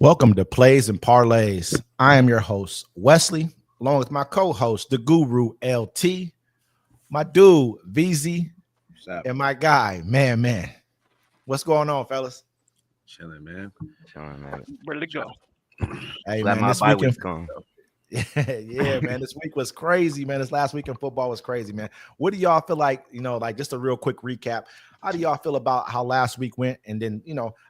Welcome to Plays and Parlays. I am your host, Wesley, along with my co-host, the Guru LT, my dude, VZ, and my guy, man. What's going on, fellas? Chilling, man. Where'd it go? Hey, Glad man, my this bye weekend, week's gone. yeah, man, this week was crazy, man. This last week in football was crazy, man. What do y'all feel like? Like just a real quick recap. How do y'all feel about how last week went? And then,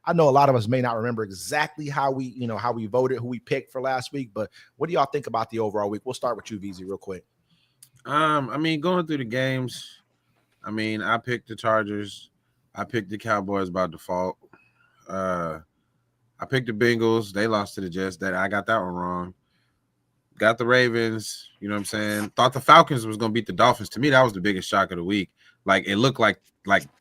I know a lot of us may not remember exactly how we voted, who we picked for last week, but what do y'all think about the overall week? We'll start with you, VZ, real quick. Going through the games, I picked the Chargers. I picked the Cowboys by default. I picked the Bengals. They lost to the Jets. I got that one wrong. Got the Ravens. You know what I'm saying? Thought the Falcons was going to beat the Dolphins. To me, that was the biggest shock of the week. Like, it looked like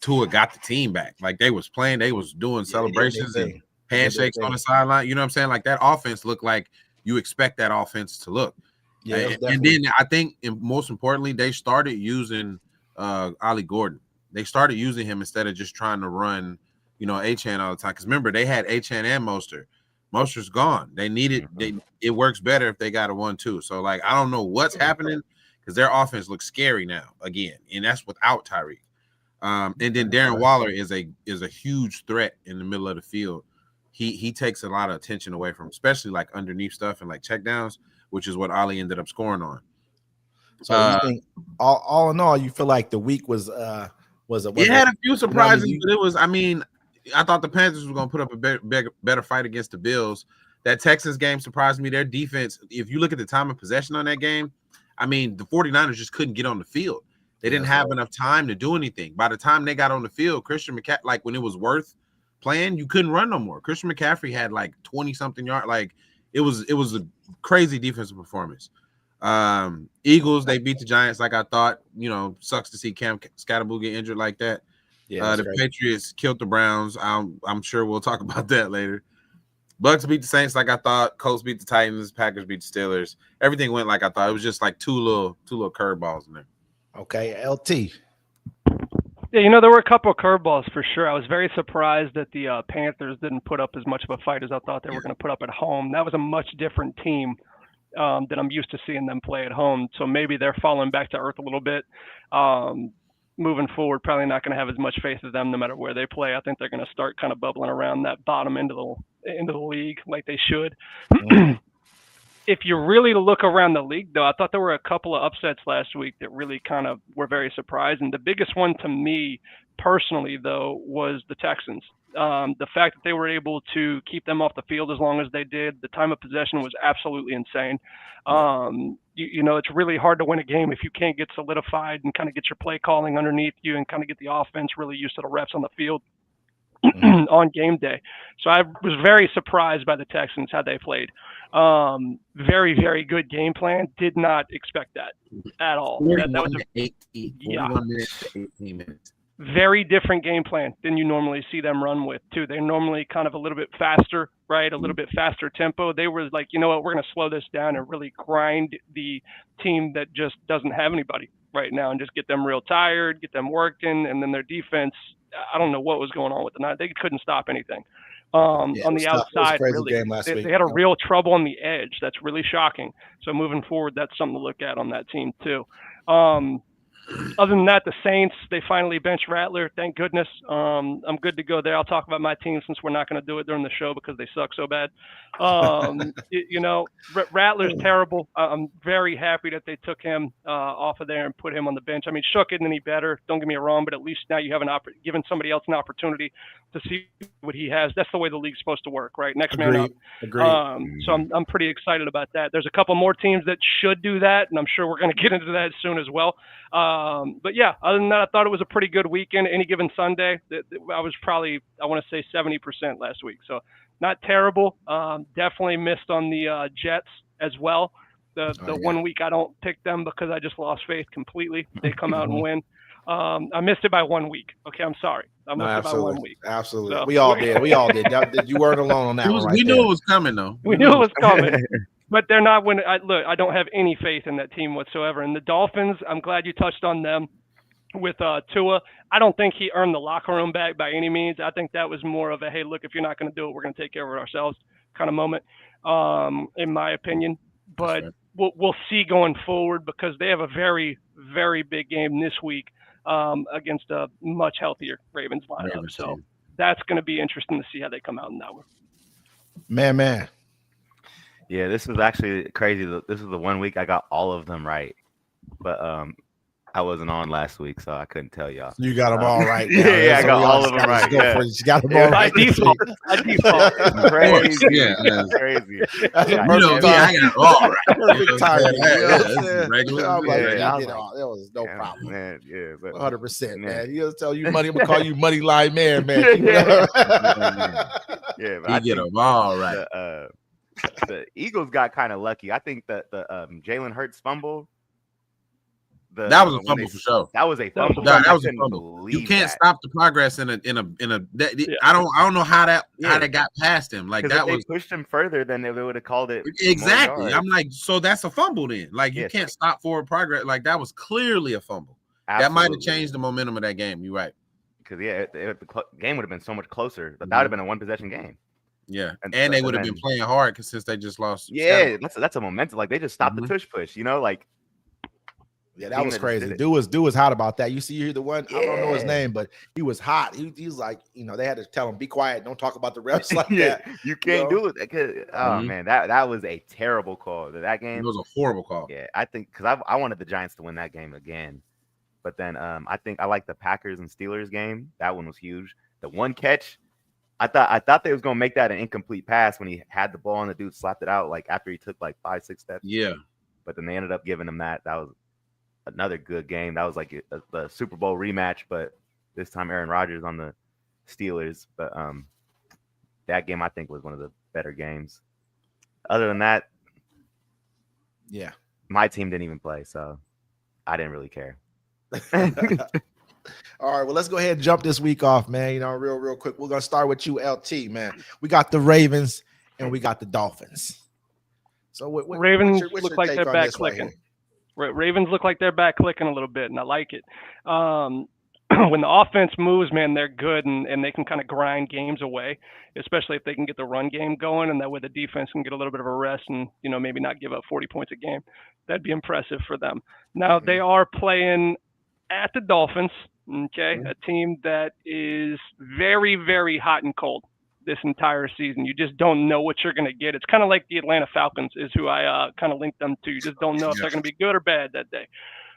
Tua got the team back. Like, they was playing. They was doing celebrations and handshakes on the sideline. You know what I'm saying? Like, that offense looked like you expect that offense to look. Yeah, and then I think, most importantly, they started using Ollie Gordon. They started using him instead of just trying to run, Achane all the time. Because remember, they had Achane and Mostert. Mostert's gone. They needed it works better if they got a 1-2. So, like, I don't know what's happening because their offense looks scary now again, and that's without Tyreek. And then Darren Waller is a huge threat in the middle of the field. He takes a lot of attention away from, especially like underneath stuff and like checkdowns, which is what Ollie ended up scoring on. So you think all in all, you feel like the week was it had a few surprises, but it was. I thought the Panthers were going to put up a better fight against the Bills. That Texans game surprised me. Their defense, if you look at the time of possession on that game, the 49ers just couldn't get on the field. They didn't have enough time to do anything. By the time they got on the field, Christian McCaffrey, like when it was worth playing, you couldn't run no more. Christian McCaffrey had like 20-something yards. Like it was a crazy defensive performance. Eagles, they beat the Giants like I thought. Sucks to see Cam Scatterbull get injured like that. Yeah, the Patriots killed the Browns. I'm sure we'll talk about that later. Bucks beat the Saints like I thought. Colts beat the Titans. Packers beat the Steelers. Everything went like I thought. It was just like two little curveballs in there. Okay, LT. Yeah, there were a couple of curveballs for sure. I was very surprised that the Panthers didn't put up as much of a fight as I thought they were going to put up at home. That was a much different team than I'm used to seeing them play at home. So maybe they're falling back to earth a little bit. Moving forward, probably not going to have as much faith in them no matter where they play. I think they're going to start kind of bubbling around that bottom end of the league like they should. If you really look around the league, though, I thought there were a couple of upsets last week that really kind of were very surprising. The biggest one to me personally, though, was the Texans. The fact that they were able to keep them off the field as long as they did, the time of possession was absolutely insane. It's really hard to win a game if you can't get solidified and kind of get your play calling underneath you and kind of get the offense really used to the reps on the field on game day. So I was very surprised by the Texans, how they played. Very, very good game plan. Did not expect that at all. That was 41 minutes to 18 minutes. Very different game plan than you normally see them run with, too. They're normally kind of a little bit faster, right? A little bit faster tempo. They were like, you know what, we're going to slow this down and really grind the team that just doesn't have anybody right now and just get them real tired, get them working, and then their defense, I don't know what was going on with them. They couldn't stop anything. On the outside, really. They had a real trouble on the edge. That's really shocking. So moving forward, that's something to look at on that team, too. Other than that, the Saints, they finally benched Rattler. Thank goodness. I'm good to go there. I'll talk about my team since we're not going to do it during the show because they suck so bad. Rattler's terrible. I'm very happy that they took him off of there and put him on the bench. Shook isn't any better. Don't get me wrong, but at least now you have given somebody else an opportunity to see what he has. That's the way the league's supposed to work, right? Next man up. Agreed. So I'm pretty excited about that. There's a couple more teams that should do that, and I'm sure we're going to get into that soon as well. But yeah, other than that, I thought it was a pretty good weekend. Any given Sunday, I was probably, I want to say 70% last week. So not terrible. Definitely missed on the Jets as well. The 1 week I don't pick them because I just lost faith completely. They come out and win. I missed it by 1 week. Okay, I'm sorry. I missed it by 1 week. Absolutely. So. We all did. You weren't alone on that one right We knew it was coming, though. We knew it was coming. But they're not winning. I don't have any faith in that team whatsoever. And the Dolphins, I'm glad you touched on them with Tua. I don't think he earned the locker room back by any means. I think that was more of a, hey, look, if you're not going to do it, we're going to take care of it ourselves kind of moment, in my opinion. But right. we'll see going forward because they have a very, very big game this week against a much healthier Ravens lineup. Ravens So team. that's going to be interesting to see how they come out in that one. Man. Yeah, this was actually crazy. This was the 1 week I got all of them right, but I wasn't on last week, so I couldn't tell y'all. You got them all right. Yeah, I So got we all just of them gotta right. go Yeah. for it. You got them all By right. default. By default. Crazy. Yeah, Crazy. That's a Yeah, perfect me, time. I got it all right. Perfect timing. Yeah, You know what this I'm is saying? regular. I'm like, Yeah, you I was get it like, all. There was no yeah, problem. man. Yeah, but 100%, man. man. He'll tell you money. I'm gonna call you Money Line Man, man. Keep it Yeah. up. Yeah, but He I get think them all right. the Eagles got kind of lucky. I think that the Jalen Hurts fumble. That was a fumble for sure. That was a fumble. That I was a couldn't fumble. You believe can't that. stop the progress in a. Yeah. I don't know how that Yeah. got past him. Like 'Cause that if they was pushed him further, then they would have called it exactly. more yards. I'm like, so that's a fumble then. Like you Yes. can't stop forward progress. Like that was clearly a fumble. That might have Absolutely. changed the momentum of that game. You're right. Because the game would have been so much closer, but that would have been a 1-possession game. Yeah, And and so- they and would have then- been playing hard since they just lost. Yeah, that's a momentum. Like they just stopped Mhm. the tush push. You know, like Yeah, that was Tina just crazy. did it. Dude was hot about that. You see the one, I don't know his Yeah. name, but he was hot. He's like, they had to tell him, be quiet, don't talk about the refs like yeah, that. you can't know? do it. Oh Mhm. man, that was a terrible call. That It game. was a horrible call. Yeah, I think because I wanted the Giants to win that game again, but then I think I like the Packers and Steelers game. That one was huge. The one catch, I thought they was gonna make that an incomplete pass when he had the ball and the dude slapped it out like after he took like 5-6 steps. Yeah, But then they ended up giving him that. That was another good game. That was like the Super Bowl rematch, but this time Aaron Rodgers on the Steelers. But that game I think was one of the better games. Other than that, Yeah. my team didn't even play, so I didn't really care. All right, well, let's go ahead and jump this week off, man. Real quick. We're gonna start with you, LT, man. We got the Ravens and we got the Dolphins. So Ravens what's look your like take they're on back this right clicking. here? Ravens look like they're back clicking a little bit, and I like it. When the offense moves, man, they're good, and they can kind of grind games away, especially if they can get the run game going, and that way the defense can get a little bit of a rest and, maybe not give up 40 points a game. That'd be impressive for them. Now, they are playing at the Dolphins, okay, a team that is very, very hot and cold this entire season. You just don't know what you're going to get. It's kind of like the Atlanta Falcons is who I kind of linked them to. You just don't know if they're going to be good or bad that day.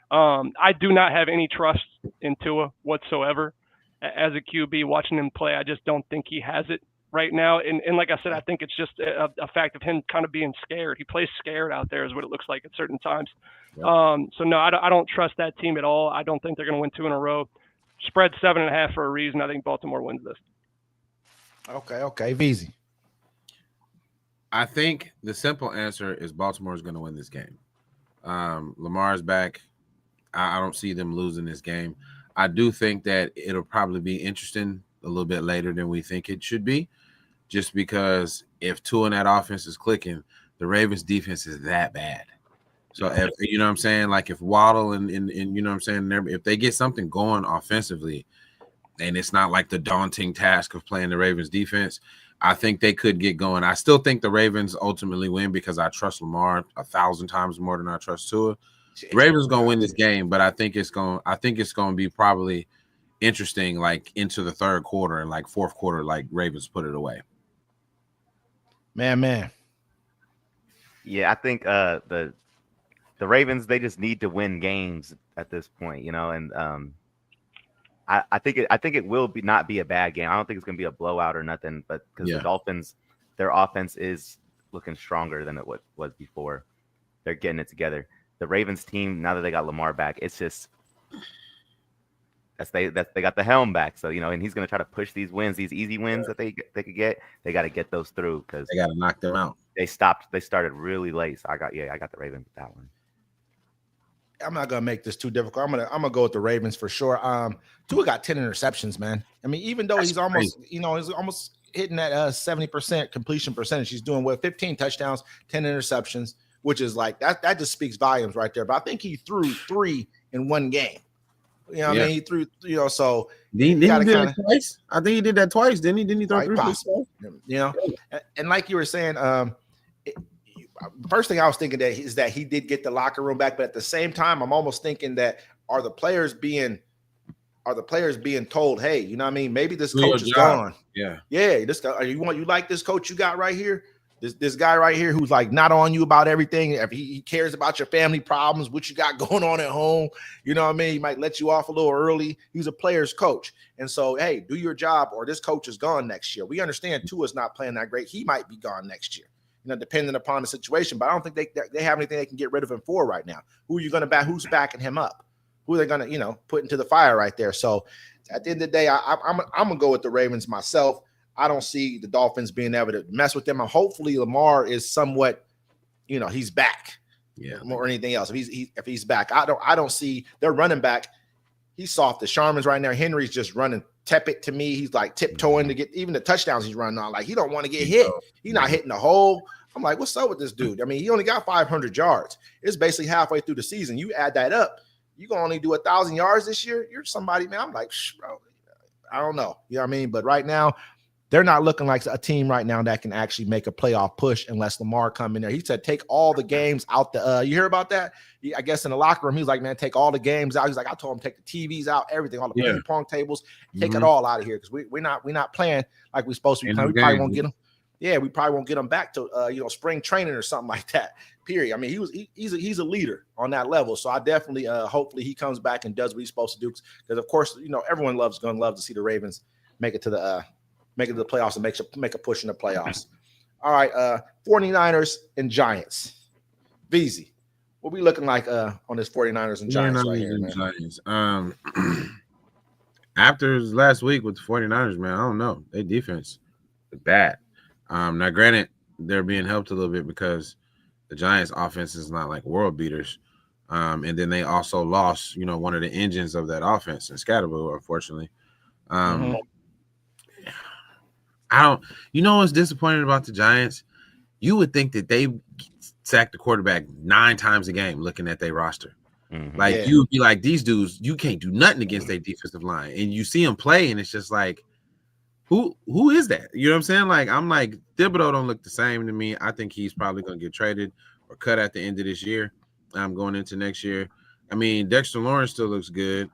I do not have any trust in Tua whatsoever as a QB. Watching him play, I just don't think he has it right now. And like I said, I think it's just a fact of him kind of being scared. He plays scared out there is what it looks like at certain times. Yep. So no, I don't trust that team at all. I don't think they're going to win 2 in a row. Spread 7.5 for a reason. I think Baltimore wins this. Okay, Veezy. I think the simple answer is Baltimore is going to win this game. Lamar's back. I don't see them losing this game. I do think that it'll probably be interesting a little bit later than we think it should be, just because if Tua and that offense is clicking, the Ravens defense is that bad. So if you know what I'm saying, like if Waddle and you know what I'm saying, if they get something going offensively, and it's not like the daunting task of playing the Ravens defense, I think they could get going. I still think the Ravens ultimately win because I trust Lamar 1,000 times more than I trust Tua. The Ravens gonna win this game, but I think it's gonna be probably interesting, like into the third quarter and like fourth quarter, like Ravens put it away. Man. Yeah, I think the Ravens, they just need to win games at this point, and I think it will not be a bad game. I don't think it's gonna be a blowout or nothing, but because the Dolphins, their offense is looking stronger than it was before. They're getting it together. The Ravens team, now that they got Lamar back, it's just they got the helm back. So and he's gonna try to push these wins, these easy wins that they could get. They got to get those through because they got to knock them out. They started really late. So I got the Ravens with that one. I'm not gonna make this too difficult. I'm gonna go with the Ravens for sure. Tua got 10 interceptions, man. I mean, even though he's almost, he's almost hitting that 70% completion percentage. He's doing 15 touchdowns, 10 interceptions, which is like that just speaks volumes right there. But I think he threw 3 in one game. You know what I mean? He threw, so Didn't you he got to do kind that of twice? I think he did that twice, didn't he? Didn't he throw quite 3 picks? possible. And like you were saying, first thing I was thinking is that he did get the locker room back, but at the same time, I'm almost thinking that are the players being told, hey, you know what I mean? Maybe this coach is gone. Yeah. This guy, you like this coach you got right here? This guy right here who's like not on you about everything. If he cares about your family problems, what you got going on at home, you know what I mean? He might let you off a little early. He's a player's coach. And so, hey, do your job or this coach is gone next year. We understand Tua's not playing that great. He might be gone next year, depending upon the situation. But I don't think they have anything they can get rid of him for right now. Who are you going to back? Who's backing him up? Who are they going to, put into the fire right there? So at the end of the day, I'm going to go with the Ravens myself. I don't see the Dolphins being able to mess with them. And hopefully Lamar is somewhat, he's back. Yeah. More or anything else. If he's back, I don't see their running back. He's soft as Sharman's right now. Henry's just running tepid to me. He's like tiptoeing to get even the touchdowns he's running on. Like he don't want to get hit. He's not hitting the hole. I'm like, what's up with this dude? I mean, he only got 500 yards. It's basically halfway through the season. You add that up, you gonna only do 1,000 yards this year. You're somebody, man. I'm like, bro, I don't know. You know what I mean? But right now, they're not looking like a team right now that can actually make a playoff push unless Lamar come in there. He said, take all the games out the you hear about that? I guess in the locker room, he was like, man, take all the games out. He's like, I told him take the TVs out, everything, all the ping pong tables, take it all out of here because we're not playing like we're supposed to be playing. We probably won't get them. Yeah, we probably won't get them back to spring training or something like that. Period. I mean, he's a leader on that level. So I definitely hopefully he comes back and does what he's supposed to do because of course everyone gonna love to see the Ravens make it to the playoffs and make a push in the playoffs. All right, 49ers and Giants. VZ, what we looking like on this 49ers and Giants right here, man? Giants. After last week with the 49ers, man, I don't know. Their defense is bad. Now, granted, they're being helped a little bit because the Giants' offense is not like world beaters. And then they also lost, one of the engines of that offense in Scatterbo, unfortunately. What's disappointing about the Giants? You would think that they sack the quarterback 9 times a game looking at their roster. You would be like, these dudes, you can't do nothing against their defensive line. And you see them play, and it's just like, who is that? You know what I'm saying? Like, I'm like, Thibodeau don't look the same to me. I think he's probably going to get traded or cut at the end of this year. I'm going into next year. I mean, Dexter Lawrence still looks good.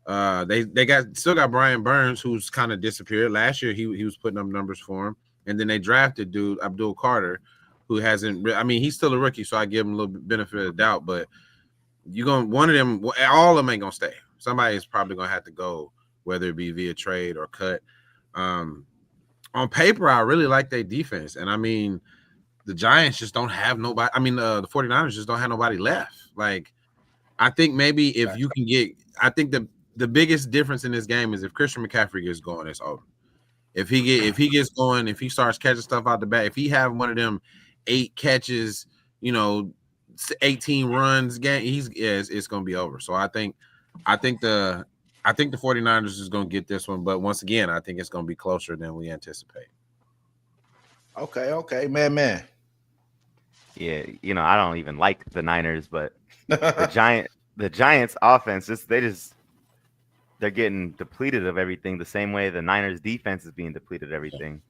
They still got Brian Burns, who's kind of disappeared. Last year, he was putting up numbers for him. And then they drafted dude Abdul Carter, who hasn't. I mean, he's still a rookie, so I give him a little bit benefit of the doubt. But one of them, all of them ain't gonna stay. Somebody is probably gonna have to go, whether it be via trade or cut. On paper, I really like their defense, and I mean, the Giants just don't have nobody. I mean, the 49ers just don't have nobody left. Like, I think maybe if you can get, I think the biggest difference in this game is if Christian McCaffrey gets going, it's over. If he gets going, if he starts catching stuff out the back, if he have one of them 8 catches, 18 runs game, it's gonna be over. So I think the 49ers is gonna get this one, but once again, I think it's gonna be closer than we anticipate. Okay, man. Yeah, I don't even like the Niners, but the Giants offense, they're getting depleted of everything the same way the Niners defense is being depleted of everything.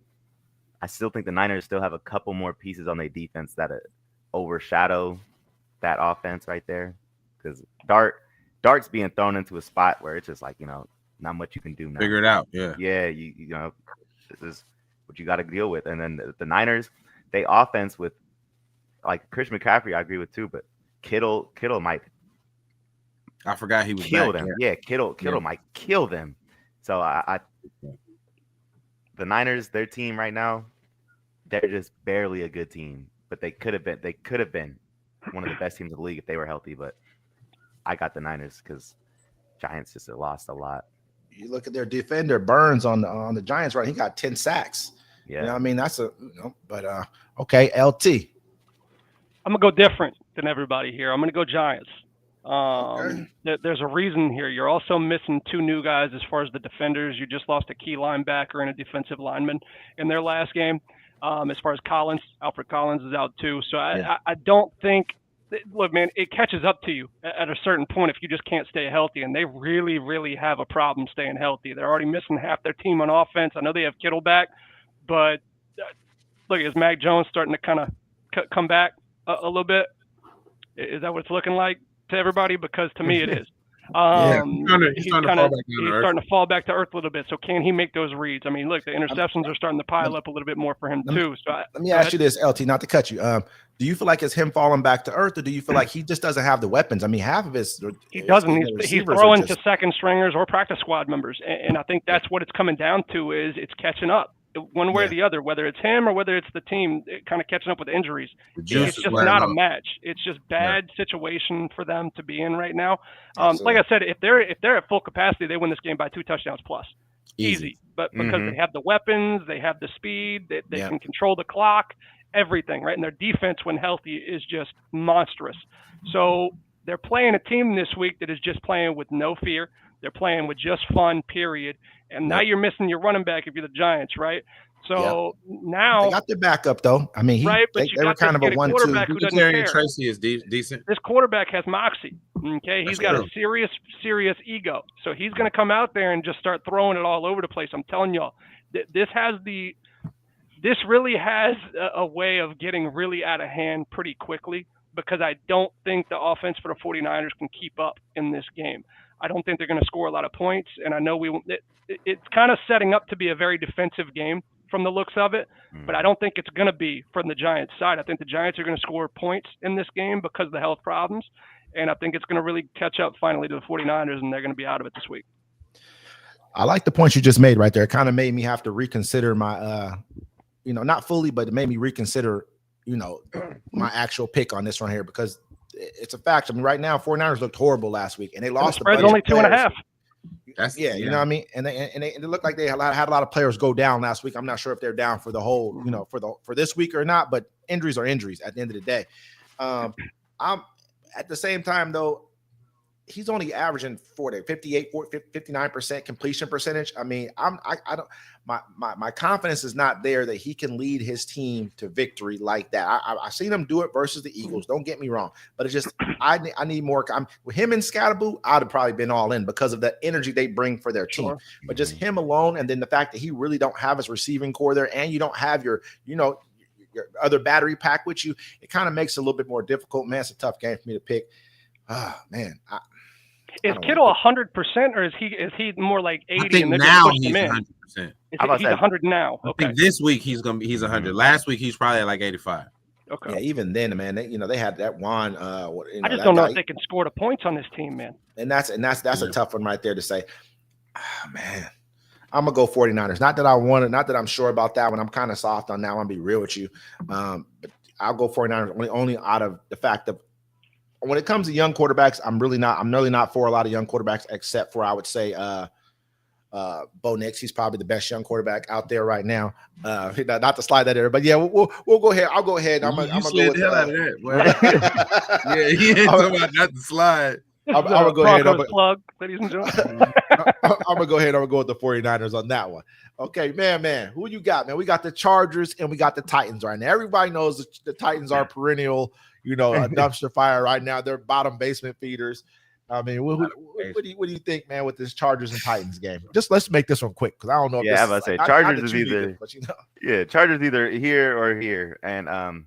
I still think the Niners still have a couple more pieces on their defense that overshadow that offense right there. Because Dart's being thrown into a spot where it's just like, not much you can do now. Figure it out. Yeah. Yeah, this is what you got to deal with. And then the Niners, they offense with like Christian McCaffrey, I agree with too, but Kittle might. I forgot he was kill back. them. Yeah, Kittle might kill them. So the Niners, their team right now, they're just barely a good team. But they could have been one of the best teams in the league if they were healthy. But I got the Niners because Giants just lost a lot. You look at their defender Burns on the Giants, right? He got 10 sacks. Yeah, I mean that's but okay, LT. I'm gonna go different than everybody here. I'm gonna go Giants. Okay. There's a reason here. You're also missing 2 new guys as far as the defenders. You just lost a key linebacker and a defensive lineman in their last game. As far as Alfred Collins is out too. So I don't think look, man, it catches up to you at a certain point if you just can't stay healthy. And they really, really have a problem staying healthy. They're already missing half their team on offense. I know they have Kittle back, but look, is Mac Jones starting to kind of come back a little bit? Is that what it's looking like to everybody? Because to me, it is. He's starting to fall back to earth a little bit. So can he make those reads? I mean, look, the interceptions are starting to pile up a little bit more for him too. So let me ask you this, LT, not to cut you. Do you feel like it's him falling back to earth, or do you feel like he just doesn't have the weapons? I mean, half of he doesn't. He's throwing to second stringers or practice squad members, and I think that's what it's coming down to is it's catching up. One way or the other, whether it's him or whether it's the team, kind of catching up with injuries. It's just not a match. It's just bad situation for them to be in right now. Like I said, if they're at full capacity, they win this game by 2 touchdowns plus. Easy. But because they have the weapons, they have the speed, they can control the clock, everything, right? And their defense, when healthy, is just monstrous. So they're playing a team this week that is just playing with no fear. They're playing with just fun, period. And now you're missing your running back if you're the Giants, right? So now they got their backup though. I mean, they were kind of a 1-2. Tracy is decent. This quarterback has moxie. Okay, he's got a serious ego. So he's going to come out there and just start throwing it all over the place. I'm telling y'all, this really has a way of getting really out of hand pretty quickly, because I don't think the offense for the 49ers can keep up in this game. I don't think they're going to score a lot of points, and I know it's kind of setting up to be a very defensive game from the looks of it, but I don't think it's going to be from the Giants side. I think the Giants are going to score points in this game because of the health problems, and I think it's going to really catch up finally to the 49ers, and they're going to be out of it this week. I like the points you just made right there. It kind of made me have to reconsider my, not fully, but it made me reconsider, my actual pick on this one here, because it's a fact. I mean, right now, 49ers looked horrible last week, and they lost. The spread's only 2.5. You know what I mean? And they looked like they had a lot of players go down last week. I'm not sure if they're down for the whole, for this week or not, but injuries are injuries at the end of the day. I'm at the same time though, he's only averaging 59% completion percentage. I mean, I don't, my confidence is not there that he can lead his team to victory like that. I seen him do it versus the Eagles. Don't get me wrong, but it's just, I need more. With him and Scatterboo, I'd have probably been all in because of the energy they bring for their team. But just him alone, and then the fact that he really don't have his receiving core there, and you don't have your other battery pack with you, it kind of makes it a little bit more difficult. Man, it's a tough game for me to pick. Man, is Kittle 100%, or is he more like 80? I think and now he's 100%. He's 100 now. Okay. I think this week he's 100. Last week he's probably at like 85. Okay. Yeah, even then, man, they had that Juan. I just don't know if they can score the points on this team, man. And that's a tough one right there to say. Man, I'm gonna go 49ers. Not that I want it, not that I'm sure about that one. I'm kind of soft on that one. I'll be real with you. But I'll go 49ers only out of the fact of, when it comes to young quarterbacks, I'm really not for a lot of young quarterbacks, except for, I would say, Bo Nix. He's probably the best young quarterback out there right now. Not to slide that there, but yeah, we'll go ahead. I'll go ahead. I'm gonna go with the hell out of that. Yeah, he ain't talking about not to slide. I'm gonna go ahead. Plug, ladies and gentlemen. I'm gonna go ahead. I'm gonna go with the 49ers on that one. Okay, man. Who you got, man? We got the Chargers and we got the Titans right now. Everybody knows the Titans are perennial, a dumpster fire right now. They're bottom basement feeders. I mean, what do you think, man, with this Chargers and Titans game? Just let's make this one quick, because I don't know. I was about to say Chargers is either, Chargers either here or here, and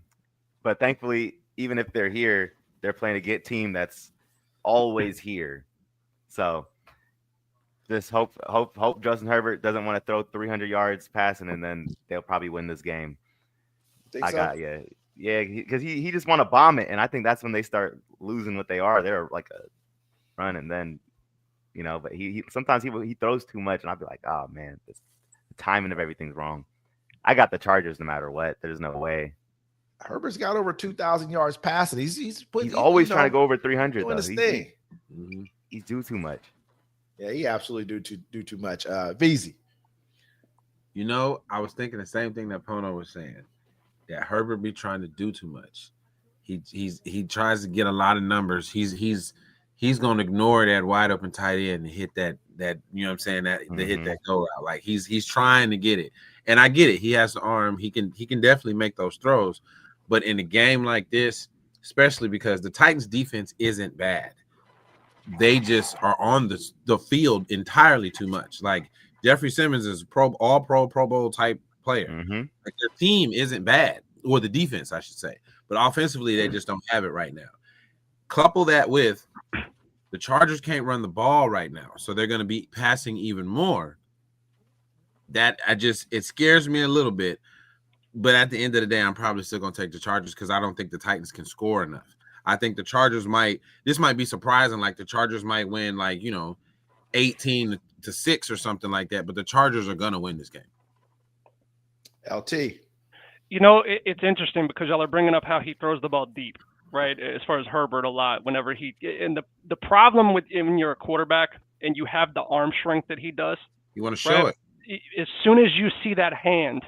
but thankfully, even if they're here, they're playing a good team that's always here. So just hope Justin Herbert doesn't want to throw 300 yards passing, and then they'll probably win this game. Because he just want to bomb it, and I think that's when they start losing what they are. They're like a run, and then but he sometimes he throws too much, and I'll be like, oh man, the timing of everything's wrong. I got the Chargers no matter what. There's no way. Herbert's got over 2,000 yards passing. He's always trying to go over 300 doing though. His thing. He's do too much. Yeah, he absolutely do too much. VZ. I was thinking the same thing that Pono was saying, that Herbert be trying to do too much. He tries to get a lot of numbers. He's going to ignore that wide open tight end and hit that that hit that go out. Like he's trying to get it. And I get it. He has the arm. He can definitely make those throws. But in a game like this, especially because the Titans defense isn't bad. They just are on the field entirely too much. Like Jeffrey Simmons is all Pro Bowl type player. Like their team isn't bad, or the defense, I should say, but offensively they just don't have it right now. Couple that with the Chargers can't run the ball right now, so they're going to be passing even more. It scares me a little bit, but at the end of the day, I'm probably still going to take the Chargers because I don't think the Titans can score enough. I think the Chargers might be surprising. Like the Chargers might win 18-6 or something like that, but the Chargers are going to win this game. LT. It's interesting because y'all are bringing up how he throws the ball deep, right? As far as Herbert a lot, whenever and the problem with when you're a quarterback and you have the arm strength that he does. You want to show it. As soon as you see that hand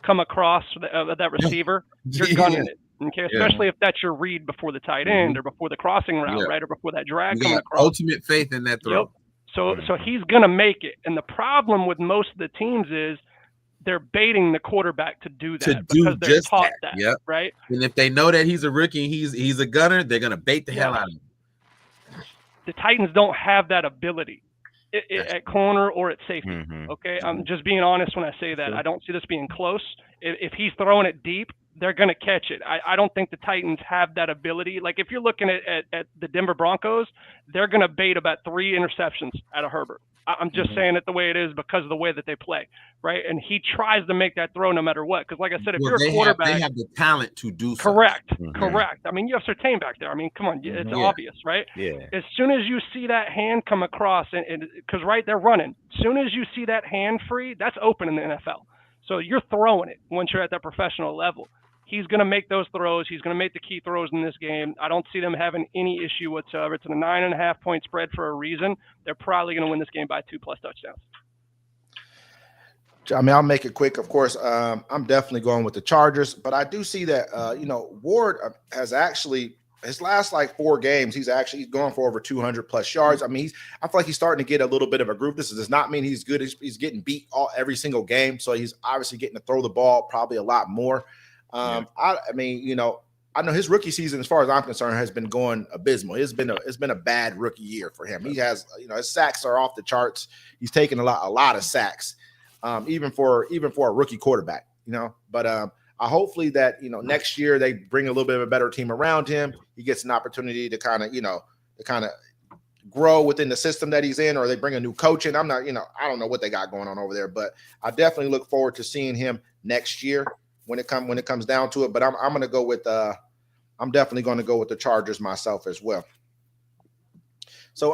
come across that receiver, you're gunning it. Okay, especially if that's your read before the tight end or before the crossing route, right, or before that drag coming across. Ultimate faith in that throw. Yep. So he's gonna make it, and the problem with most of the teams is they're baiting the quarterback to do that because they're taught that, right? And if they know that he's a rookie, he's a gunner, they're gonna bait the hell out of him. The Titans don't have that ability at corner or at safety. Okay, I'm just being honest when I say that. I don't see this being close. If he's throwing it deep, they're going to catch it. I don't think the Titans have that ability. Like if you're looking at the Denver Broncos, they're going to bait about 3 interceptions out of Herbert. I'm just saying it the way it is because of the way that they play, right? And he tries to make that throw no matter what. Because like I said, if you're a quarterback, they have the talent to do so. Correct. I mean, you have Surtain back there. I mean, come on, it's obvious, right? Yeah. As soon as you see that hand come across, and because they're running. As soon as you see that hand free, that's open in the NFL. So you're throwing it once you're at that professional level. He's going to make those throws. He's going to make the key throws in this game. I don't see them having any issue whatsoever. It's a 9.5-point spread for a reason. They're probably going to win this game by 2+ touchdowns. I mean, I'll make it quick. Of course, I'm definitely going with the Chargers, but I do see that, Ward has actually his last 4 games, he's going for over 200+ yards. I mean, I feel like he's starting to get a little bit of a groove. This does not mean he's good. He's getting beat every single game, so he's obviously getting to throw the ball probably a lot more. I mean, I know his rookie season, as far as I'm concerned, has been going abysmal. It's been a bad rookie year for him. He has, his sacks are off the charts. He's taken a lot of sacks, even for a rookie quarterback. But hopefully that next year they bring a little bit of a better team around him. He gets an opportunity to kind of grow within the system that he's in, or they bring a new coach in. I don't know what they got going on over there, but I definitely look forward to seeing him next year when it comes down to it. But I'm going to go with I'm definitely going to go with the Chargers myself as well. So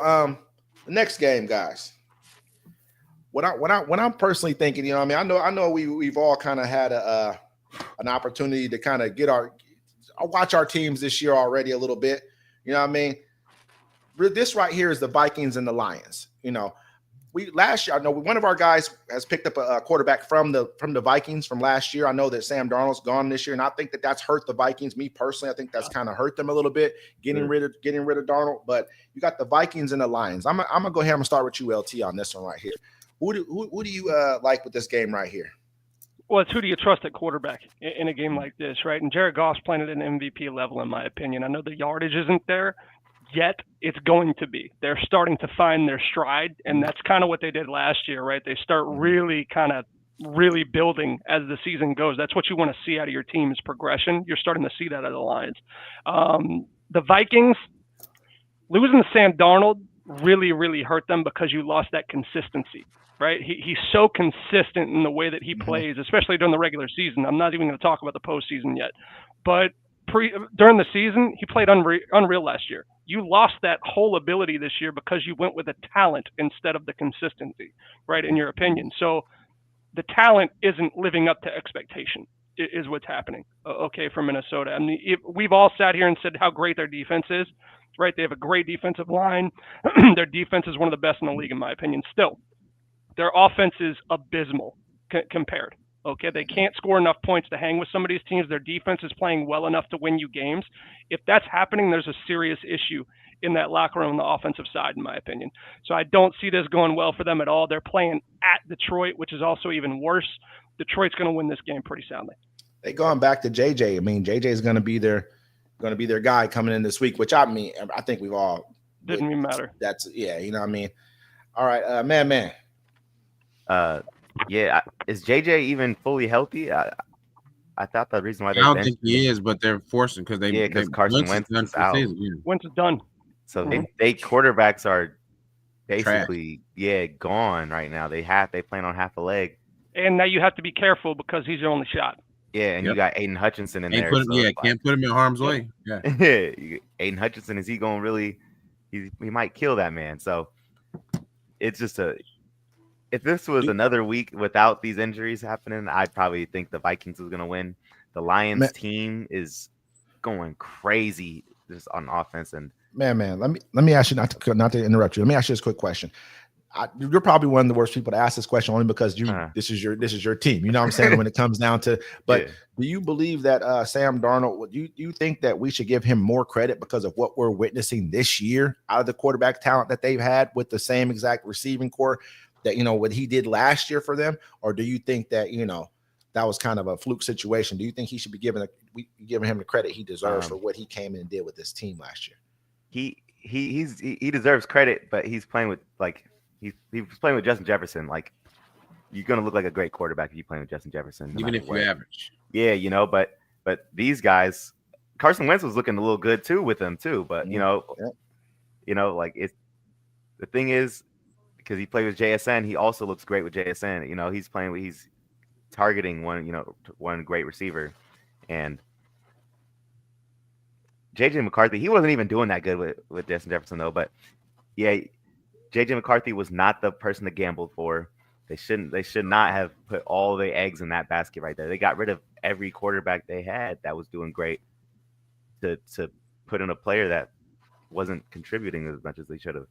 the next game, guys. What I'm personally thinking, I know we've all kind of had an opportunity to kind of watch our teams this year already a little bit. This right here is the Vikings and the Lions. Last year, I know one of our guys has picked up a quarterback from the Vikings from last year. I know that Sam Darnold's gone this year, and I think that's hurt the Vikings. Me personally, I think that's kind of hurt them a little bit, getting rid of Darnold. But you got the Vikings and the Lions. I'm gonna go ahead and start with you, LT, on this one right here. Who do you like with this game right here? Well, it's who do you trust at quarterback in a game like this, right? And Jared Goff's playing at an MVP level, in my opinion. I know the yardage isn't there yet. It's going to be. They're starting to find their stride, and that's kind of what they did last year, right? They start really building as the season goes. That's what you want to see out of your team is progression. You're starting to see that out of the Lions. The Vikings, losing to Sam Darnold really, really hurt them because you lost that consistency. Right, he's so consistent in the way that he plays, especially during the regular season. I'm not even going to talk about the postseason yet, but during the season, he played unreal last year. You lost that whole ability this year because you went with a talent instead of the consistency, right? In your opinion, so the talent isn't living up to expectation. Is what's happening. Okay, for Minnesota. I mean, we've all sat here and said how great their defense is. Right, they have a great defensive line. Their defense is one of the best in the league, in my opinion. Still. Their offense is abysmal compared. Okay, they can't score enough points to hang with some of these teams. Their defense is playing well enough to win you games. If that's happening, there's a serious issue in that locker room on the offensive side, in my opinion. So I don't see this going well for them at all. They're playing at Detroit, which is also even worse. Detroit's going to win this game pretty soundly. They going back to JJ. I mean, JJ is going to be their going to be their guy coming in this week, which I mean, I think we've all Didn't even matter. That's you know what I mean. All right, man. Yeah, is JJ even fully healthy? I thought the reason why I they don't think he is, but they're forcing because because Carson Wentz is out. Wentz is done. So they quarterbacks are basically gone right now. They plan on half a leg. And now you have to be careful because he's your only shot. Yeah, and you got Aiden Hutchinson in there. Can't put him in harm's way. Yeah, Aiden Hutchinson, is he going really? He might kill that man. So it's just if this was another week without these injuries happening, I'd probably think the Vikings was going to win. The Lions team is going crazy just on offense. And man, let me ask you, not to interrupt you. Let me ask you this quick question. You're probably one of the worst people to ask this question, only because this is your team. You know what I'm saying? When it comes down to, but do you believe that Sam Darnold? Do you think that we should give him more credit because of what we're witnessing this year out of the quarterback talent that they've had with the same exact receiving core that what he did last year for them, or do you think that that was kind of a fluke situation? Do you think he should be giving him the credit he deserves for what he came in and did with this team last year? He deserves credit, but he's playing with he was playing with Justin Jefferson. Like, you're gonna look like a great quarterback if you're playing with Justin Jefferson, even if you're average. Yeah, but these guys, Carson Wentz was looking a little good too with them too. But like the thing is, because he played with JSN, he also looks great with JSN. He's targeting one great receiver, and JJ McCarthy, he wasn't even doing that good with Justin Jefferson though. But yeah. JJ McCarthy was not the person to gamble for. They should not have put all the eggs in that basket right there. They got rid of every quarterback they had that was doing great to put in a player that wasn't contributing as much as they should have.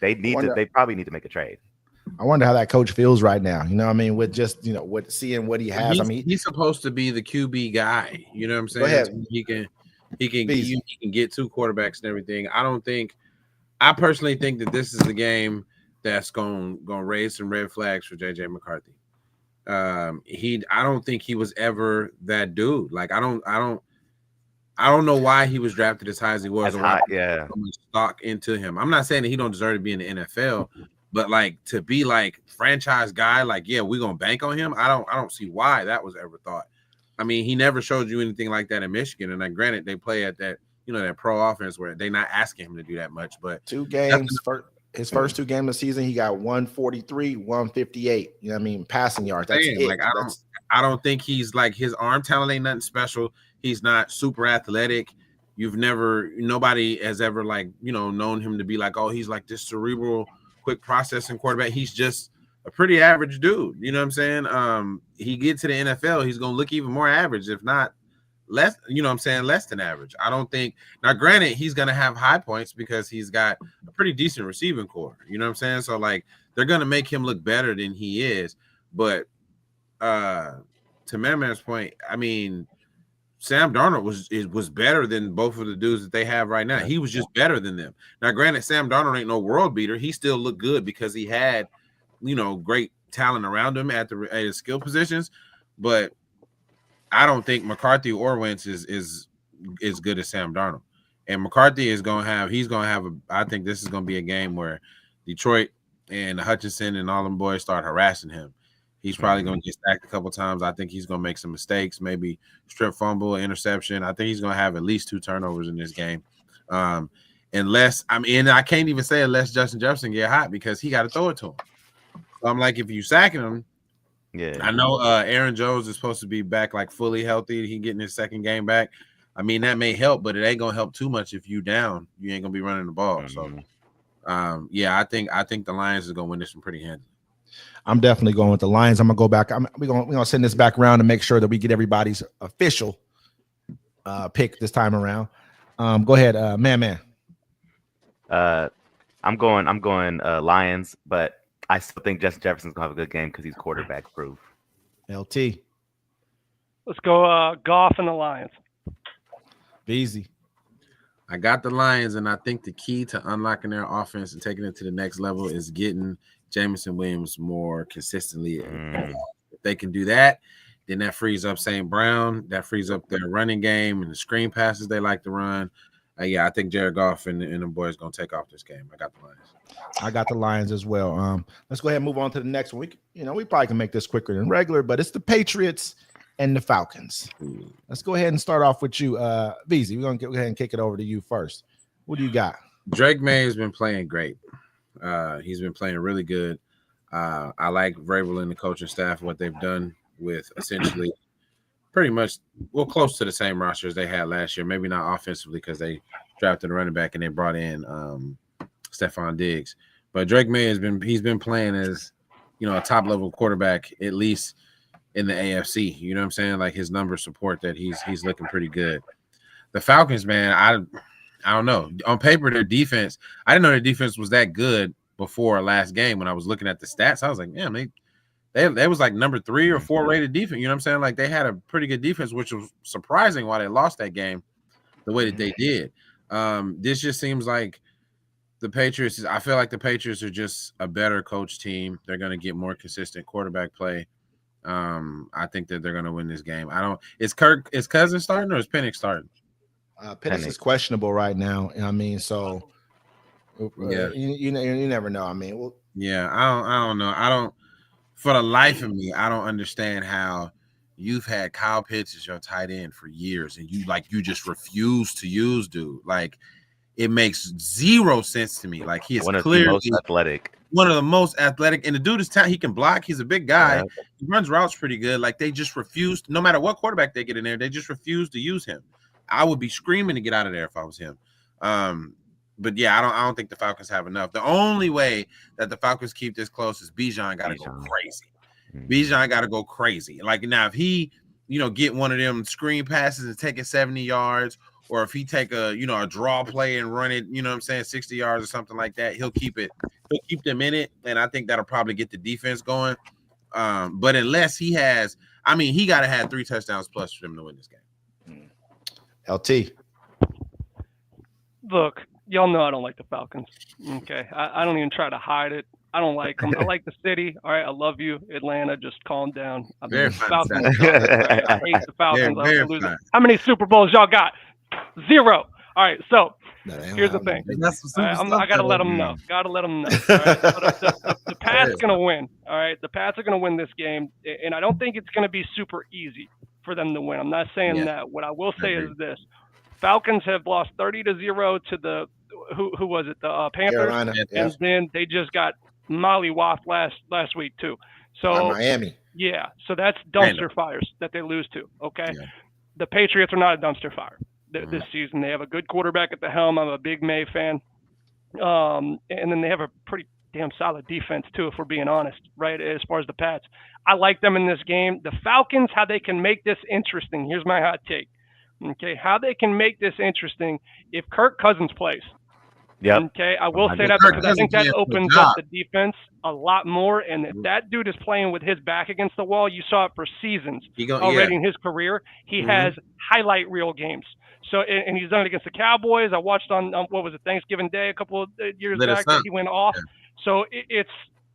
They probably need to make a trade. I wonder how that coach feels right now. You know what I mean? With just, with seeing what he has. He's supposed to be the QB guy. You know what I'm saying? Go ahead. He can get two quarterbacks and everything. I personally think that this is the game that's going to raise some red flags for JJ McCarthy. I don't think he was ever that dude. Like, I don't know why he was drafted as high as he was. So much stock into him. I'm not saying that he don't deserve to be in the NFL, but like to be like franchise guy, like, yeah, we're gonna bank on him. I don't see why that was ever thought. I mean, he never showed you anything like that in Michigan. And granted, they play at that, that pro offense where they're not asking him to do that much. But 2 games, his first 2 games of the season, he got 143, 158. You know what I mean? Passing yards. That's it. Like, I don't think he's like, his arm talent ain't nothing special. He's not super athletic. Nobody has ever known him to be like, oh, he's like this cerebral, quick processing quarterback. He's just a pretty average dude. You know what I'm saying? He gets to the NFL, he's going to look even more average, if not less, less than average. I don't think. Now, granted, he's going to have high points because he's got a pretty decent receiving core. You know what I'm saying? So, like, they're going to make him look better than he is. But to Man's point, I mean, Sam Darnold was better than both of the dudes that they have right now. He was just better than them. Now, granted, Sam Darnold ain't no world beater. He still looked good because he had, great talent around him at his skill positions. But I don't think McCarthy or Wentz is good as Sam Darnold. And McCarthy I think this is going to be a game where Detroit and Hutchinson and all them boys start harassing him. He's probably going to get stacked a couple times. I think he's going to make some mistakes, maybe strip fumble, interception. I think he's going to have at least 2 turnovers in this game. I can't even say unless Justin Jefferson get hot because he got to throw it to him. So I'm like, if you sacking him, yeah. I know Aaron Jones is supposed to be back like fully healthy. He getting his second game back. I mean, that may help, but it ain't going to help too much if you down. You ain't going to be running the ball. Mm-hmm. So, I think the Lions is going to win this one pretty handily. I'm definitely going with the Lions. I'm gonna go back. We're gonna send this back around to make sure that we get everybody's official pick this time around. Go ahead, man. I'm going Lions, but I still think Justin Jefferson's gonna have a good game because he's quarterback proof. LT. Let's go Goff and the Lions. Easy. I got the Lions, and I think the key to unlocking their offense and taking it to the next level is getting Jameson Williams more consistently. If they can do that, Then that frees up St. Brown. That frees up their running game and the screen passes they like to run. Yeah, I think Jared Goff and the boys going to take off this game. I got the Lions. I got the Lions as well. Let's go ahead and move on to the next one. We probably can make this quicker than regular, but it's the Patriots and the Falcons. Let's go ahead and start off with you, VZ. We're going to go ahead and kick it over to you first. What do you got? Drake May has been playing great. He's been playing really good. I like Vrabel and the coaching staff, what they've done with essentially pretty much close to the same roster as they had last year. Maybe not offensively because they drafted a running back and they brought in Stephon Diggs. But Drake May he's been playing as a top level quarterback, at least in the AFC. You know what I'm saying? Like his numbers support that he's looking pretty good. The Falcons, man, I don't know. On paper, their defense, I didn't know their defense was that good before last game. When I was looking at the stats, I was like, man, they was like number 3 or 4 rated defense. You know what I'm saying? Like they had a pretty good defense, which was surprising why they lost that game the way that they did. This just seems like the Patriots. I feel like the Patriots are just a better coach team. They're going to get more consistent quarterback play. I think that they're going to win this game. Is Cousins starting or is Penix starting? Penix is questionable right now. I mean, so yeah, you never know. I mean, yeah, I don't know. For the life of me, I don't understand how you've had Kyle Pitts as your tight end for years and you just refuse to use dude. Like it makes zero sense to me. Like he is clearly one of the most athletic, and the dude is he can block. He's a big guy. Yeah. He runs routes pretty good. Like they just refused, no matter what quarterback they get in there, they just refuse to use him. I would be screaming to get out of there if I was him. But yeah, I don't think the Falcons have enough. The only way that the Falcons keep this close is Bijan got to go crazy. Bijan got to go crazy. Like now, if he, get one of them screen passes and take it 70 yards, or if he take a draw play and run it, 60 yards or something like that, he'll keep it. He'll keep them in it, and I think that'll probably get the defense going. But unless he has, he got to have 3 touchdowns plus for them to win this game. LT. Look, y'all know I don't like the Falcons. Okay, I don't even try to hide it. I don't like them. I like the city. All right, I love you, Atlanta. Just calm down. I hate the Falcons. How many Super Bowls y'all got? 0. All right, so here's the thing. I gotta let them know. Gotta let them know. All right? The Pats gonna win. All right, the Pats are gonna win this game, and I don't think it's gonna be super easy for them to win. I'm not saying that. What I will say is this: Falcons have lost 30-0 to the who was it? The Panthers, Carolina, and then they just got mollywopped last week too. So Miami. Yeah, so that's dumpster fires that they lose to. Okay, the Patriots are not a dumpster fire this season. They have a good quarterback at the helm. I'm a big May fan, and then they have a pretty damn solid defense too, if we're being honest, right? As far as the Pats, I like them in this game. The Falcons, how they can make this interesting. Here's my hot take. Okay, how they can make this interesting if Kirk Cousins plays. Yeah. Okay, I will say that because I think that opens up the defense a lot more. And if that dude is playing with his back against the wall, you saw it for seasons already in his career. He has highlight reel games. So, and he's done it against the Cowboys. I watched on what was it, Thanksgiving Day a couple of years back that he went off. So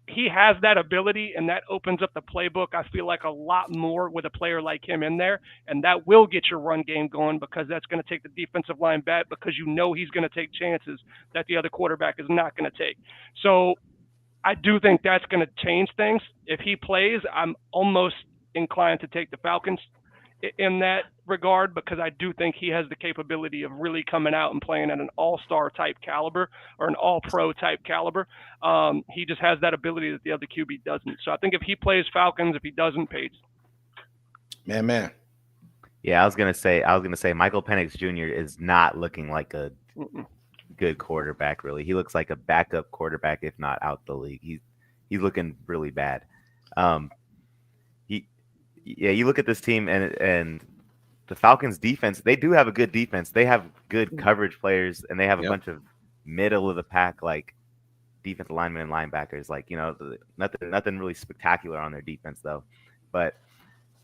he has that ability, and that opens up the playbook, I feel like, a lot more with a player like him in there. And that will get your run game going because that's going to take the defensive line back because he's going to take chances that the other quarterback is not going to take. So I do think that's going to change things. If he plays, I'm almost inclined to take the Falcons in that regard because I do think he has the capability of really coming out and playing at an all-star type caliber or an all-pro type caliber. He just has that ability that the other QB doesn't. So I think if he plays Falcons, if he doesn't, Pates. Man. Yeah, I was gonna say Michael Penix Jr. is not looking like a good quarterback. Really, he looks like a backup quarterback, if not out the league. He's looking really bad. You look at this team and the Falcons defense, they do have a good defense. They have good coverage players and they have a bunch of middle of the pack, like defensive linemen and linebackers, like, nothing really spectacular on their defense though. But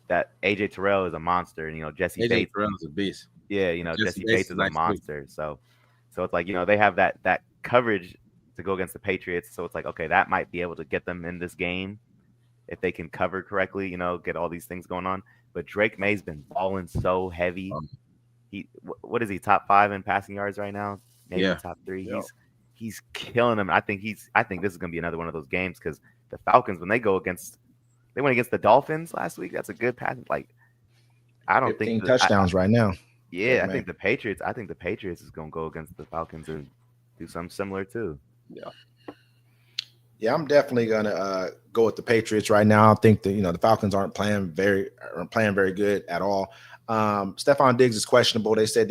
that AJ Terrell is a monster and, Jesse Bates is a beast. Yeah. Jesse Bates is a monster. So it's like, they have that coverage to go against the Patriots. So it's like, okay, that might be able to get them in this game. If they can cover correctly, get all these things going on. but Drake May's been balling so heavy. What is he, top 5 in passing yards right now? Maybe top 3. Yep. He's killing them. I think this is gonna be another one of those games because the Falcons, when they went against the Dolphins last week. That's a good pass. Like, I don't 15 think touchdowns right now. Yeah, I think the Patriots is gonna go against the Falcons and do something similar too. Yeah, I'm definitely gonna go with the Patriots right now. I think that the Falcons aren't playing very good at all. Stephon Diggs is questionable. They said,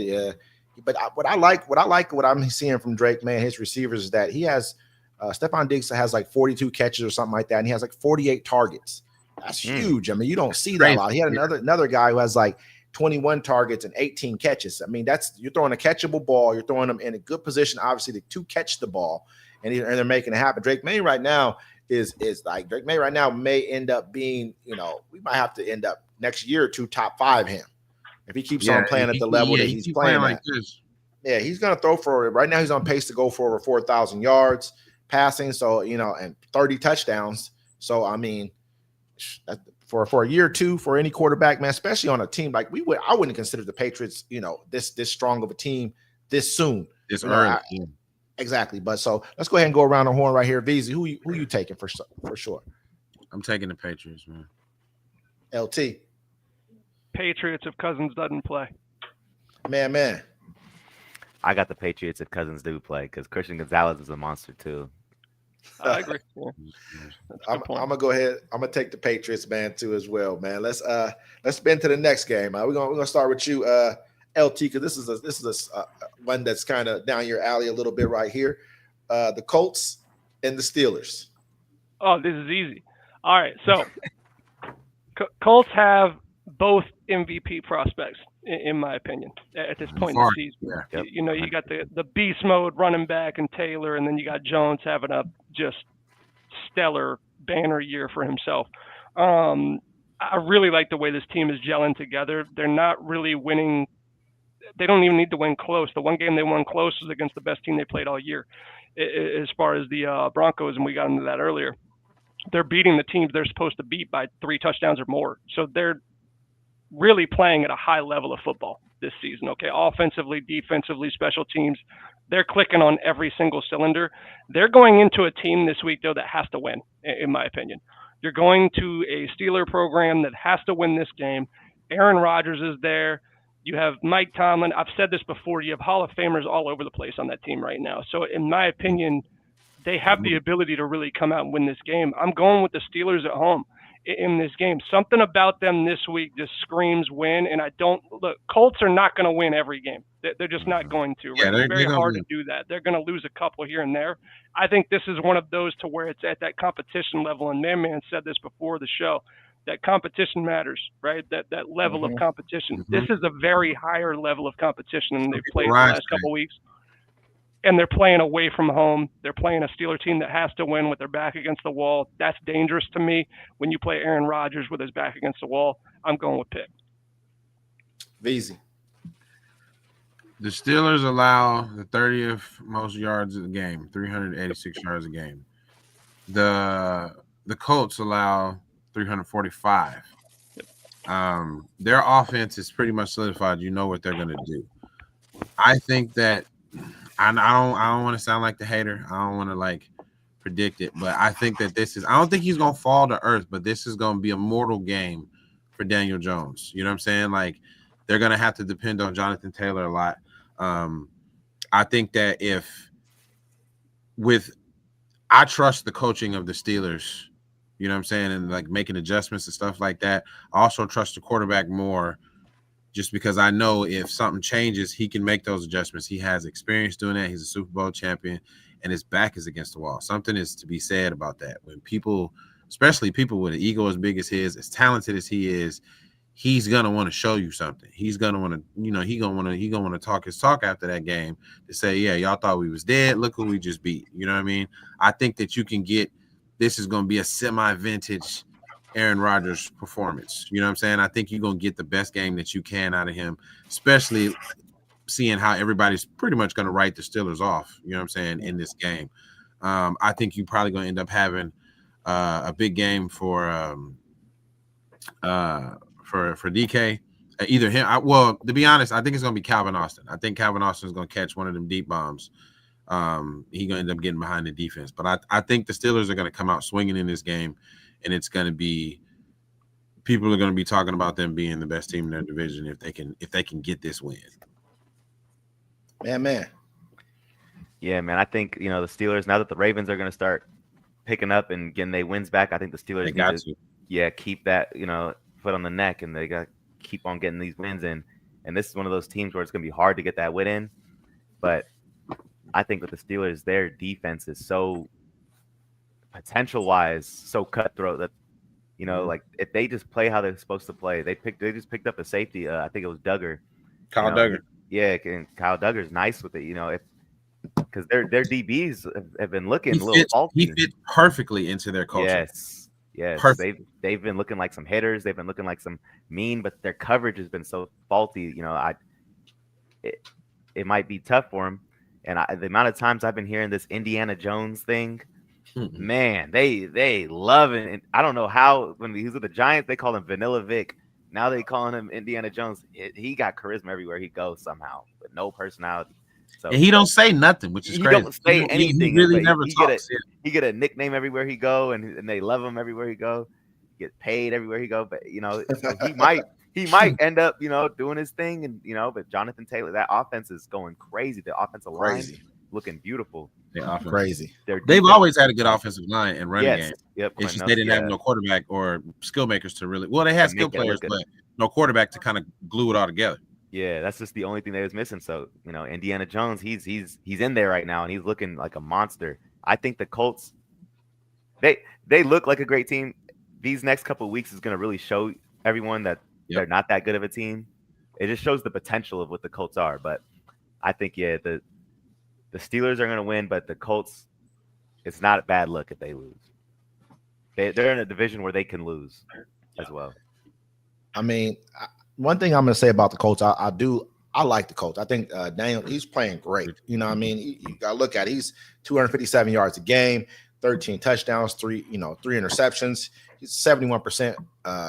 but what I'm seeing from Drake, man, his receivers is that he has Stephon Diggs has like 42 catches or something like that, and he has like 48 targets. That's huge. I mean, you don't see that a lot. He had another guy who has like 21 targets and 18 catches. I mean, you're throwing a catchable ball. You're throwing them in a good position, obviously, to catch the ball. And they're making it happen. Drake May right now may end up being, we might have to end up next year or two top 5 him if he keeps on playing at the level that he's playing like this. Yeah, he's gonna throw for right now. He's on pace to go for over 4,000 yards passing. So and 30 touchdowns. So I mean, for a year or two for any quarterback, man, especially on a team like I wouldn't consider the Patriots, this strong of a team this soon. This early. Exactly, but so let's go ahead and go around the horn right here. VZ, who you taking for sure? I'm taking the Patriots, man. LT. Patriots if Cousins doesn't play. Man. I got the Patriots if Cousins do play because Christian Gonzalez is a monster too. I agree. Yeah. I'm gonna go ahead. I'm gonna take the Patriots, man, too as well, man. Let's spin to the next game. We're gonna start with you, LT, because this is a one that's kind of down your alley a little bit right here. The Colts and the Steelers. Oh, this is easy. All right, so Colts have both MVP prospects, in my opinion, at this point in the season. Yeah. You got the beast mode running back and Taylor, and then you got Jones having a just stellar banner year for himself. I really like the way this team is gelling together. They're not really winning. They don't even need to win close. The one game they won close was against the best team they played all year, as far as the Broncos, and we got into that earlier. They're beating the teams they're supposed to beat by 3 touchdowns or more. So they're really playing at a high level of football this season. Okay, offensively, defensively, special teams, they're clicking on every single cylinder. They're going into a team this week, though, that has to win, in my opinion. You're going to a Steeler program that has to win this game. Aaron Rodgers is there. You have Mike Tomlin. I've said this before. You have Hall of Famers all over the place on that team right now. So, in my opinion, they have the ability to really come out and win this game. I'm going with the Steelers at home in this game. Something about them this week just screams win. And Colts are not going to win every game. They're just not going to. Right? It's very hard to do that. They're going to lose a couple here and there. I think this is one of those to where it's at that competition level. And Man said this before the show, that competition matters, right? That level of competition. This is a very higher level of competition than they've played the last couple of weeks. And they're playing away from home. They're playing a Steeler team that has to win with their back against the wall. That's dangerous to me. When you play Aaron Rodgers with his back against the wall, I'm going with Pitt. VZ. The Steelers allow the 30th most yards of the game, 386 yards a game. The Colts allow 345. Their offense is pretty much solidified. You know what they're going to do. I think that I don't want to sound like the hater. I don't want to predict it, but I think that I don't think he's going to fall to earth, but this is going to be a mortal game for Daniel Jones. You know what I'm saying? They're going to have to depend on Jonathan Taylor a lot. I think that I trust the coaching of the Steelers, you know what I'm saying? And making adjustments and stuff like that. I also trust the quarterback more, just because I know if something changes, he can make those adjustments. He has experience doing that. He's a Super Bowl champion, and his back is against the wall. Something is to be said about that. When people, especially people with an ego as big as his, as talented as he is, he's gonna want to show you something. He's gonna want to, he gonna want to talk his talk after that game to say, yeah, y'all thought we was dead. Look who we just beat. You know what I mean? I think that you can get. This is gonna be a semi-vintage Aaron Rodgers performance. You know what I'm saying? I think you're going to get the best game that you can out of him, especially seeing how everybody's pretty much going to write the Steelers off, you know what I'm saying, in this game. I think you're probably going to end up having a big game for DK. Either him. Well, to be honest, I think it's gonna be Calvin Austin. I think Calvin Austin is gonna catch one of them deep bombs. He's gonna end up getting behind the defense. But I think the Steelers are gonna come out swinging in this game, and it's gonna be people are gonna be talking about them being the best team in their division if they can get this win. Man. Yeah, man. I think the Steelers, now that the Ravens are gonna start picking up and getting their wins back, I think the Steelers need to keep that foot on the neck, and they got keep on getting these wins in. And this is one of those teams where it's going to be hard to get that win in. But I think with the Steelers, their defense is so potential-wise so cutthroat that like if they just play how they're supposed to play, they just picked up a safety. I think it was Duggar. Kyle Duggar. Yeah, and Kyle Duggar's nice with it. Because their DBs have been looking a little faulty. He fits perfectly into their culture. Yes, perfect. They've been looking like some hitters. They've been looking like some mean, but their coverage has been so faulty. It might be tough for them. And the amount of times I've been hearing this Indiana Jones thing, man, they love it. And I don't know how when he was with the Giants, they called him Vanilla Vic. Now they calling him Indiana Jones. He got charisma everywhere he goes somehow, but no personality. So and he don't say nothing, which is crazy. He don't say anything. He really never talks. He get a nickname everywhere he go, and they love him everywhere he go. He gets paid everywhere he go, but so he might end up doing his thing, and but Jonathan Taylor, that offense is going crazy. The offensive line looking beautiful. Crazy. They've always had a good offensive line and running game. Yep. It's just they didn't have no quarterback or skill makers to really. Well, they had skill players, but no quarterback to kind of glue it all together. Yeah, that's just the only thing they was missing. So Indiana Jones, he's in there right now, and he's looking like a monster. I think the Colts, they look like a great team. These next couple of weeks is going to really show everyone that they're not that good of a team. It just shows the potential of what the Colts are. But I think the Steelers are going to win, but the Colts, it's not a bad look if they lose. They're in a division where they can lose as well. I mean, one thing I'm going to say about the Colts, I like the Colts. I think Daniel, he's playing great. You know what I mean? You got to look at it. He's 257 yards a game, 13 touchdowns, three interceptions. He's 71%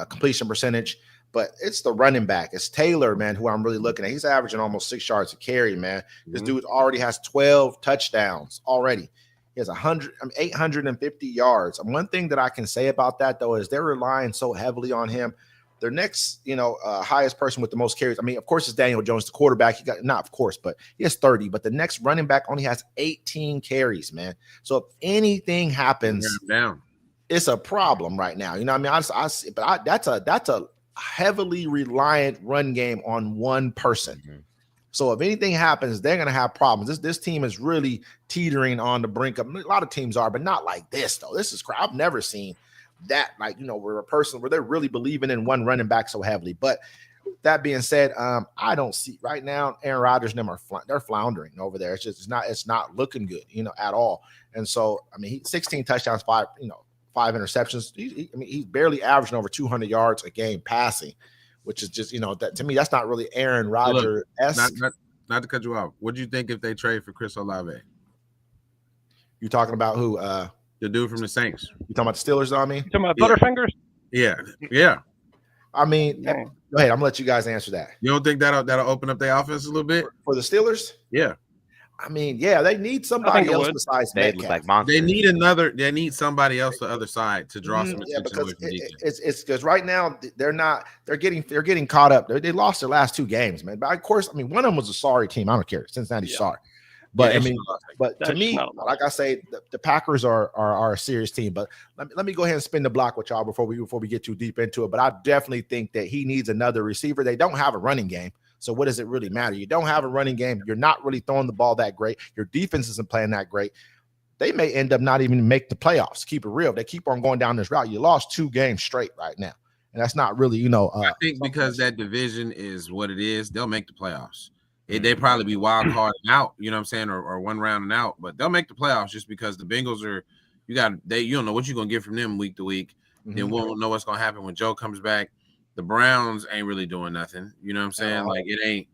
completion percentage. But it's the running back. It's Taylor, man, who I'm really looking at. He's averaging almost 6 yards a carry, man. This dude already has 12 touchdowns already. He has 850 yards. And one thing that I can say about that, though, is they're relying so heavily on him. Their next, highest person with the most carries, I mean, of course, it's Daniel Jones, the quarterback. He got not, of course, but he has 30. But the next running back only has 18 carries, man. So if anything happens, it's a problem right now. You know what I mean? That's a heavily reliant run game on one person. Mm-hmm. So if anything happens, they're going to have problems. This team is really teetering on the brink of, a lot of teams are, but not like this, though. This is crap. I've never seen that, where they're really believing in one running back so heavily. But that being said, I don't see right now Aaron Rodgers and them they're floundering over there. It's not looking good, at all. And so, I mean, 16 touchdowns, 5 interceptions. He's barely averaging over 200 yards a game passing, which is just, that to me, that's not really Aaron Rodgers-esque. Not to cut you off. What do you think if they trade for Chris Olave? You talking about who? The dude from the Saints. You talking about the Steelers, I mean? You talking about Butterfingers? Yeah. I mean, go ahead. I'm gonna let you guys answer that. You don't think that'll open up their offense a little bit for the Steelers? Yeah. I mean, they need somebody else besides Metcalf. They need somebody else the other side to draw some attention because away from it's because right now they're getting caught up. They lost their last 2 games, man. But of course, I mean, one of them was a sorry team. I don't care. Cincinnati's sorry. But but to me, like I say, the Packers are a serious team. But let me go ahead and spin the block with y'all before we get too deep into it. But I definitely think that he needs another receiver. They don't have a running game. So what does it really matter? You don't have a running game. You're not really throwing the ball that great. Your defense isn't playing that great. They may end up not even make the playoffs. Keep it real. They keep on going down this route. You lost 2 games straight right now. And that's not really, I think because that division is what it is, they'll make the playoffs. They probably be wild card and out, you know what I'm saying, or one round and out. But they'll make the playoffs just because the Bengals you don't know what you're going to get from them week to week. Mm-hmm. Then we won't know what's going to happen when Joe comes back. The Browns ain't really doing nothing. You know what I'm saying? Like it ain't.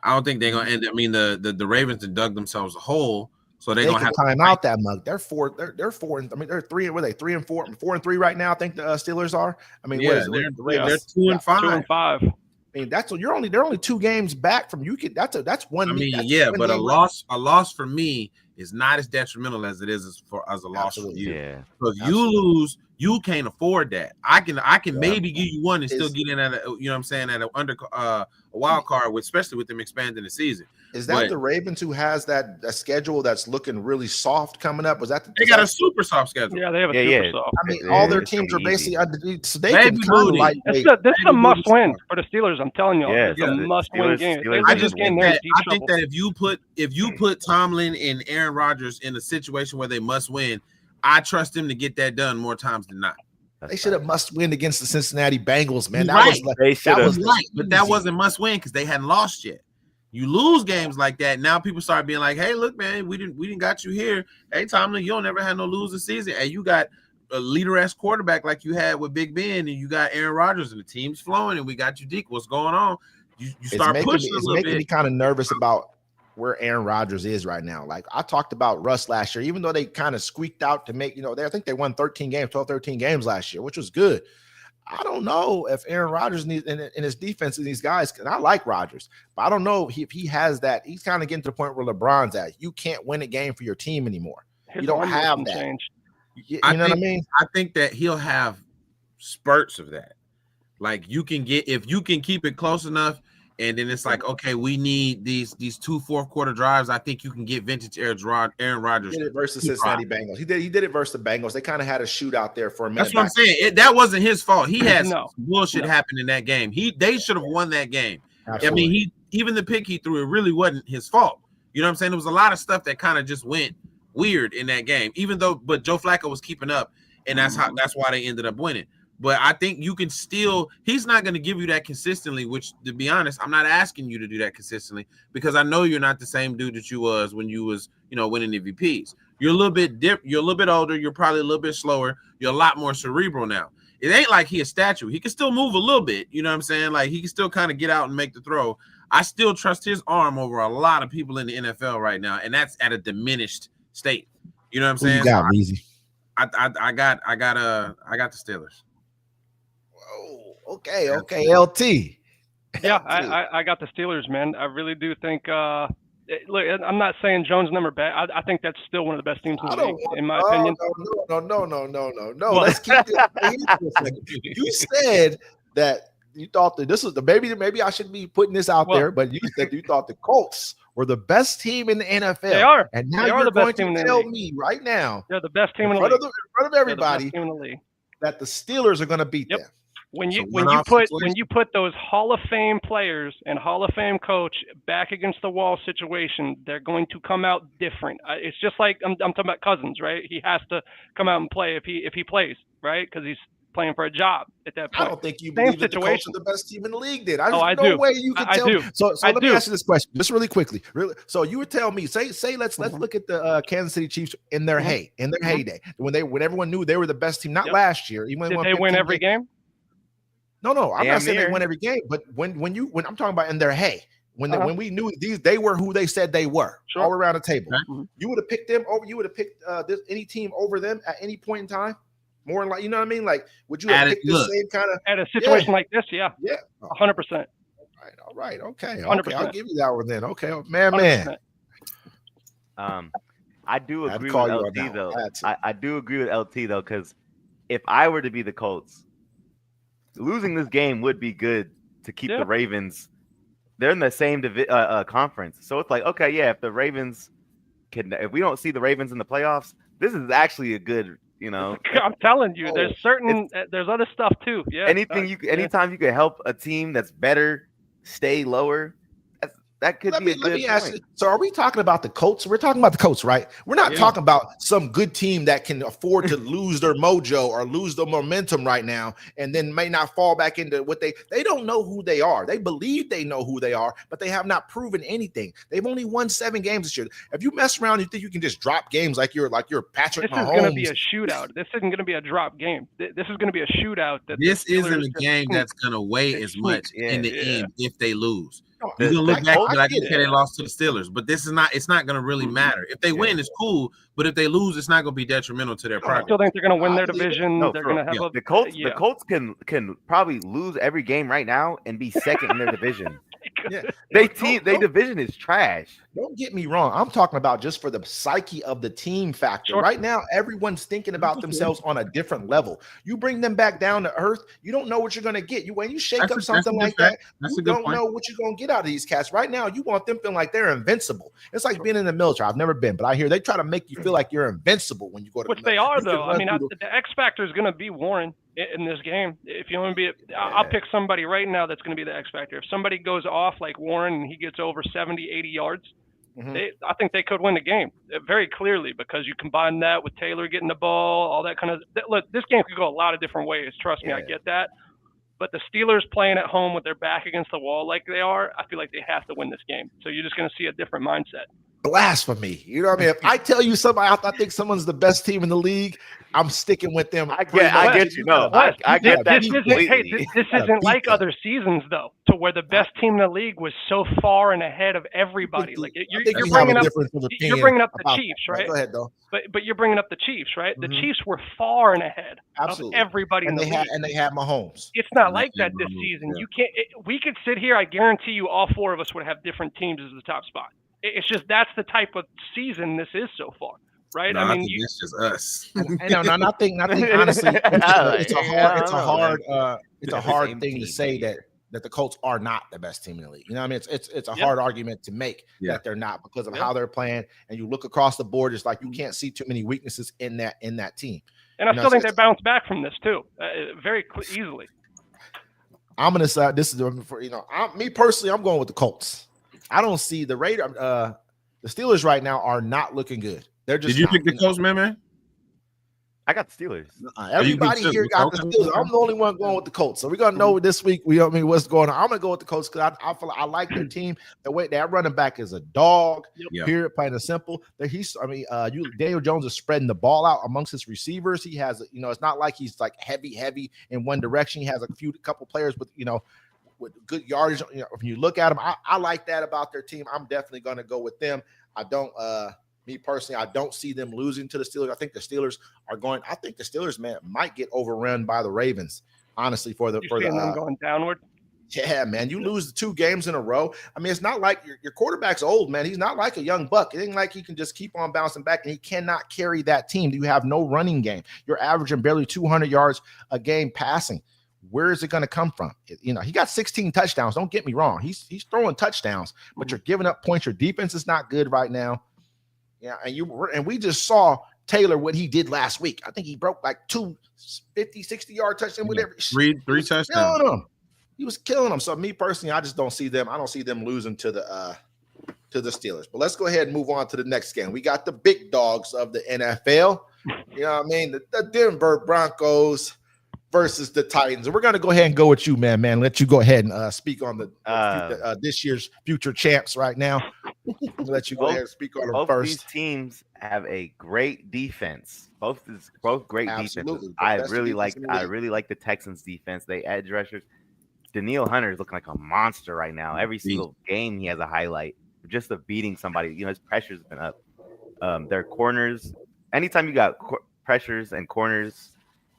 I don't think they're gonna end. I mean, the Ravens have dug themselves a hole, So they gonna can have time out that mug. They're 4. They're 4. I mean, they're 3. Were they 3 and 4? 4 and 3 right now. I think the Steelers are. I mean, yeah, what is they're it? 2 and 5. 2 and 5. I mean, they're only 2 games back from you. That's one. I mean, that's yeah, one but a game loss for me is not as detrimental as it is as a loss for you. Yeah. So if you lose, you can't afford that. I can maybe give you one and still get in at a, you know what I'm saying, at a wild card, especially with them expanding the season. Is that the Ravens who has that schedule that's looking really soft coming up? They got a super soft schedule? Yeah, they have a super soft. I mean, all their teams are basically so they Maybe can kind of like. This is a must-win for the Steelers. I'm telling you, it's a must-win game. I just think that if you put Tomlin and Aaron Rodgers in a situation where they must win, I trust them to get that done more times than not. They should have must win against the Cincinnati Bengals, man. That was right, but that wasn't must win because they hadn't lost yet. You lose games like that, now people start being like, "Hey, look, man, we didn't got you here. Hey, Tomlin, you don't never had no losing season, and you got a leader-ass quarterback like you had with Big Ben, and you got Aaron Rodgers, and the team's flowing, and we got you deep. What's going on? You start pushing a little bit. It's making me kind of nervous about where Aaron Rodgers is right now. Like I talked about Russ last year, even though they kind of squeaked out to make, I think they won 13 games last year, which was good. I don't know if Aaron Rodgers needs in his defense and these guys, and I like Rodgers, but I don't know if he has that. He's kind of getting to the point where LeBron's at. You can't win a game for your team anymore. You don't have that. You know what I mean? I think that he'll have spurts of that. Like if you can keep it close enough, and then it's like, okay, we need these 2 fourth-quarter drives. I think you can get vintage Aaron Rodgers. He did it versus Cincinnati Bengals. He did it versus the Bengals. They kind of had a shootout there for a minute. That's what I'm saying. That wasn't his fault. He had bullshit happen in that game. They should have won that game. Absolutely. I mean, even the pick he threw, it really wasn't his fault. You know what I'm saying? There was a lot of stuff that kind of just went weird in that game. But Joe Flacco was keeping up, and that's why they ended up winning. But I think you can still – he's not going to give you that consistently, which, to be honest, I'm not asking you to do that consistently because I know you're not the same dude that you was when you was, winning MVPs. You're a little bit older. You're probably a little bit slower. You're a lot more cerebral now. It ain't like he a statue. He can still move a little bit. You know what I'm saying? Like, he can still kind of get out and make the throw. I still trust his arm over a lot of people in the NFL right now, and that's at a diminished state. You know what I'm saying? You got Weezy. I got the Steelers. Okay, LT. Yeah, I got the Steelers, man. I really do think. Look, I'm not saying Jones' number bad. I think that's still one of the best teams in the league, in my opinion. No. Let's keep this for a second. You said that you thought that this was the maybe I shouldn't be putting this out there, but you said you thought the Colts were the best team in the NFL. They are. And now you're going to tell me right now, they're the best team in the league. In front of everybody, that the Steelers are going to beat them. When you put those Hall of Fame players and Hall of Fame coach back against the wall situation, they're going to come out different. It's just like I'm talking about Cousins, right? He has to come out and play if he plays, right? Because he's playing for a job at that point. I don't think you believe that the Colts are the best team in the league. Then I do. way you can tell me. So let me ask you this question, just really quickly. So you would tell me, say let's look at the Kansas City Chiefs in their heyday, when everyone knew they were the best team. Not last year, even did they win every game? No, I'm not saying they win every game, but when I'm talking about in their when we knew they were who they said they were, all around the table, you would have picked them over. You would have picked any team over them at any point in time. More like, you know what I mean? Like, would you have picked the same kind of at a situation like this? Yeah, 100%. All right, okay, I'll give you that one then. Okay, man. I do agree with LT though. I do agree with LT though, because if I were to be the Colts, losing this game would be good to keep the Ravens. They're in the same conference, so it's like, okay, yeah. If the Ravens if we don't see the Ravens in the playoffs, this is actually a good. I'm telling you, there's other stuff too. Yeah. Anytime you can help a team that's better stay lower, that could be a good point. Ask you, so are we talking about the Colts? We're talking about the Colts, right? We're not talking about some good team that can afford to lose their mojo or lose the momentum right now and then may not fall back into what they don't know who they are. They believe they know who they are, but they have not proven anything. They've only won 7 games this year. If you mess around, you think you can just drop games like you're Patrick Mahomes. This is going to be a shootout. This isn't going to be a drop game. This is going to be a shootout. This isn't a game that's going to weigh as much in the end if they lose. No, You're gonna look back and be like, get okay, it. they lost to the Steelers, but it's not gonna really matter. If they win, it's cool, but if they lose, it's not gonna be detrimental to their I progress. still think they're going to win their believe it. division. No, they're for going to have the Colts can probably lose every game right now and be second in their division. Yeah. Their division is trash. Don't get me wrong. I'm talking about just for the psyche of the team factor. Sure. Right now, everyone's thinking about themselves on a different level. You bring them back down to earth, you don't know what you're going to get. When you shake up something like that, you don't know what you're going to get out of these cats. Right now, you want them feeling like they're invincible. It's like being in the military. I've never been, but I hear they try to make you feel like you're invincible when you go to Which they are, though. I mean, the X factor is going to be Warren in this game. If you want to be, I'll pick somebody right now that's going to be the X factor. If somebody goes off like Warren and he gets over 70, 80 yards, I think they could win the game very clearly, because you combine that with Taylor getting the ball, all that kind of. Look, this game could go a lot of different ways. Trust me, I get that. But the Steelers playing at home with their back against the wall like they are, I feel like they have to win this game. So you're just going to see a different mindset. Blasphemy. You know what I mean? If I tell you somebody, I think someone's the best team in the league, I'm sticking with them. I get you. No, I get that. This isn't like other seasons, though, to where the best team in the league was so far and ahead of everybody. Like you're bringing up the Chiefs, right? Go ahead, though. But you're bringing up the Chiefs, right? The Chiefs were far and ahead of everybody in the league. And they had Mahomes. It's not like that this season. You can't. We could sit here. I guarantee you, all four of us would have different teams as the top spot. It's just that's the type of season this is so far, right? No, I mean, it's just us. I think honestly, it's a hard thing to say that the Colts are not the best team in the league. You know what I mean? It's a hard argument to make that they're not, because of how they're playing. And you look across the board, it's like you can't see too many weaknesses in that team. And I still think they bounce back from this too, very easily. I'm gonna say this is for me personally. I'm going with the Colts. I don't see the Steelers right now are not looking good. They're just. Did you pick the Colts, man? I got the Steelers. Everybody here got the Steelers. I'm the only one going with the Colts. So we're gonna know this week. What's going on. I'm gonna go with the Colts because I feel like I like their team. The way that running back is a dog. Period. Plain and simple. Daniel Jones is spreading the ball out amongst his receivers. He has, it's not like he's like heavy in one direction. He has a couple players with with good yardage. If you look at them, I like that about their team. I'm definitely going to go with them. I don't, me personally, I don't see them losing to the Steelers. I think the Steelers might get overrun by the Ravens, honestly, for them going downward. Yeah, man, you lose the 2 games in a row. I mean, it's not like your quarterback's old, man. He's not like a young buck. It ain't like he can just keep on bouncing back, and he cannot carry that team. You have no running game. You're averaging barely 200 yards a game passing. Where is it going to come from? He got 16 touchdowns. Don't get me wrong. He's throwing touchdowns, but you're giving up points. Your defense is not good right now. Yeah, and we just saw Taylor what he did last week. I think he broke like 2 50, 60-yard touchdowns, whatever. Three touchdowns. He was killing them. So me personally, I just don't see them. I don't see them losing to the Steelers. But let's go ahead and move on to the next game. We got the big dogs of the NFL. You know what I mean? The Denver Broncos versus the Titans. And we're going to go ahead and go with you, man. Let you go ahead and speak on the this year's future champs right now. Let you go ahead and speak on them first. Both these teams have a great defense. Both great defenses. I really like the Texans defense. They edge rushers. Daniil Hunter is looking like a monster right now. Every single game he has a highlight just of beating somebody. His pressure's been up. Their corners. Anytime you got pressures and corners,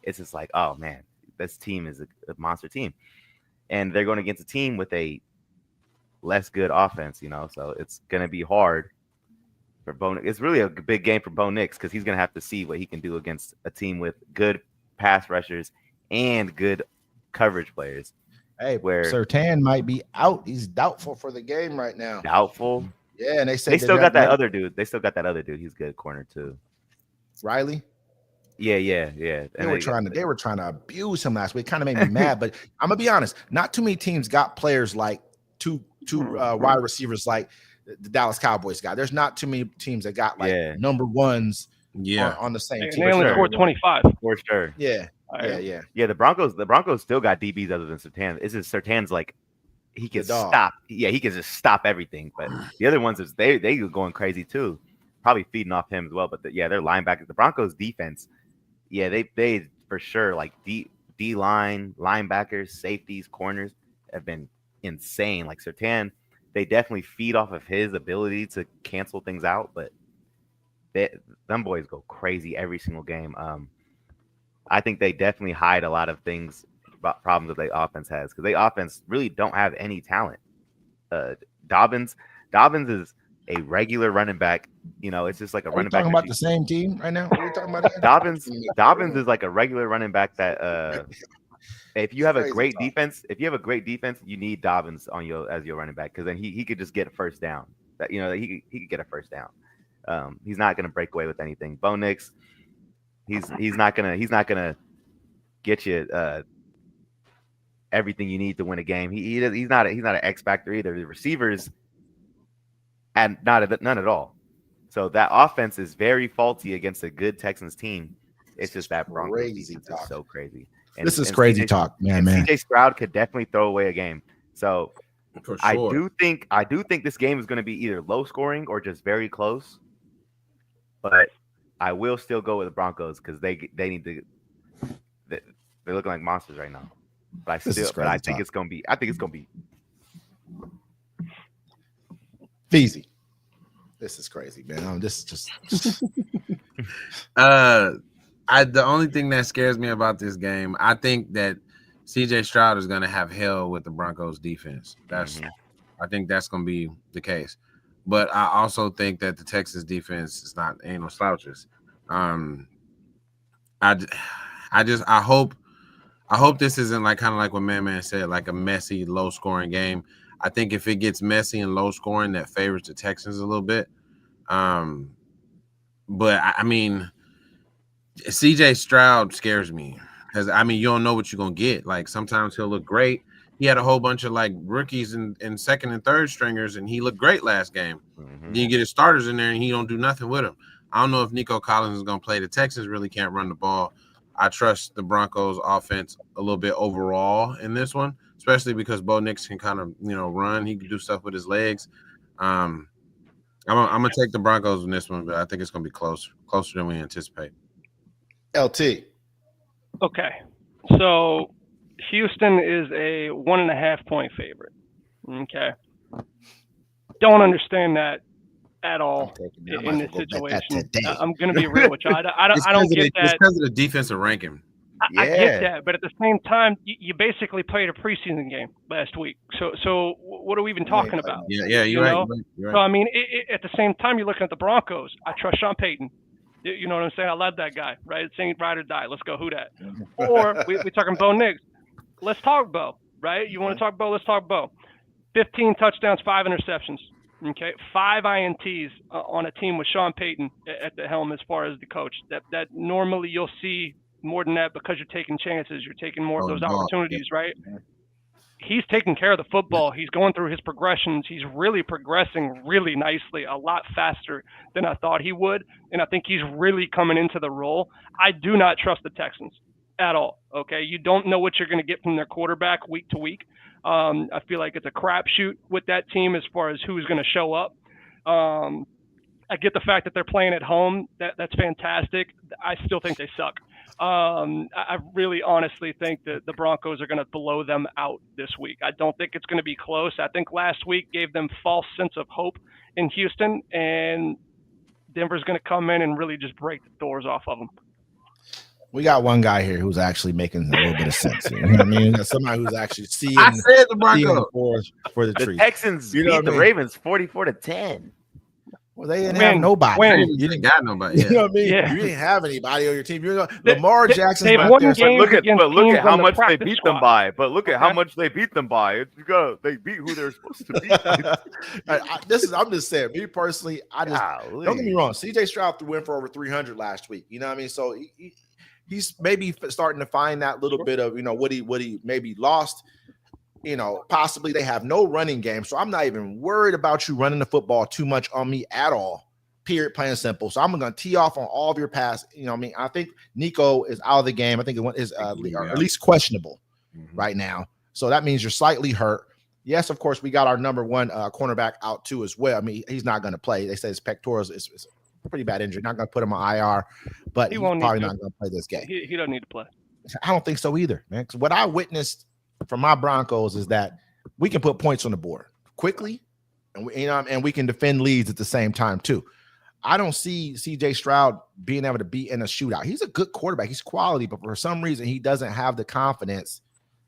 it's just like, oh man, this team is a monster team, and they're going against a team with a less good offense, so it's going to be hard for Bo. It's really a big game for Bo Nix because he's going to have to see what he can do against a team with good pass rushers and good coverage players. Hey, where Surtain might be out. He's doubtful for the game right now. Doubtful? Yeah, and they still got that other dude. They still got that other dude. He's good corner too. Riley? Yeah. They were trying to abuse him last week. Kind of made me mad, but I'm gonna be honest. Not too many teams got players like two wide receivers like the Dallas Cowboys got. There's not too many teams that got like number ones on the same team. They only scored 25 for sure. Yeah. The Broncos still got DBs other than Surtain. It's just Surtain's like he can stop. Yeah, he can just stop everything. But the other ones is they were going crazy too, probably feeding off him as well. But they're linebackers. The Broncos defense. Yeah, they for sure like D line, linebackers, safeties, corners have been insane. Like Surtain, they definitely feed off of his ability to cancel things out, but them boys go crazy every single game. I think they definitely hide a lot of things about problems that the offense has because the offense really don't have any talent. Dobbins is a regular running back. It's just like a running back. Talking about the same team right now? What are we talking about? Dobbins is like a regular running back that if you have a great defense, you need Dobbins as your running back because then he could just get a first down. He could get a first down. He's not gonna break away with anything. Bo Nix, he's not gonna get you everything you need to win a game. He's not an X factor either. The receivers, and none at all. So that offense is very faulty against a good Texans team. It's just that Broncos defense is so crazy. This is crazy talk, man. CJ Stroud could definitely throw away a game. So For sure. I do think this game is going to be either low scoring or just very close. But I will still go with the Broncos because they need to. They're looking like monsters right now. But I think it's gonna be. Feezy. This is crazy, man. This is just. The only thing that scares me about this game, I think that CJ Stroud is gonna have hell with the Broncos defense. I think that's gonna be the case. But I also think that the Texas defense ain't no slouches. I hope this isn't kind of like what Man said, like a messy, low-scoring game. I think if it gets messy and low-scoring, that favors the Texans a little bit. But I mean, CJ Stroud scares me because you don't know what you're gonna get. Like sometimes he'll look great. He had a whole bunch of rookies and second and third stringers, and he looked great last game. Then you get his starters in there, and he don't do nothing with them. I don't know if Nico Collins is gonna play. The Texans really can't run the ball. I trust the Broncos offense a little bit overall in this one, especially because Bo Nix can kind of, run. He can do stuff with his legs. I'm gonna take the Broncos in this one, but I think it's gonna be closer than we anticipate. LT. Okay. So Houston is a 1.5 point favorite. Okay. Don't understand that at all in this situation. I'm going to be real with you. I don't get that. It's because of the defensive ranking. I get that, but at the same time, you basically played a preseason game last week. So what are we even talking about? Yeah, you're right. So at the same time, you're looking at the Broncos. I trust Sean Payton. You know what I'm saying? I love that guy, right? It's saying ride or die. Let's go. Who dat? Or we talking Bo Nix. Let's talk Bo, right? You want to talk Bo? Let's talk Bo. 15 touchdowns, 5 interceptions. Okay, 5 INTs on a team with Sean Payton at the helm as far as the coach. That normally you'll see more than that because you're taking chances. You're taking more of those opportunities, right? He's taking care of the football. He's going through his progressions. He's really progressing really nicely, a lot faster than I thought he would. And I think he's really coming into the role. I do not trust the Texans at all. Okay, you don't know what you're going to get from their quarterback week to week. I feel like it's a crapshoot with that team as far as who's going to show up. I get the fact that they're playing at home. That's fantastic. I still think they suck. I really honestly think that the Broncos are going to blow them out this week. I don't think it's going to be close. I think last week gave them false sense of hope in Houston, and Denver's going to come in and really just break the doors off of them. We got one guy here who's actually making a little bit of sense. You know what I mean? Somebody who's actually seeing. I said the Broncos for the trees. Texans beat the Ravens 44-10. Well, they didn't have nobody. You didn't got nobody. You know what I mean? Yeah. You didn't have anybody on your team. Lamar Jackson. They've won games look at how much they beat them by. But look at how much they beat them by. They beat who they're supposed to beat. I'm just saying. Me personally, don't get me wrong. CJ Stroud went for over 300 last week. You know what I mean? So he's maybe starting to find that little bit of what he maybe lost. Possibly they have no running game. So I'm not even worried about you running the football too much on me at all. Period, plain and simple. So I'm going to tee off on all of your pass. I think Nico is out of the game. I think it is at least questionable right now. So that means you're slightly hurt. Yes, of course, we got our number one cornerback out too as well. I mean, he's not going to play. They say his pectorals is a pretty bad injury. Not going to put him on IR, but he's probably not going to play this game. He doesn't need to play. I don't think so either, man. Because what I witnessed from my Broncos is that we can put points on the board quickly and we can defend leads at the same time too. I don't see CJ Stroud being able to be in a shootout. He's a good quarterback. He's quality, but for some reason he doesn't have the confidence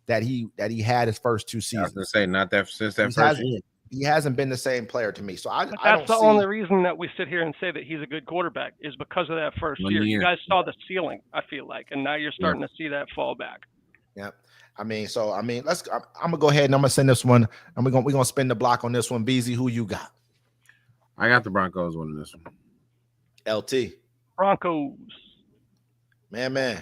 that he had his first 2 seasons. I was gonna say not that since that first year. He hasn't been the same player to me. So that's the only reason that we sit here and say that he's a good quarterback is because of that first year. You guys saw the ceiling, I feel like, and now you're starting to see that fall back. Yeah. I'm gonna go ahead and I'm gonna send this one, and we're gonna spin the block on this one. BZ, who you got? I got the Broncos winning this one. LT. Broncos. Man.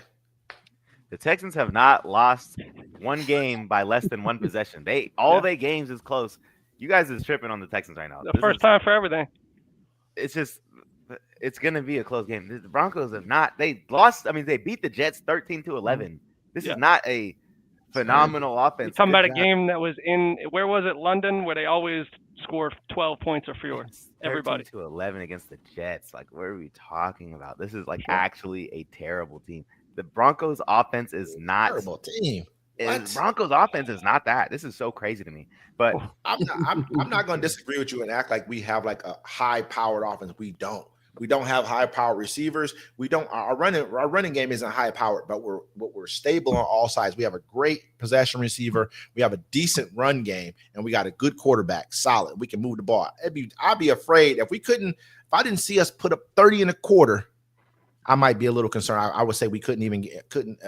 The Texans have not lost one game by less than one possession. All their games is close. You guys is tripping on the Texans right now. The first time for everything. It's going to be a close game. The Broncos have not. They lost. I mean, they beat the Jets 13-11. This is not a phenomenal offense. You're talking about a game that was in, where was it, London, where they always score 12 points or fewer. Everybody. 13-11 against the Jets. Like, what are we talking about? This is actually a terrible team. The Broncos offense is not terrible team. Broncos offense is not that. This is so crazy to me. But I'm not going to disagree with you and act like we have like a high-powered offense. We don't. We don't have high-powered receivers. We don't. Our running game isn't high-powered, but we're stable on all sides. We have a great possession receiver. We have a decent run game, and we got a good quarterback, solid. We can move the ball. I'd be afraid if I didn't see us put up 30 and a quarter. I might be a little concerned. I would say we couldn't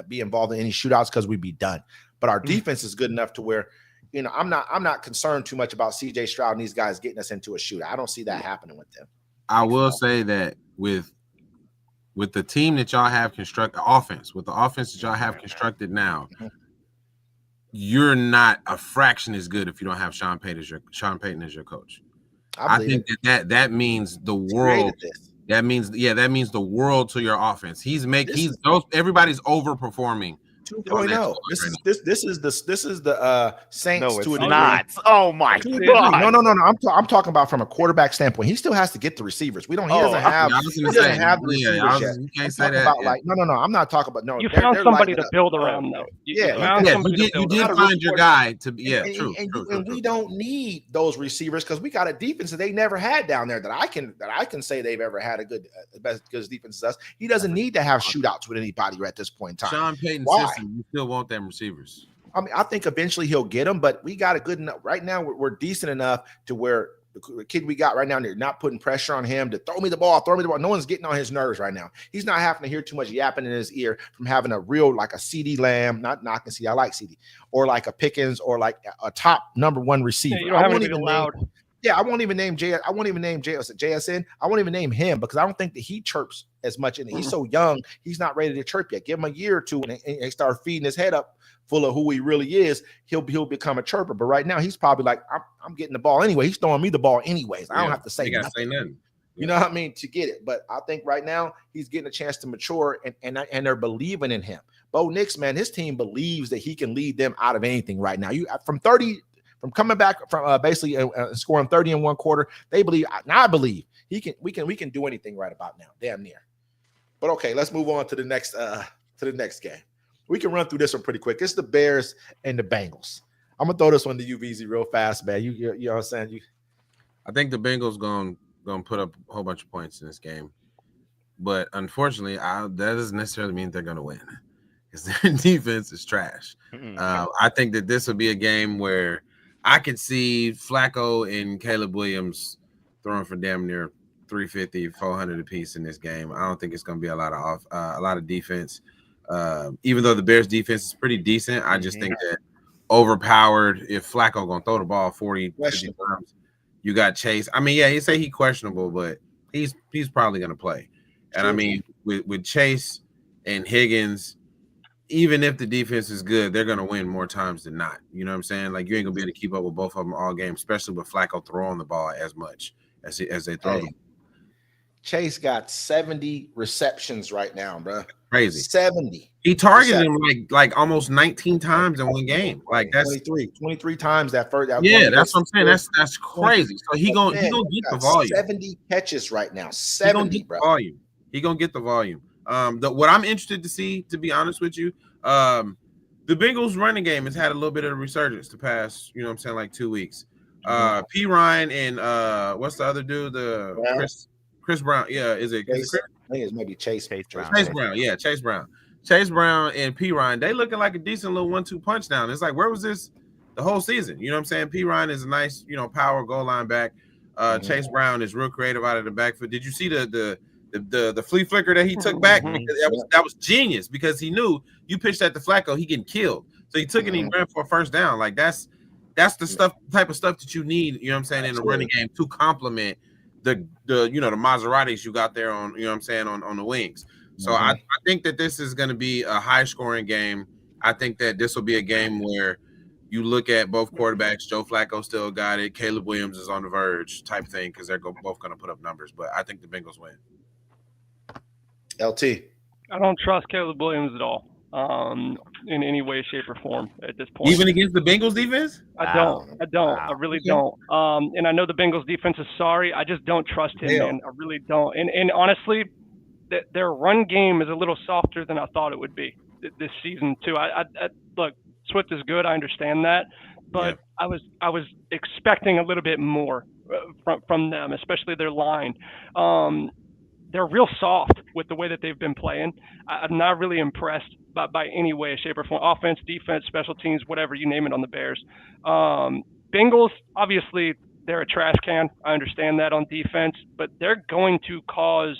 be involved in any shootouts because we'd be done. But our defense is good enough to where, I'm not concerned too much about CJ Stroud and these guys getting us into a shootout. I don't see that happening with them. I will say that with the team that y'all have constructed, with the offense that y'all have constructed now, you're not a fraction as good if you don't have Sean Payton as your coach. I think that means the world. That means the world to your offense. Everybody's overperforming. 2.0. This is the Saints. No, it's to a degree. not. Oh my God. No. I'm talking about from a quarterback standpoint. He still has to get the receivers. He doesn't have the receivers yet. You can't say that. No. I'm not talking about You found somebody to build around though. You did find your guy to be. Yeah, true. And we don't need those receivers because we got a defense that they never had down there that I can say they've ever had a good defense as us. He doesn't need to have shootouts with anybody at this point in time. Sean Payton system, you still want them receivers. I mean, I think eventually he'll get them, but we got a good enough right now. We're decent enough to where the kid we got right now, they're not putting pressure on him to throw me the ball. No one's getting on his nerves right now. He's not having to hear too much yapping in his ear from having a real, like a CD Lamb, not knocking CD. I like CD, or like a Pickens, or like a top number one receiver. You don't have to be loud. I won't even name JSN. I won't even name him because I don't think that he chirps as much in it. He's so young. He's not ready to chirp yet. Give him a year or two and start feeding his head up full of who he really is. He'll become a chirper. But right now he's probably like, I'm getting the ball anyway. He's throwing me the ball anyways. I don't have to say nothing. You know what I mean? To get it. But I think right now he's getting a chance to mature and they're believing in him. Bo Nix, man, his team believes that he can lead them out of anything right now. From coming back from basically scoring 30 in one quarter, they believe. Now I believe we can do anything right about now, damn near. But okay, let's move on to the next game. We can run through this one pretty quick. It's the Bears and the Bengals. I'm gonna throw this one to you, VZ, real fast, man. You know what I'm saying? I think the Bengals gonna put up a whole bunch of points in this game, but unfortunately, that doesn't necessarily mean they're gonna win because their defense is trash. I think that this will be a game where I could see Flacco and Caleb Williams throwing for damn near 350, 400 apiece in this game. I don't think it's going to be a lot of defense. Even though the Bears defense is pretty decent, I just think that overpowered. If Flacco going to throw the ball 40, 50 times, you got Chase. I mean, you say he's questionable, but he's probably going to play. And I mean, with Chase and Higgins, even if the defense is good, they're going to win more times than not. You know what I'm saying? Like, you ain't going to be able to keep up with both of them all game, especially with Flacco throwing the ball as much as they throw them. Chase got 70 receptions right now, bro. Crazy. 70. He targeted him like almost 19 times in one game. Like, that's 23 times that first. That's what I'm saying. That's crazy. So he gonna get the volume. 70 catches right now. 70, bro. Volume. He gonna get the volume. What I'm interested to see, to be honest with you, the Bengals running game has had a little bit of a resurgence the past, like 2 weeks. P. Ryan and what's the other dude? The Brown? Chris Brown. Yeah, is it Chris? I think it's maybe Chase Brown. Chase Brown. Yeah, Chase Brown. Chase Brown and P. Ryan, they looking like a decent little 1-2 punch down. It's like, where was this the whole season? You know what I'm saying? P. Ryan is a nice, power goal line back. Chase Brown is real creative out of the backfield. Did you see the flea flicker that he took back? That was genius because he knew you pitched at the Flacco, he getting killed. So he took it and he ran for a first down. Like that's the type of stuff that you need, you know what I'm saying, in the running game to complement the Maseratis you got there on, you know what I'm saying, on the wings. So I think that this is going to be a high scoring game. I think that this will be a game where you look at both quarterbacks. Joe Flacco still got it. Caleb Williams is on the verge type thing because they're both going to put up numbers. But I think the Bengals win. LT. I don't trust Caleb Williams at all in any way, shape, or form at this point. Even against the Bengals defense? I don't. I really don't. And I know the Bengals defense is sorry. I just don't trust him, man. I really don't. And honestly, their run game is a little softer than I thought it would be this season too. I look, Swift is good. I understand that, but I was expecting a little bit more from them, especially their line. They're real soft with the way that they've been playing. I'm not really impressed by any way, shape, or form. Offense, defense, special teams, whatever, you name it on the Bears. Bengals, obviously, they're a trash can. I understand that on defense, but they're going to cause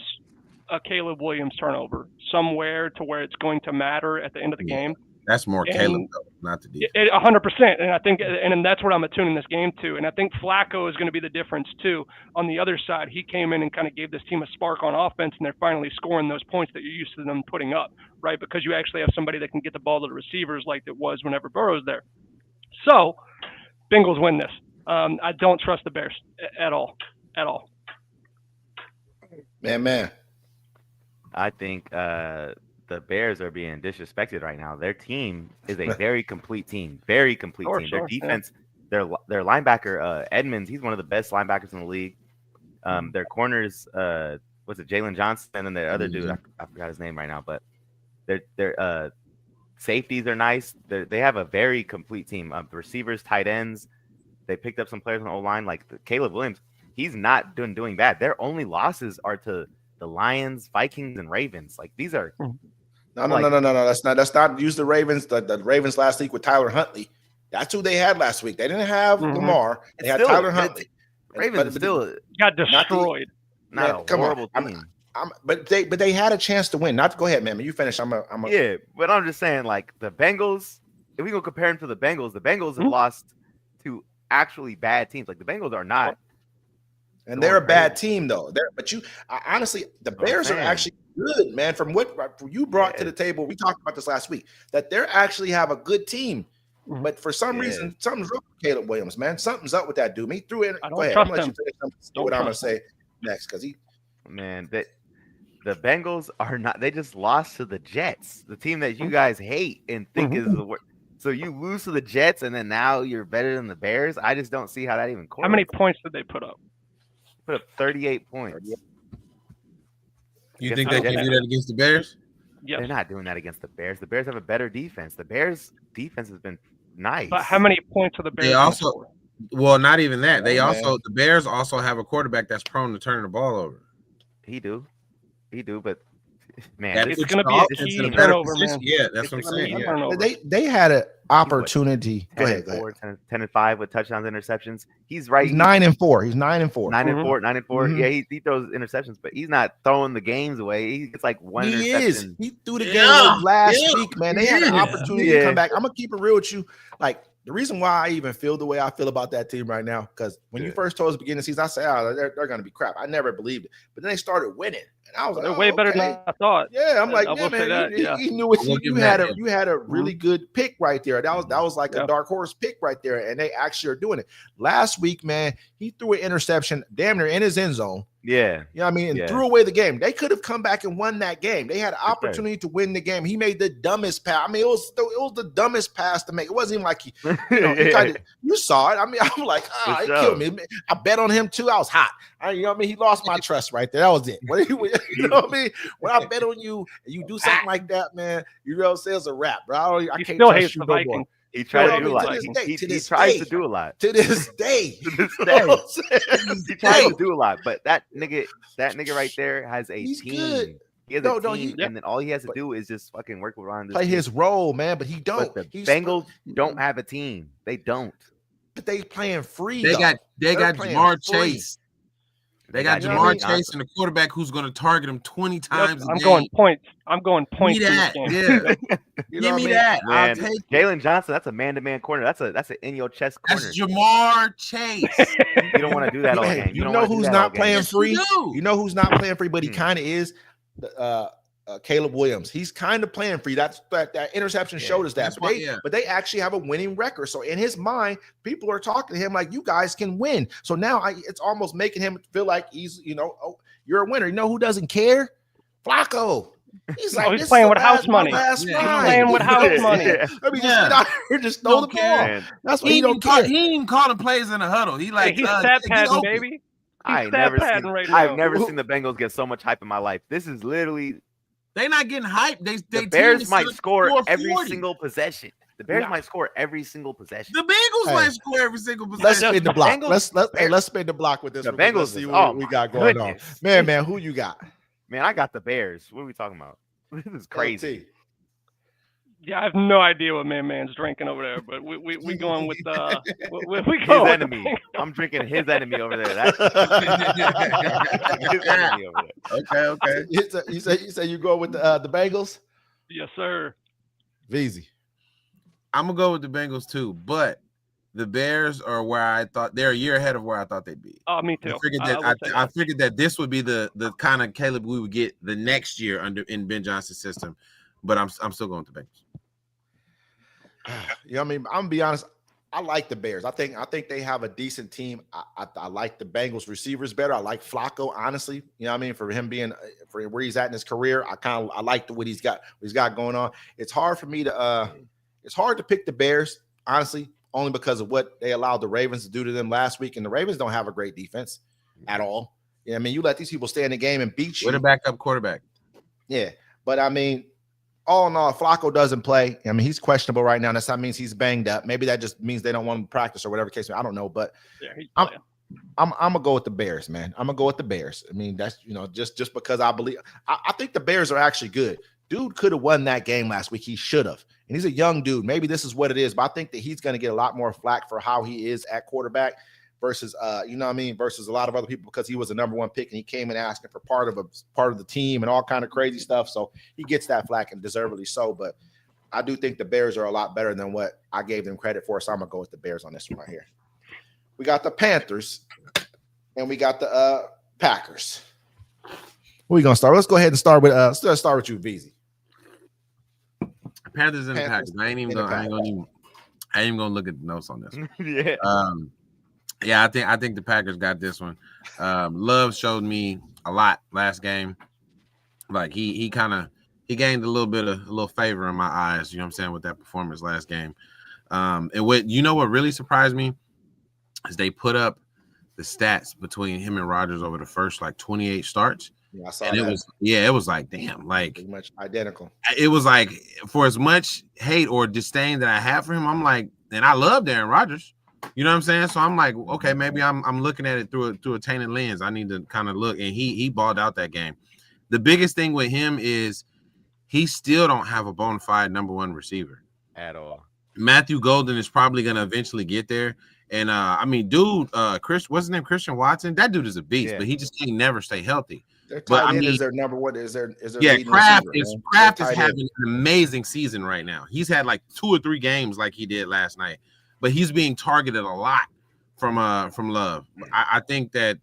a Caleb Williams turnover somewhere to where it's going to matter at the end of the game. That's more Caleb, though, not the defense. 100%. And I think, and that's what I'm attuning this game to. And I think Flacco is going to be the difference too. On the other side, he came in and kind of gave this team a spark on offense, and they're finally scoring those points that you're used to them putting up, right? Because you actually have somebody that can get the ball to the receivers like it was whenever Burrow's there. So, Bengals win this. I don't trust the Bears at all. Man. I think the Bears are being disrespected right now. Their team is a very complete team. Very complete team. Their defense, their linebacker, Edmonds, he's one of the best linebackers in the league. Their corners, what's it, Jalen Johnson, and then the other dude, I forgot his name right now, but their safeties are nice. They have a very complete team. The receivers, tight ends, they picked up some players on the O-line, like Caleb Williams. He's not doing bad. Their only losses are to the Lions, Vikings, and Ravens. Like these are no. Let's not use the Ravens. The Ravens last week with Tyler Huntley. That's who they had last week. They didn't have Lamar. They had Tyler Huntley. Ravens still got destroyed. Not a horrible team. But they had a chance to win. Not to go ahead, man. You finish. Yeah, but I'm just saying, like the Bengals. If we go compare them to the Bengals have lost to actually bad teams. Like the Bengals are not. And they're a bad team, though. Honestly, the Bears are actually good, man. From what you brought to the table, we talked about this last week, that they actually have a good team. But for some reason, something's wrong with Caleb Williams, man. Something's up with that dude. He threw it. Go ahead. I'm going to let you finish what I'm going to say next, because the Bengals are not. They just lost to the Jets, the team that you guys hate and think is the worst. So you lose to the Jets, and then now you're better than the Bears. I just don't see how that even correlates. How many points did they put up? Put up 38 points. You think they can do that against the Bears? Yes. They're not doing that against the Bears. The Bears have a better defense. The Bears' defense has been nice. But how many points are the Bears? They also, well, not even that. The Bears also have a quarterback that's prone to turning the ball over. He do, but man, it's going to be a key turnover, man. Yeah, that's what I'm saying. Yeah. They had an opportunity. Go ahead. 10-5 with touchdowns, interceptions. He's right. He's 9-4. He's 9-4. 9-4. Yeah, he throws interceptions, but he's not throwing the games away. He gets like one interception. He threw the game last week, man. They had an opportunity to come back. I'm gonna keep it real with you. Like the reason why I even feel the way I feel about that team right now, because when you first told us at the beginning of the season, I said, they're going to be crap. I never believed it. But then they started winning. And I was like, they're way better than I thought. Yeah, I'm like, you knew what you had a really good pick right there. That was like a dark horse pick right there. And they actually are doing it. Last week, man, he threw an interception damn near in his end zone. Yeah. You know what I mean? And threw away the game. They could have come back and won that game. They had an opportunity to win the game. He made the dumbest pass. I mean, it was the dumbest pass to make. It wasn't even like you saw it. I mean, I'm like, it killed me. I bet on him too. I was hot. You know what I mean? He lost my trust right there. That was it. You know what I mean? When I bet on you and you do something like that, man, you know what I'm saying? It's a wrap, bro. I can't still trust hate the Vikings. He tried Well, to do a lot. to this day, He to this tries day. to do a lot. To this day. To this You know day. what I'm saying? He tries to do a lot, but that nigga right there has a He's team. good. He has No, a team, yeah. and then all he has to But- do is just fucking work around this Play team. his role, man, but he don't. But the He's Bengals don't have a team. They don't. But they playing free. They got They're Jamar playing free. Chase. They got You know what I Jamar mean? Chase and a quarterback who's going to target him 20 Yep, times a I'm game. going points. I'm going Give points me in this that. game. Yeah. You know Give what me I mean? that. I'll Man, take it. Jalen Johnson, that's a man-to-man corner. That's an in your chest corner. That's Jamar Chase. You don't want to do that all Hey, game. you don't know wanna do who's that all not game. playing Yes, free? you do. You know who's not playing free, but he Hmm. kind of is. Caleb Williams. He's kind of playing free. That interception Yeah, showed us that. that's But why- they, yeah. but they actually have a winning record. So in his mind, people are talking to him like, you guys can win. So now it's almost making him feel like he's, oh, you're a winner. You know who doesn't care? Flacco. He's like, he's this playing is with the house last- money. last Yeah, he's ride. playing with house money. Yeah. I mean, just Yeah. get out here, just throw the Don't care. ball. Man, That's what He he ain't don't even call- care. he ain't even calling plays in the huddle. He like, he's get stat padding, open. baby. I He's ain't stat never padding seen. right now. I've never seen the Bengals get so much hype in my life. This is literally They not getting hyped. They the team Bears is might set up score for every 40. single possession. The Bears No. might score every single possession. The Bengals Hey. might score every single Let's possession. spin the block. Bengals- Let's spin the block with this. The real quick. Let's Bengals see is- what oh we my got going goodness. on. Man, who you got? Man, I got the Bears. What are we talking about? This is crazy. LT. Yeah, I have no idea what man's drinking over there, but we going with we His going with enemy. I'm drinking his enemy over there. That's his enemy over there. Okay. You say you go with the Bengals? Yes, sir. Easy. I'm gonna go with the Bengals too, but the Bears are where I thought they're a year ahead of where I thought they'd be. Oh, me too. I figured I that will say I that. figured that this would be the kind of Caleb we would get the next year in Ben Johnson's system, but I'm still going with the Bengals. You know what I mean? I'm gonna be honest. I like the Bears. I think they have a decent team. I like the Bengals receivers better. I like Flacco, honestly. You know what I mean? For him being for where he's at in his career, I like what he's got going on. It's hard for me to it's hard to pick the Bears, honestly, only because of what they allowed the Ravens to do to them last week. And the Ravens don't have a great defense at all. You know what I mean? You let these people stay in the game and beat you. With a backup quarterback. Yeah. But I mean, all in all, Flacco doesn't play. I mean, he's questionable right now. That means he's banged up. Maybe that just means they don't want him to practice or whatever the case. I don't know. But Yeah, he's I'm playing. gonna go with the Bears, man. I'm gonna go with the Bears. I mean, that's just because I believe I think the Bears are actually good. Dude could have won that game last week. He should have. And he's a young dude. Maybe this is what it is, but I think that he's going to get a lot more flack for how he is at quarterback versus versus a lot of other people because he was the number one pick and he came in asking for part of the team and all kind of crazy stuff. So he gets that flack and deservedly so. But I do think the Bears are a lot better than what I gave them credit for. So I'm gonna go with the Bears on this one right here. We got the Panthers and we got the Packers. Where we gonna start? Let's go ahead and start with let's start with you, VZ. Panthers and the Panthers Packers. I ain't even gonna look at the notes on this. Yeah. Yeah, I think the Packers got this one. Love showed me a lot last game. Like he gained a little favor in my eyes, you know what I'm saying, with that performance last game. And what really surprised me is they put up the stats between him and Rodgers over the first 28 starts. Yeah, I saw And that. it was like, damn, like Pretty much identical. it was like for as much hate or disdain that I have for him, I'm like, and I love Aaron Rodgers. You know what I'm saying? So I'm like, okay, maybe I'm looking at it through a tainted lens. I need to kind of look, and he balled out that game. The biggest thing with him is he still don't have a bona fide number one receiver At all. Matthew Golden is probably gonna eventually get there. And I mean, dude, what's his name? Christian Watson. That dude is a beast, Yeah. but he just can't never stay healthy. Their But, tight I end mean- is their number one. Is their Yeah, leading Kraft receiver, is man. Kraft Their is tight end. having an amazing season right now. He's had like 2 or 3 games like he did last night, but he's being targeted a lot from Love. I think that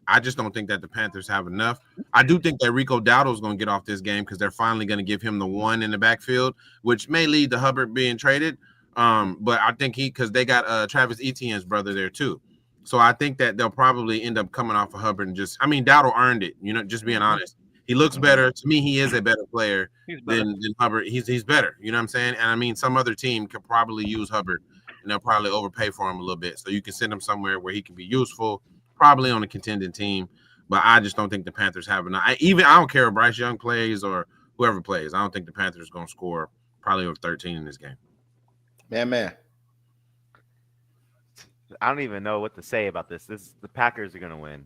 I just don't think that the Panthers have enough. I do think that Rico Dowdle is going to get off this game because they're finally going to give him the one in the backfield, which may lead to Hubbard being traded. But I think because they got Travis Etienne's brother there too. So I think that they'll probably end up coming off of Hubbard and Dowdle earned it, just being honest. He looks better. To me, he is a better player He's better. than Hubbard. He's better. You know what I'm saying? And I mean, some other team could probably use Hubbard and they'll probably overpay for him a little bit. So you can send him somewhere where he can be useful, probably on a contending team. But I just don't think the Panthers have enough. I don't care if Bryce Young plays or whoever plays. I don't think the Panthers are going to score probably over 13 in this game. Man. I don't even know what to say about this. The Packers are gonna win.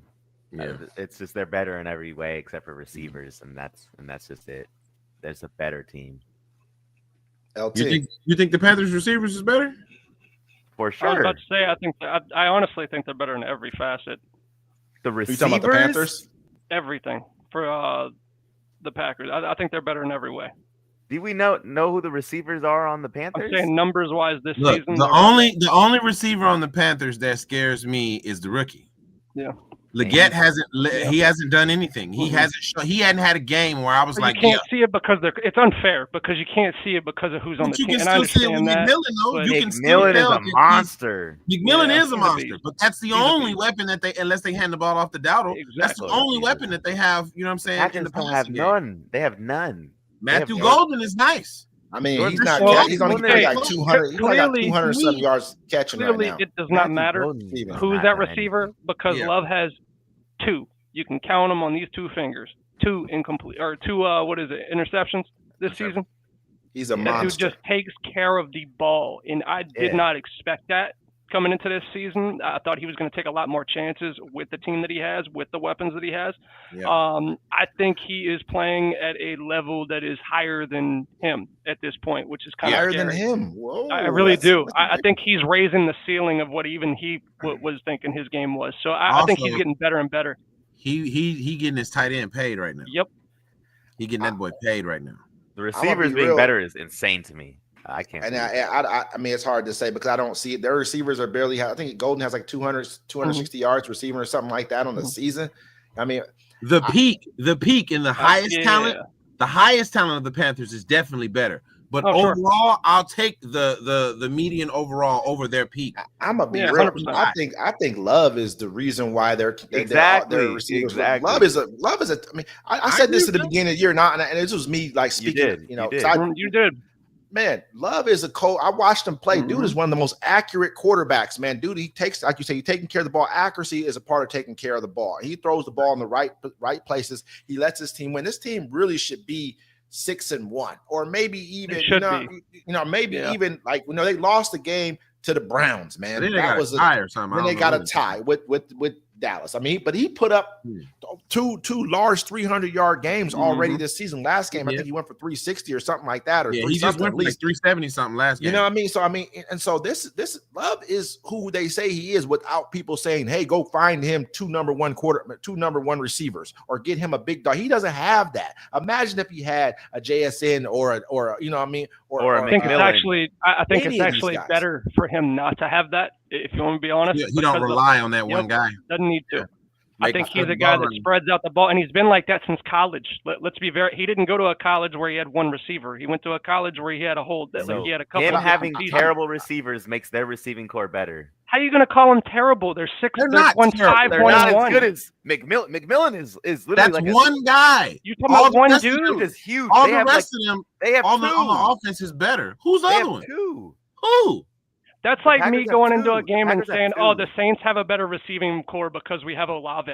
Yeah. It's just they're better in every way except for receivers, and that's just it. There's a better team LT. You think the Panthers receivers is better? for I was sure. about to say, I honestly think they're better in every facet, The Are you receivers, talking about the Panthers? everything for the Packers. I think they're better in every way. Do we know who the receivers are on the I'm Panthers? saying numbers wise this Look, season. the only receiver on the Panthers that scares me is the rookie. Yeah. Leggett hasn't done anything. He hadn't had a game where I was like, you can't see it because it's unfair because you can't see it because of who's on the you team. can And I still see it with understand that. McMillan, though. but- You can still McMillan is tell a that monster. McMillan Yeah, is a he's a monster, beast. but that's the He's a only beast. weapon that they, unless they hand the ball off to Dowdle, that's the Exactly. only weapon that they have. You know what I'm saying? Packers in the don't have passing game. none. They have none. Matthew They have Golden is nice. I mean, Well, he's not. well, He's only hey, got 200. He's only got clearly, 200 some yards catching right Clearly, now. it does not Matthew matter Golden is Steven. who's not that done receiver because Yeah. Love has 2. You can count them on these 2 fingers. 2 incomplete or 2 interceptions this season. He's a That dude monster. just takes care of the ball, and I did Yeah. not expect that coming into this season. I thought he was going to take a lot more chances with the team that he has, with the weapons that he has. Yeah. I think he is playing at a level that is higher than him at this point, which is kind Higher of scary. than him. Whoa, I really do. that's a I big- think he's raising the ceiling of what even he was thinking his game was. So I think he's Also- getting better and better. He getting his tight end paid right now. Yep. He getting that boy paid right now. The receivers be being real. better is insane to me. I can't. And believe it. I mean, it's hard to say because I don't see it. Their receivers are barely. I think Golden has like 260 yards receiving or something like that on the season. I mean, The peak and the highest yeah. talent, the highest talent of the Panthers is definitely better. But Oh, sure. overall, I'll take the median overall over their peak. I'm gonna be Yeah, real. 100%. I think Love is the reason why they're Exactly, their receivers. exactly. Love is a. I mean, I said this at the agree with beginning of the year, and this was me like speaking. did, You know, you 'cause did. You did. man, Love is a coach. I watched him play. Dude Mhm. is one of the most accurate quarterbacks, man. Dude, he takes, like you say, he's taking care of the ball. Accuracy is a part of taking care of the ball. He throws the ball in the right places. He lets his team win. This team really should be 6-1, or maybe even, should maybe Yeah. even like, they lost the game to the Browns, man. Then they That got was a tie or something. then I they don't got know a what tie with Dallas. I mean, but he put up two large 300-yard games already this season. Last game, I Yeah. think he went for 360 or something like that, or Yeah, three he just something went at for like least. 370 something last game. You know what I mean? So I mean, and so this Love is who they say he is, without people saying, "Hey, go find him two number one receivers or get him a big dog." He doesn't have that. Imagine if he had a JSN or you know what I mean, Or a I think it's McMillan. actually. I think Any it's of these actually guys. better for him not to have that. If you want to be honest, He don't because rely on that Yep. one guy. doesn't need to. Yeah. I Make think a he's a good guy ball that runner. spreads out the ball, and he's been like that since college. Let's be very. He didn't go to a college where he had one receiver. He went to a college where he had a whole. So he had a couple. him of having different seasons. terrible receivers makes their receiving core better. How are you going to call them terrible? They're six. They're They're not 1-5, terrible. They're not as 1-1. good as McMillan. McMillan is literally That's like one guy. You talking All about the one rest of dude? them is huge. All They the have rest of them, they have all two. the offense is better. Who's the They other have one? two. Who? That's The like me Packers have going into two. a game The and Packers have saying, "Oh, two. the Saints have a better receiving core because we have Olave."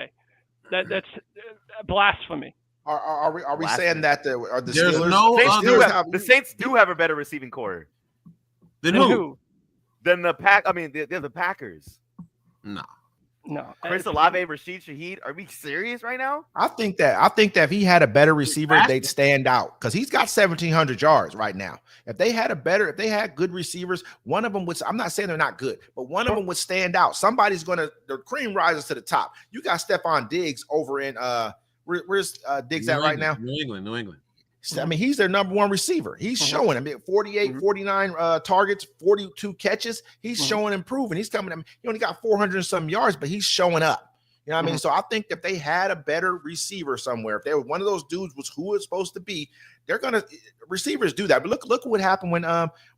That's blasphemy. Are we Blasphemy. saying that the There's Steelers? no Saints other- do Steelers have, the Saints do have a better receiving core Then And who? than the Pack. I mean, they're the Packers. No. No. Chris Olave, Rashid Shaheed. Are we serious right now? I think that if he had a better receiver, Fast. they'd stand out because he's got 1,700 yards right now. If they had good receivers, one of them would. I'm not saying they're not good, but one of them would stand out. Somebody's the cream rises to the top. You got Stephon Diggs over in where's Diggs at right now? New England. I mean, he's their number one receiver. He's showing. I mean, 48, 49 targets, 42 catches. He's showing improving. He's coming. I mean, he only got 400 and some yards, but he's showing up. You know what I mean? So I think if they had a better receiver somewhere, if they were one of those dudes was who it's supposed to be, receivers do that. But look what happened when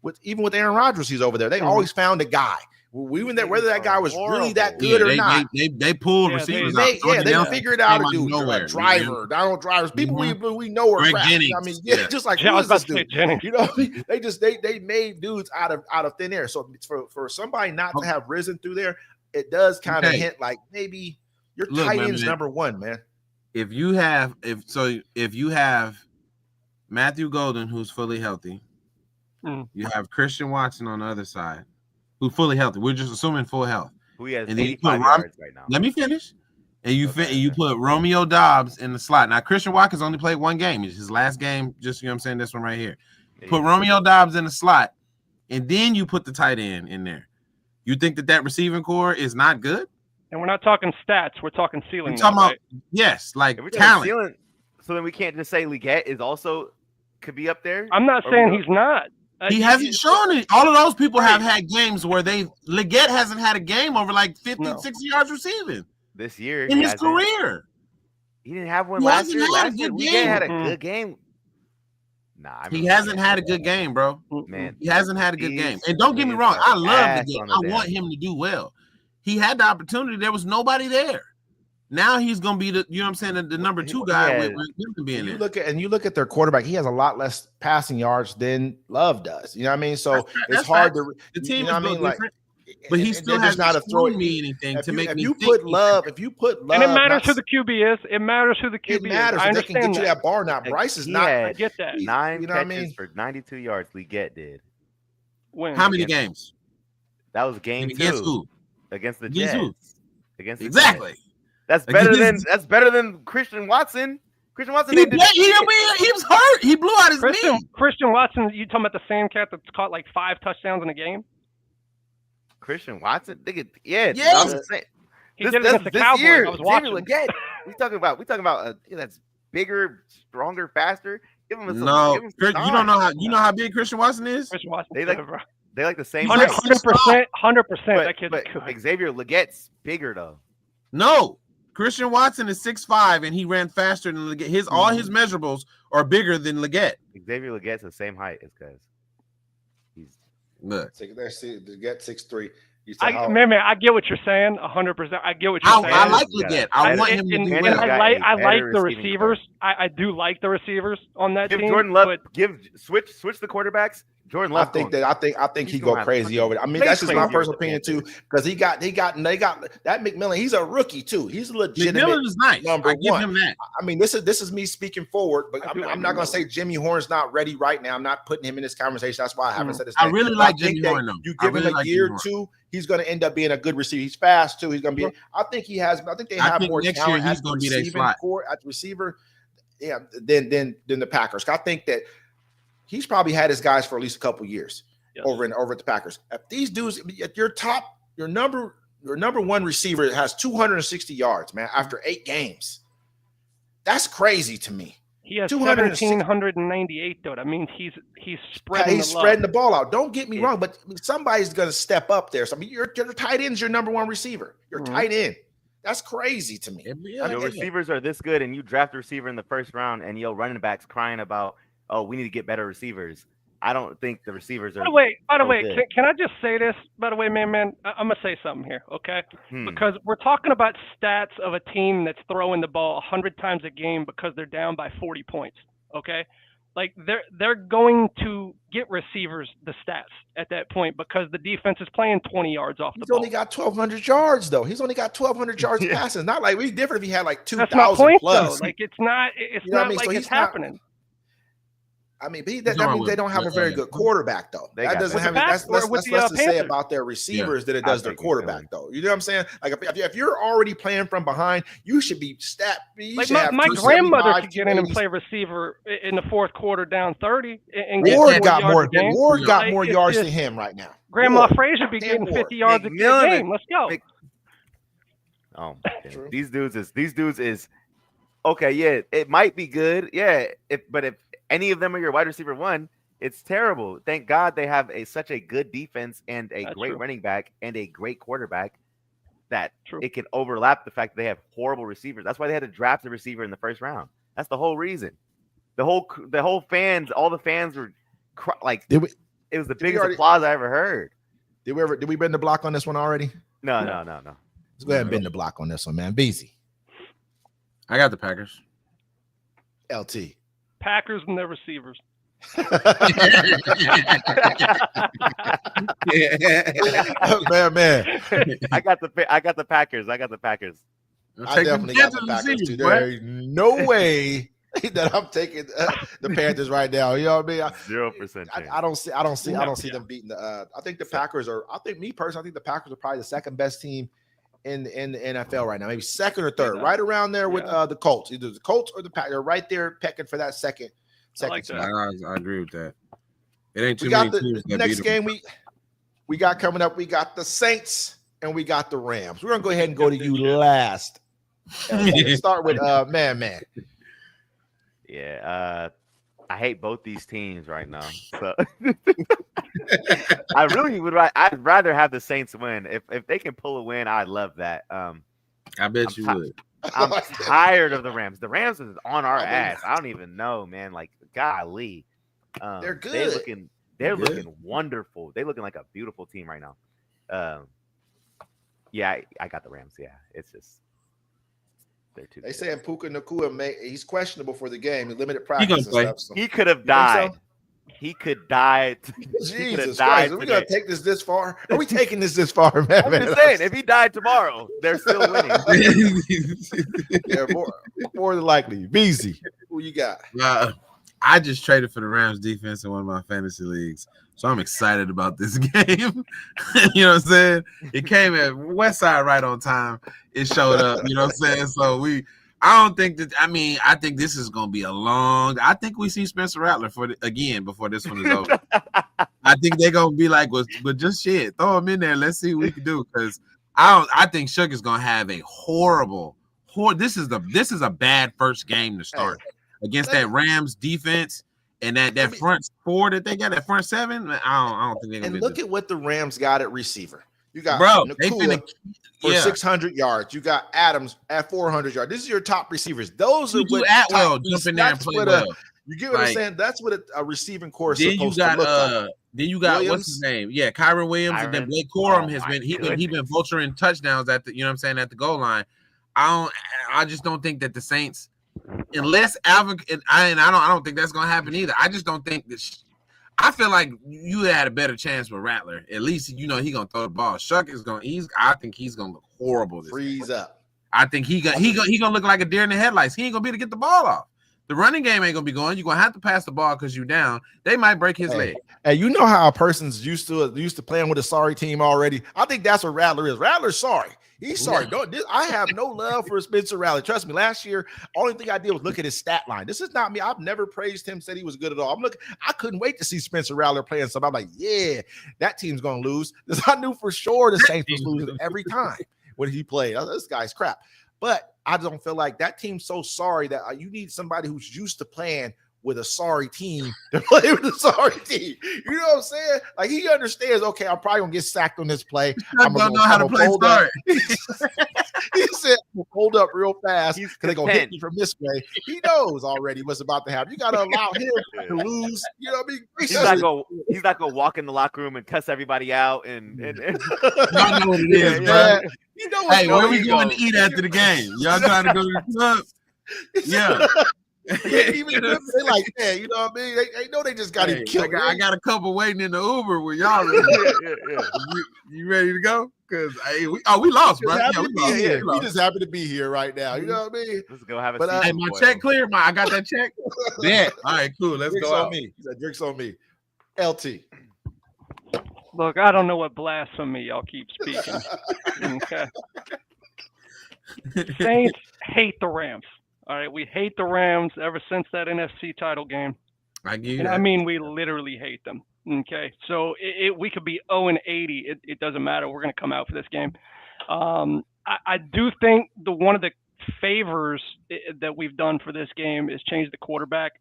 with Aaron Rodgers, he's over there. They always found a guy. Whether that guy was really that good or not. They pulled Yeah, receivers they- out. They figured out a came dude, out of nowhere. Donald Drivers, people we know are Greg crap. Jennings. I mean, Yeah. just like Yeah, I who was is about this to say dude? Jennings. You know, what I mean? they made dudes out of thin air. So for somebody not to have risen through there, it does kind of hint like maybe your tight end's number one, man. If you have Matthew Golden, who's fully healthy, You have Christian Watson on the other side, who's fully healthy. We're just assuming full health. Who he has And then you 85 put yards right now. Let me finish. And you Okay, you put Romeo Dobbs in the slot. Now Christian Watkins only played one game. It's his last game. Just, you know what I'm saying, this one right here. Put Romeo Dobbs in the slot, and then you put the tight end in there. You think that receiving core is not good? And we're not talking stats. We're talking ceiling. We're talking now, about right? yes, like If we're talent. Ceiling, so then we can't just say Leggett is also could be up there. I'm not saying he's not. He hasn't shown it. All of those people have had games where Leggett hasn't had a game over like 50, 60 yards receiving this year in his career. He didn't have one last year. Last year, Leggett had a good game. Nah, he hasn't had a good game, bro. Man, he hasn't had a good game. And don't get me wrong, I love Leggett. I want him to do well. He had the opportunity. There was nobody there. Now he's gonna be the, you know what I'm saying, the number 2 guy with him being there. You look at their quarterback, he has a lot less passing yards than Love does. You know what I mean? So it's hard to the team, you know what I mean? Like, but he still has not to throw me anything to make me put Love, and it matters who the QB is. It matters who the QB is. I understand they can get you that bar now. Bryce is not. I get that. 9 catches for 92 yards. Leggett did. When? How many games? That was game 2. Against who? Against the Jets. Against the exactly. Jets. That's better than Christian Watson. Christian Watson. He was hurt. He blew out his knee. Christian Watson. You talking about the same cat that's caught like 5 touchdowns in a game? Christian Watson. Yeah. He did it against the Cowboys. Year, I was watching. Again, we talking about that's bigger, stronger, faster. Give him some. No, give him some you don't know how. You know how big Christian Watson is? Christian Watson. They like the same. 100%. That kid's good. Xavier Leggett's bigger though. No, Christian Watson is 6'5", and he ran faster than Leggett. All his measurables are bigger than Leggett. Xavier Leggett's the same height as guys. He's look. Leggett 6'3". Man, I get what you're saying. 100%. I get what you're saying. I like Leggett. I want him to do well. I like the receivers. I do like the receivers on that team. Jordan Love. Switch the quarterbacks. Jordan Love. I think he go crazy over it. I mean, that's just my personal opinion too, because they got that McMillan. He's a rookie too. He's a legitimate McMillan is nice. number I give one. him that. I mean, this is me speaking forward, but I'm not going to say Jimmy Horn's not ready right now. I'm not putting him in this conversation. That's why I haven't said his name. I really like Jimmy Horn though. You give him a year or two, he's going to end up being a good receiver. He's fast too. He's going to be. I think they have more next talent year he's going to be their slot at the receiver. Yeah, than the Packers. I think that he's probably had his guys for at least a couple years. Yes. Over at the Packers. If these dudes at your number 1 receiver has 260 yards, man, after 8 games. That's crazy to me. He has 1,798 though. That means he's spreading the ball out. Don't get me wrong, but somebody's going to step up there. So I mean, your tight end's your number 1 receiver. Your tight end. That's crazy to me. Your receivers are this good, and you draft a receiver in the first round, and running backs crying about, oh, we need to get better receivers. I don't think the receivers are. By the way, can I just say this? By the way, man, I'm gonna say something here, okay? Because we're talking about stats of a team that's throwing the ball 100 times a game because they're down by 40 points, okay? Like they're going to get receivers the stats at that point because the defense is playing 20 yards off the ball. He's only got 1,200 yards though. He's only got 1,200 yards passing. Not like we different if he had like 2,000 plus. Though. Like it's not like it's happening. I mean, that means they don't have a very good quarterback, though. That doesn't have that's less to say about their receivers than it does their quarterback, though. You know what I'm saying? Like if you're already playing from behind, you should be my grandmother could get in and play receiver in the fourth quarter down 30. And Ward got more yards than him right now. Grandma Frazier be getting 50 yards a game. Let's go. Oh, these dudes is okay. Yeah, it might be good. Yeah, but if any of them are your wide receiver 1, it's terrible. Thank God they have such a good defense and a great running back and a great quarterback that it can overlap the fact that they have horrible receivers. That's why they had to draft a receiver in the first round. That's the whole reason. The whole fans, all the fans were like, it was the biggest applause I ever heard. Did we bend the block on this one already? No. Let's go ahead and bend the block on this one, man. Beezy. I got the Packers. LT. Packers and their receivers. man. I got the Packers. I definitely got the Packers too. There is no way that I'm taking the Panthers right now. You know what I mean? 0% I don't see them beating the. I think the Packers are. I think the Packers are probably the second best team in the NFL right now. Maybe second or third, right around there with the Colts. Either the Colts or the Packers. They're right there pecking for that second. I like that. I agree with that. It ain't too we many got teams. The next game we got coming up. We got the Saints and we got the Rams. We're gonna go ahead and go to you last. Start with man. Yeah, I hate both these teams right now. So I really would. I'd rather have the Saints win. If they can pull a win, I'd love that. I bet you would. I'm tired of the Rams. The Rams is on our ass. I don't even know, man. Like, golly, they're good. They're looking wonderful. They're looking like a beautiful team right now. Yeah, I got the Rams. Yeah, it's just they're too. They good. saying Puka Nacua he's questionable for the game. He limited practice and stuff. So. He could have died. He could die. Jesus Christ! Are we gonna take this far? Are we taking this far, man? I'm just saying, if he died tomorrow, they're still winning. Yeah, more than likely. BZ, who you got? I just traded for the Rams defense in one of my fantasy leagues, so I'm excited about this game. You know what I'm saying? It came at West Side right on time. It showed up. You know what I'm saying? So I don't think that. I mean, I think this is going to be a long. I think we see Spencer Rattler again before this one is over. I think they're going to be like, but just shit, throw him in there. Let's see what we can do. Because I think Shook is going to have a horrible. This is a bad first game to start against that Rams defense and that front four that they got, that front seven. I don't think they're going to. And look at what the Rams got at receiver. You got Nakua for 600 yards. You got Adams at 400 yards. This is your top receivers. Those are what Atwell jump in there and play well. You get what I'm saying? That's what a receiving core is supposed to look like. Then you got what's his name? Yeah, Kyron Williams, and then Blake Corum has been vulturing touchdowns at the at the goal line. I just don't think that the Saints, unless I don't think that's gonna happen either. I just don't think that. I feel like you had a better chance with Rattler. At least he gonna throw the ball. Shuck is gonna. I think he's gonna look horrible. Freeze up. I think he gonna look like a deer in the headlights. He ain't gonna be able to get the ball off. The running game ain't gonna be going. You're gonna have to pass the ball because you're down. They might break his leg. And you know how a person's used to playing with a sorry team already. I think that's what Rattler is. Rattler's sorry. He's sorry. I have no love for Spencer Rattler. Trust me. Last year, only thing I did was look at his stat line. This is not me. I've never praised him. Said he was good at all. I couldn't wait to see Spencer Rattler playing something. I'm like, yeah, that team's gonna lose. Because I knew for sure the Saints was losing every time when he played. This guy's crap. But I don't feel like that team's so sorry that you need somebody who's used to playing with a sorry team to play with a sorry team. You know what I'm saying? Like, he understands, okay, I'm probably going to get sacked on this play. I'm going to know how to play sorry. He said, hold up real fast because they're going to hit me from this way. He knows already what's about to happen. You got to allow him to lose. You know what I mean? He's not going to walk in the locker room and cuss everybody out. And y'all know what it is, bro. You know what? Hey, where we going to eat after the game? Y'all trying to go to the club? Yeah. Even if they like that, you know what I mean? They know they just got him killed. I got a couple waiting in the Uber with y'all. You ready to go? Because we lost, bro. We just happy to be here right now. You know what I mean? Let's go have a seat. Hey, my check clear. I got that check. Yeah. All right, cool. Let's drinks go on out. Me. He said, drinks on me. LT. Look, I don't know what blasphemy y'all keep speaking. Okay. Saints hate the Rams. All right, we hate the Rams ever since that NFC title game. I give you and that. I mean, we literally hate them. Okay, so we could be 0-80. It doesn't matter. We're going to come out for this game. I do think one of the favors that we've done for this game is change the quarterback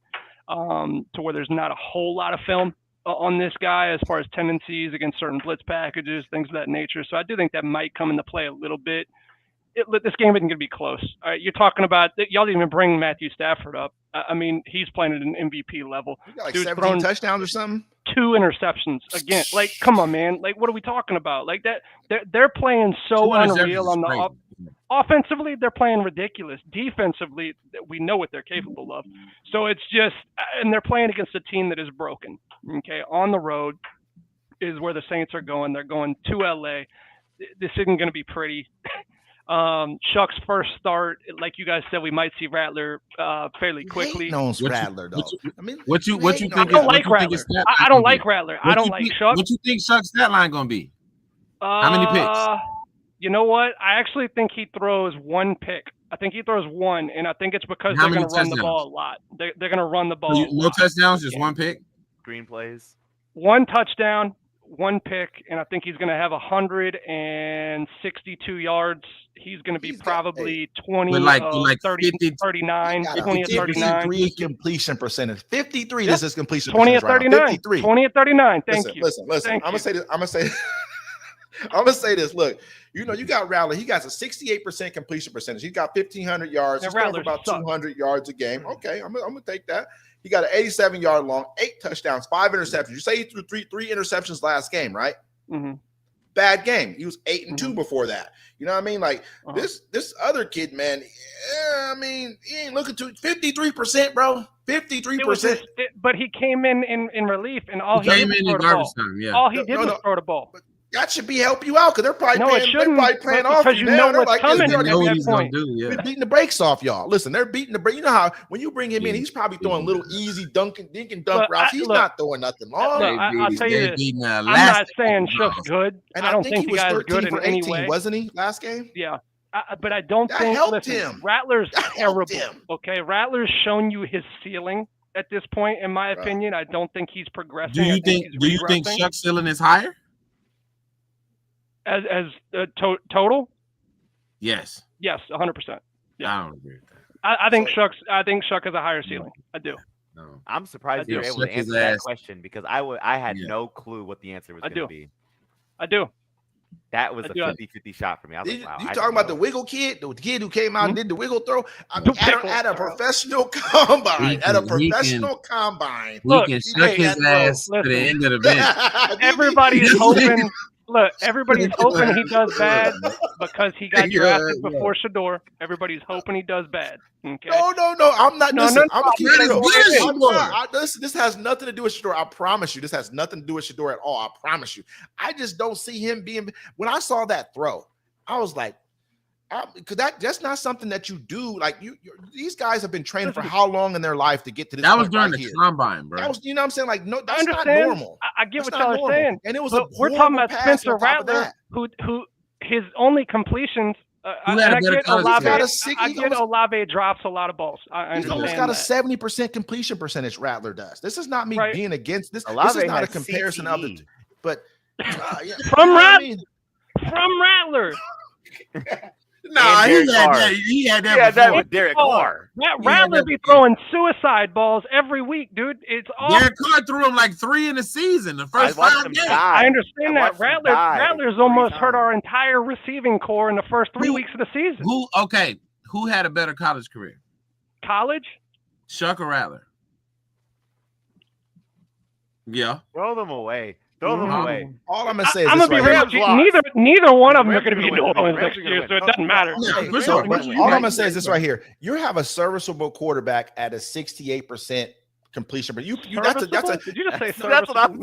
to where there's not a whole lot of film on this guy as far as tendencies against certain blitz packages, things of that nature. So I do think that might come into play a little bit. This game isn't going to be close. All right, you're talking about y'all didn't even bring Matthew Stafford up. I mean, he's playing at an MVP level. You got like 17 touchdowns or something. 2 interceptions again. Like, come on, man. Like, what are we talking about? Like that, they're playing so unreal on the offensively. They're playing ridiculous. Defensively, we know what they're capable of. So it's just, and they're playing against a team that is broken. Okay, on the road is where the Saints are going. They're going to LA. This isn't going to be pretty. Chuck's first start, like you guys said, we might see Rattler fairly quickly. No, Rattler though. What you think? I don't like Rattler. I don't like Rattler. I don't like Chuck. What you think Chuck's stat line gonna be? How many picks? You know what? I actually think he throws one pick. I think he throws one, and I think it's because they're going to run the ball a lot. They're going to run the ball. No touchdowns, just one pick. Screenplays. One touchdown, one pick, and I think he's going to have 162 yards. He's going to be probably 20, like 30, 39, 20 or 39. 53 completion percentage. 53 this is completion 20 or percentage. 39. 20 or 39. Thank you. Listen. Thank I'm going to say this. Look, you got Rattler. He got a 68% completion percentage. He's got 1,500 yards. He's throwing about 200 yards a game. Okay, I'm going to take that. He got an 87-yard long, 8 touchdowns, 5 interceptions. You say he threw three interceptions last game, right? Mm-hmm. Bad game. He was 8-2 before that. You know what I mean? Like this other kid, man. I mean, he ain't looking to 53%, bro. 53%. But he came in relief, and all he did was throw the ball. Yeah. All he did was throw the ball. That should help you out because they're probably playing off because you know what's coming. They know what he's gonna do. Yeah. They're beating the brakes off y'all. Listen, they're beating the brakes. You know how when you bring him in, he's probably throwing little easy dink and dunk routes. He's not throwing nothing long. I'll tell you this. I'm not saying Shook's good. And I don't think he was the guy's 13 good for in any 18, way. wasn't he, last game? Yeah. But I don't think helped him. Rattler's terrible. Okay, Rattler's shown you his ceiling at this point, in my opinion. I don't think he's progressing. Do you think Chuck's ceiling is higher? As total? Yes. Yes, 100%. Yeah. I don't agree with that. I think Chuck has a higher ceiling. I do. No. I'm surprised you were able to answer that question because I had no clue what the answer was going to be. I do. That was a 50-50 shot for me. I was like, wow. You talking about the wiggle kid? The kid who came out and did the wiggle throw? At a professional combine. He can suck his ass to the end of the bench. Everybody's hoping. Look, everybody's hoping he does bad because he got drafted before Shedeur. Everybody's hoping he does bad. Okay. No. I'm not. Listen, I'm gonna keep it real. This has nothing to do with Shedeur. I promise you, this has nothing to do with Shedeur at all. I promise you. I just don't see him being. When I saw that throw, I was like, because that's not something that you do. Like these guys have been training for how long in their life to get to this? That was during the combine, bro. That was, you know what I'm saying? Like, no, that's not normal. I get what y'all are saying. And it was we're talking about Spencer Rattler, who his only completions. I get Olave drops a lot of balls. He's almost got a 70% completion percentage. Rattler does. This is not me being against this. Olave this is not a comparison of the. But from Rattler. No, he had that with Derek Carr. Rattler be throwing suicide balls every week, dude. It's awesome. Derek Carr threw him like 3 in the season. The first 5 games. I understand that. Rattler's almost hurt our entire receiving core in the first 3 weeks of the season. Who had a better college career? College? Chuck or Rattler? Yeah. Throw them away. Throw them away. All I'm gonna say is I'm gonna be real. Neither one of them are gonna be New Orleans next year, so it doesn't matter. All I'm gonna say is this right here: you have a serviceable quarterback at a 68% completion, but did you just say serviceable? That's what I'm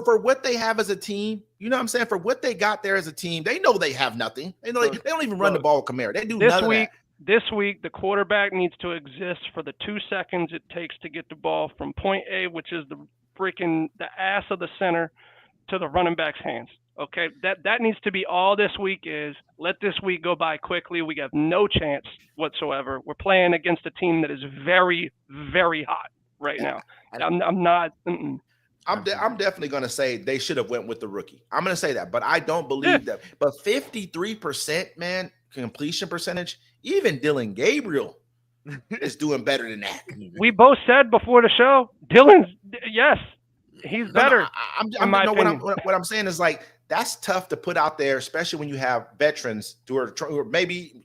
for what they have as a team. You know what I'm saying? For what they got there as a team, they know they have nothing. They know they don't even run the ball with Kamara. They do none of that. This week, the quarterback needs to exist for the 2 seconds it takes to get the ball from point A, which is the ass of the center, to the running back's hands. Okay, that needs to be all this week is. Let this week go by quickly. We have no chance whatsoever. We're playing against a team that is very, very hot right now. I'm not. I'm definitely going to say they should have went with the rookie. I'm going to say that, but I don't believe that. But 53%, man, completion percentage, even Dylan Gabriel is doing better than that. We both said before the show, Dylan's he's better. What I'm saying is like that's tough to put out there, especially when you have veterans who are maybe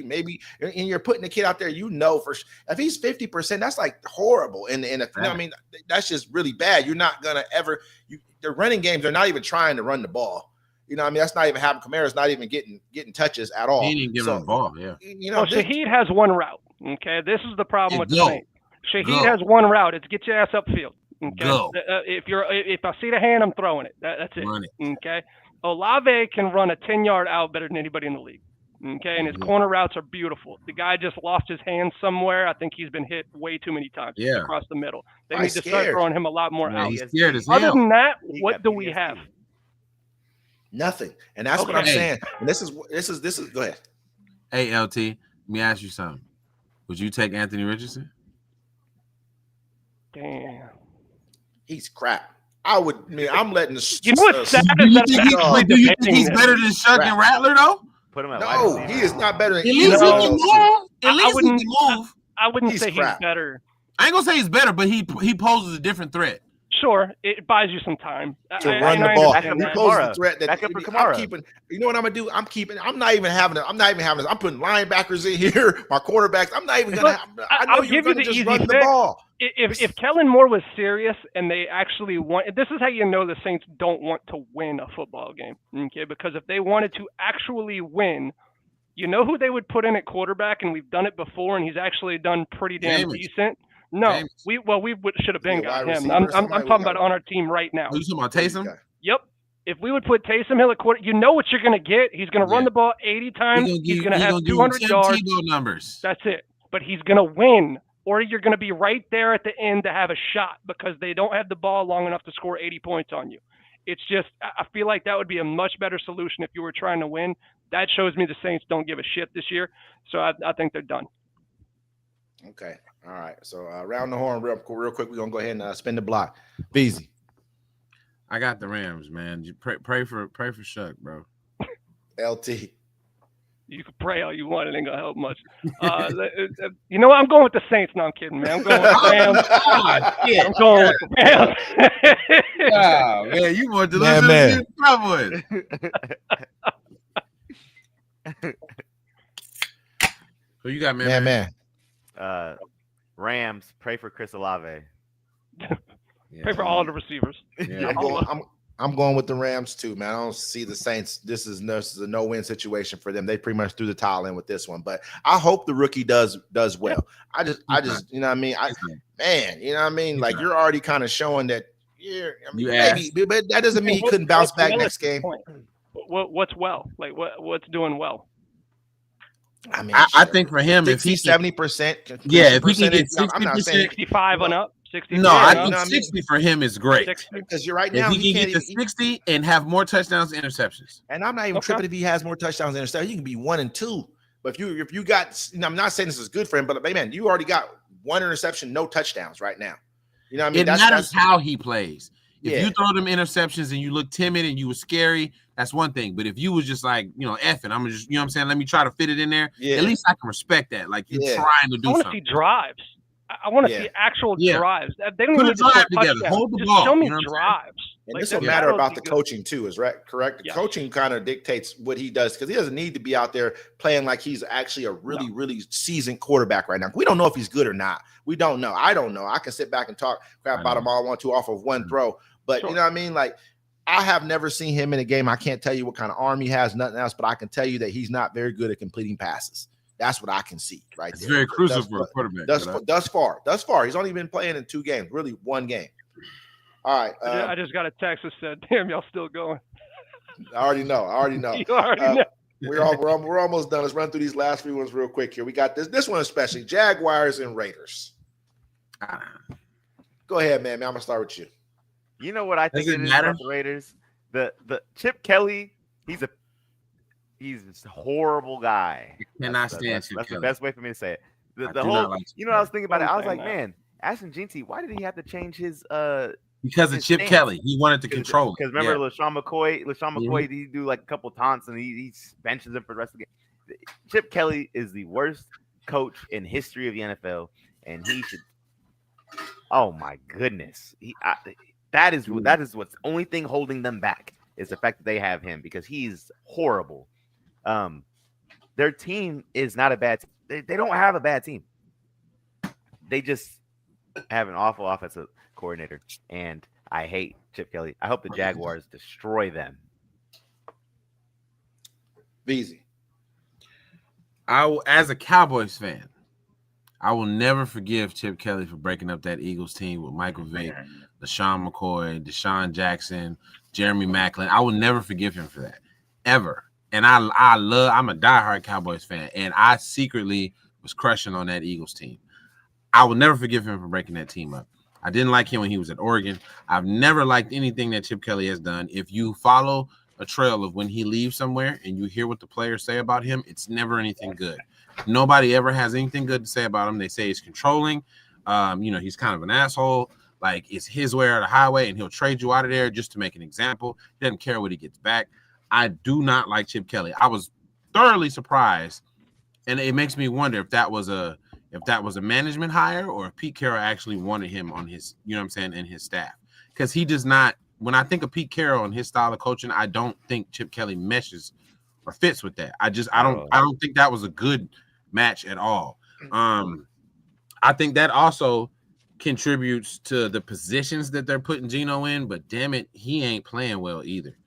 maybe, and you're putting the kid out there. You know, if he's 50%, that's like horrible. And I mean, that's just really bad. You're not gonna ever. The running games are not even trying to run the ball. You know, what I mean, that's not even happening. Kamara's not even getting touches at all. He didn't give him the ball. Yeah. You know, Shaheed has one route. Okay, this is the problem with the Saints. Shaheed has one route. It's get your ass upfield. Okay, go. If I see the hand, I'm throwing it. That's it. Run it. Okay, Olave can run a 10-yard out better than anybody in the league. Okay, and his corner routes are beautiful. The guy just lost his hand somewhere. I think he's been hit way too many times across the middle. They need to start throwing him a lot more out. He's scared as Other hell. than that, what do we have? Nothing. And that's what I'm saying. And this is go ahead. Hey, LT, let me ask you something. Would you take Anthony Richardson? Damn. He's crap. I'm letting the. You know what's sad? Do you think he's better than Shuck and Rattler though? Put him at no, he is not better than At least he can move. At least he can move. I wouldn't say he's better. I ain't gonna say he's better, but he poses a different threat. Sure, it buys you some time to run the ball. He poses the threat that I'm keeping. You know what I'm gonna do? I'm not even having this. I'm putting linebackers in here. My quarterbacks. I'm not even gonna. I know you're gonna just run the ball. If Kellen Moore was serious and they actually want, this is how you know the Saints don't want to win a football game. Okay, because if they wanted to actually win, you know who they would put in at quarterback, and we've done it before, and he's actually done pretty damn decent. No, we should have been got him. I'm talking about on our team right now. Are you talking about Taysom? Yep. If we would put Taysom Hill at quarter, you know what you're going to get. He's going to run the ball 80 times. He's going to have 200 yards. Numbers. That's it. But he's going to win, or you're going to be right there at the end to have a shot because they don't have the ball long enough to score 80 points on you. It's just, I feel like that would be a much better solution if you were trying to win. That shows me the Saints don't give a shit this year. So I think they're done. Okay. All right. So round the horn real quick. We're going to go ahead and spin the block. Beezy. I got the Rams, man. You pray for Shuck, bro. LT. You can pray all you want. It ain't going to help much. You know what? I'm going with the Saints. No, I'm kidding, man. I'm going with the Rams. I'm going with the Rams. Wow, man. You more delusional than the Cowboys. So you got man. Rams, pray for Chris Olave. Pray for all the receivers. Yeah. I'm going with the Rams too, man. I don't see the Saints. This is a no-win situation for them. They pretty much threw the towel in with this one, but I hope the rookie does well. I just, you know what I mean? You know what I mean? Like you're already kind of showing that. Yeah, I mean, maybe, but that doesn't mean he couldn't bounce back next game. What's well? Like what's doing well? I mean, I think for him, if he's 70%, if he can get 60%, 65 on up. 60. No, I think 60 for him is great. Because you're right now. If he can get to 60 and have more touchdowns and interceptions. And I'm not even tripping if he has more touchdowns and interceptions. You can be 1 and 2. But if you got, I'm not saying this is good for him, but man, you already got 1 interception, no touchdowns right now. You know what I mean? It matters how he plays. If you throw them interceptions and you look timid and you were scary, that's one thing. But if you was just like, F it, I'm just, you know what I'm saying? Let me try to fit it in there. At least I can respect that. Like you're trying to do something. I want to see drives. I want to see actual drives. They don't need to drive together. Hold the ball. Show me drives. And this will matter about the coaching too, is right? Correct. The coaching kind of dictates what he does because he doesn't need to be out there playing like he's actually a really, really seasoned quarterback right now. We don't know if he's good or not. We don't know. I don't know. I can sit back and talk crap about him all I want to off of one throw, but you know what I mean? Like I have never seen him in a game. I can't tell you what kind of arm he has, nothing else, but I can tell you that he's not very good at completing passes. That's what I can see right it's there. Very crucial for a quarterback. Thus far. He's only been playing in 2 games, really 1 game. All right. I just got a text that said, damn, y'all still going. I already know. You already know. We're almost done. Let's run through these last few ones real quick here. We got this one especially, Jaguars and Raiders. Go ahead, man. I'm going to start with you. You know what I think it is about the Raiders? The Chip Kelly, he's a horrible guy. Cannot stand Chip Kelly. That's the best way for me to say it. The whole, you know what I was thinking about it? I was like, man, Ashton Jeanty, why did he have to change his because of Chip Kelly. He wanted to control it. Because remember LaShawn McCoy, he do like a couple taunts and he benches him for the rest of the game. Chip Kelly is the worst coach in history of the NFL, and he should. Oh my goodness, that is what's the only thing holding them back is the fact that they have him because he's horrible. Their team is not a bad team. They don't have a bad team. They just have an awful offensive coordinator, and I hate Chip Kelly. I hope the Jaguars destroy them. Easy. As a Cowboys fan, I will never forgive Chip Kelly for breaking up that Eagles team with Michael Vick, LaShawn McCoy, Deshaun Jackson, Jeremy Maclin. I will never forgive him for that, ever. And I'm a diehard Cowboys fan, and I secretly was crushing on that Eagles team. I will never forgive him for breaking that team up. I didn't like him when he was at Oregon. I've never liked anything that Chip Kelly has done. If you follow a trail of when he leaves somewhere and you hear what the players say about him, it's never anything good. Nobody ever has anything good to say about him. They say he's controlling. He's kind of an asshole. Like, it's his way or the highway, and he'll trade you out of there just to make an example. He doesn't care what he gets back. I do not like Chip Kelly. I was thoroughly surprised, and it makes me wonder if that was a management hire or if Pete Carroll actually wanted him on his, and his staff. Because he does not, when I think of Pete Carroll and his style of coaching, I don't think Chip Kelly meshes or fits with that. I don't think that was a good match at all. I think that also contributes to the positions that they're putting Geno in, but damn it, he ain't playing well either.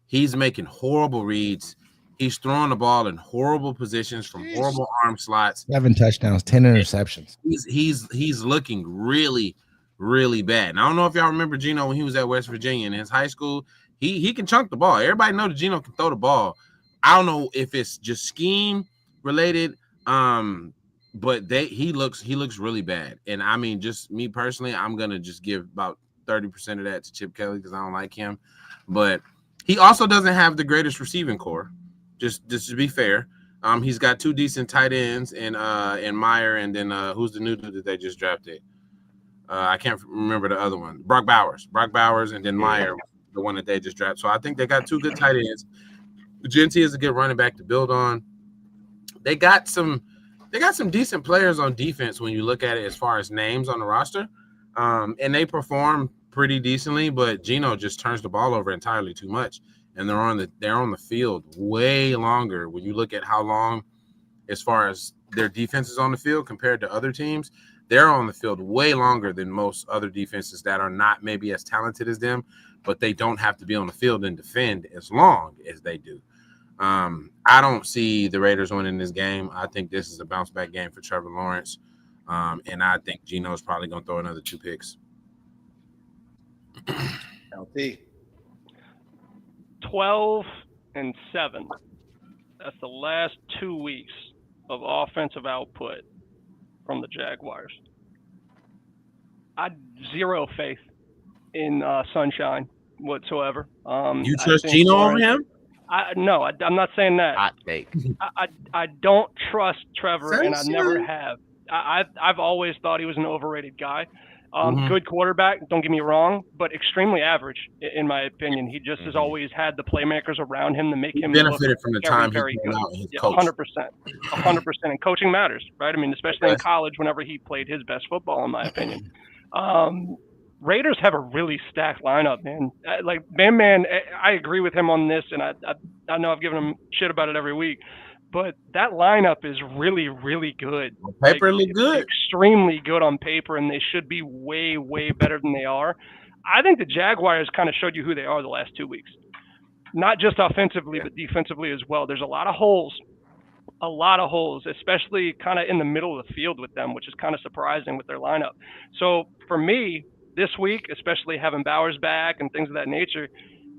He's making horrible reads. He's throwing the ball in horrible positions from horrible arm slots. 7 touchdowns, 10 interceptions. He's looking really, really bad. And I don't know if y'all remember Geno when he was at West Virginia in his high school. He can chunk the ball. Everybody knows that Geno can throw the ball. I don't know if it's just scheme related, but he looks really bad. And I mean, just me personally, I'm gonna just give about 30% of that to Chip Kelly because I don't like him. But he also doesn't have the greatest receiving core. Just to be fair, he's got 2 decent tight ends in Meyer, and then who's the new dude that they just drafted? I can't remember the other one. Brock Bowers, and then Meyer, the one that they just drafted. So I think they got 2 good tight ends. Genty is a good running back to build on. They got some decent players on defense when you look at it as far as names on the roster, and they perform pretty decently. But Geno just turns the ball over entirely too much. And they're on the field way longer. When you look at how long, as far as their defense is on the field compared to other teams, they're on the field way longer than most other defenses that are not maybe as talented as them, but they don't have to be on the field and defend as long as they do. I don't see the Raiders winning this game. I think this is a bounce back game for Trevor Lawrence, and I think Geno is probably going to throw another 2 picks. LT. 12-7. That's the last 2 weeks of offensive output from the Jaguars. I zero faith in Sunshine whatsoever. You trust Geno over him? No, I'm not saying that. Hot take. I don't trust Trevor, and I never have. I've always thought he was an overrated guy. Good quarterback, don't get me wrong, but extremely average in my opinion. He just has always had the playmakers around him to make him benefited from the time very he good. out his Yeah, coach. 100%. And coaching matters, right? I mean, especially in college whenever he played his best football, in my opinion. Raiders have a really stacked lineup, man. Man, I agree with him on this, and I know I've given him shit about it every week. But that lineup is really, really good. On paper, look good. Extremely good on paper, and they should be way, way better than they are. I think the Jaguars kind of showed you who they are the last 2 weeks. Not just offensively, but defensively as well. There's a lot of holes, especially kind of in the middle of the field with them, which is kind of surprising with their lineup. So for me, this week, especially having Bowers back and things of that nature,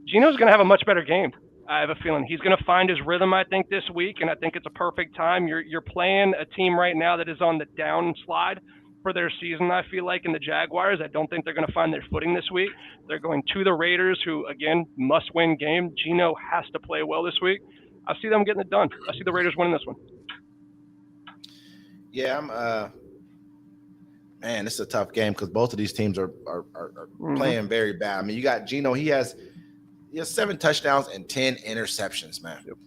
Geno's going to have a much better game. I have a feeling he's going to find his rhythm, I think, this week, and I think it's a perfect time. You're playing a team right now that is on the downslide for their season, I feel like, in the Jaguars. I don't think they're going to find their footing this week. They're going to the Raiders, who, again, must-win game. Geno has to play well this week. I see them getting it done. I see the Raiders winning this one. Yeah, man, it's a tough game because both of these teams are playing very bad. I mean, you got Geno. He has 7 touchdowns and 10 interceptions, man. Yep.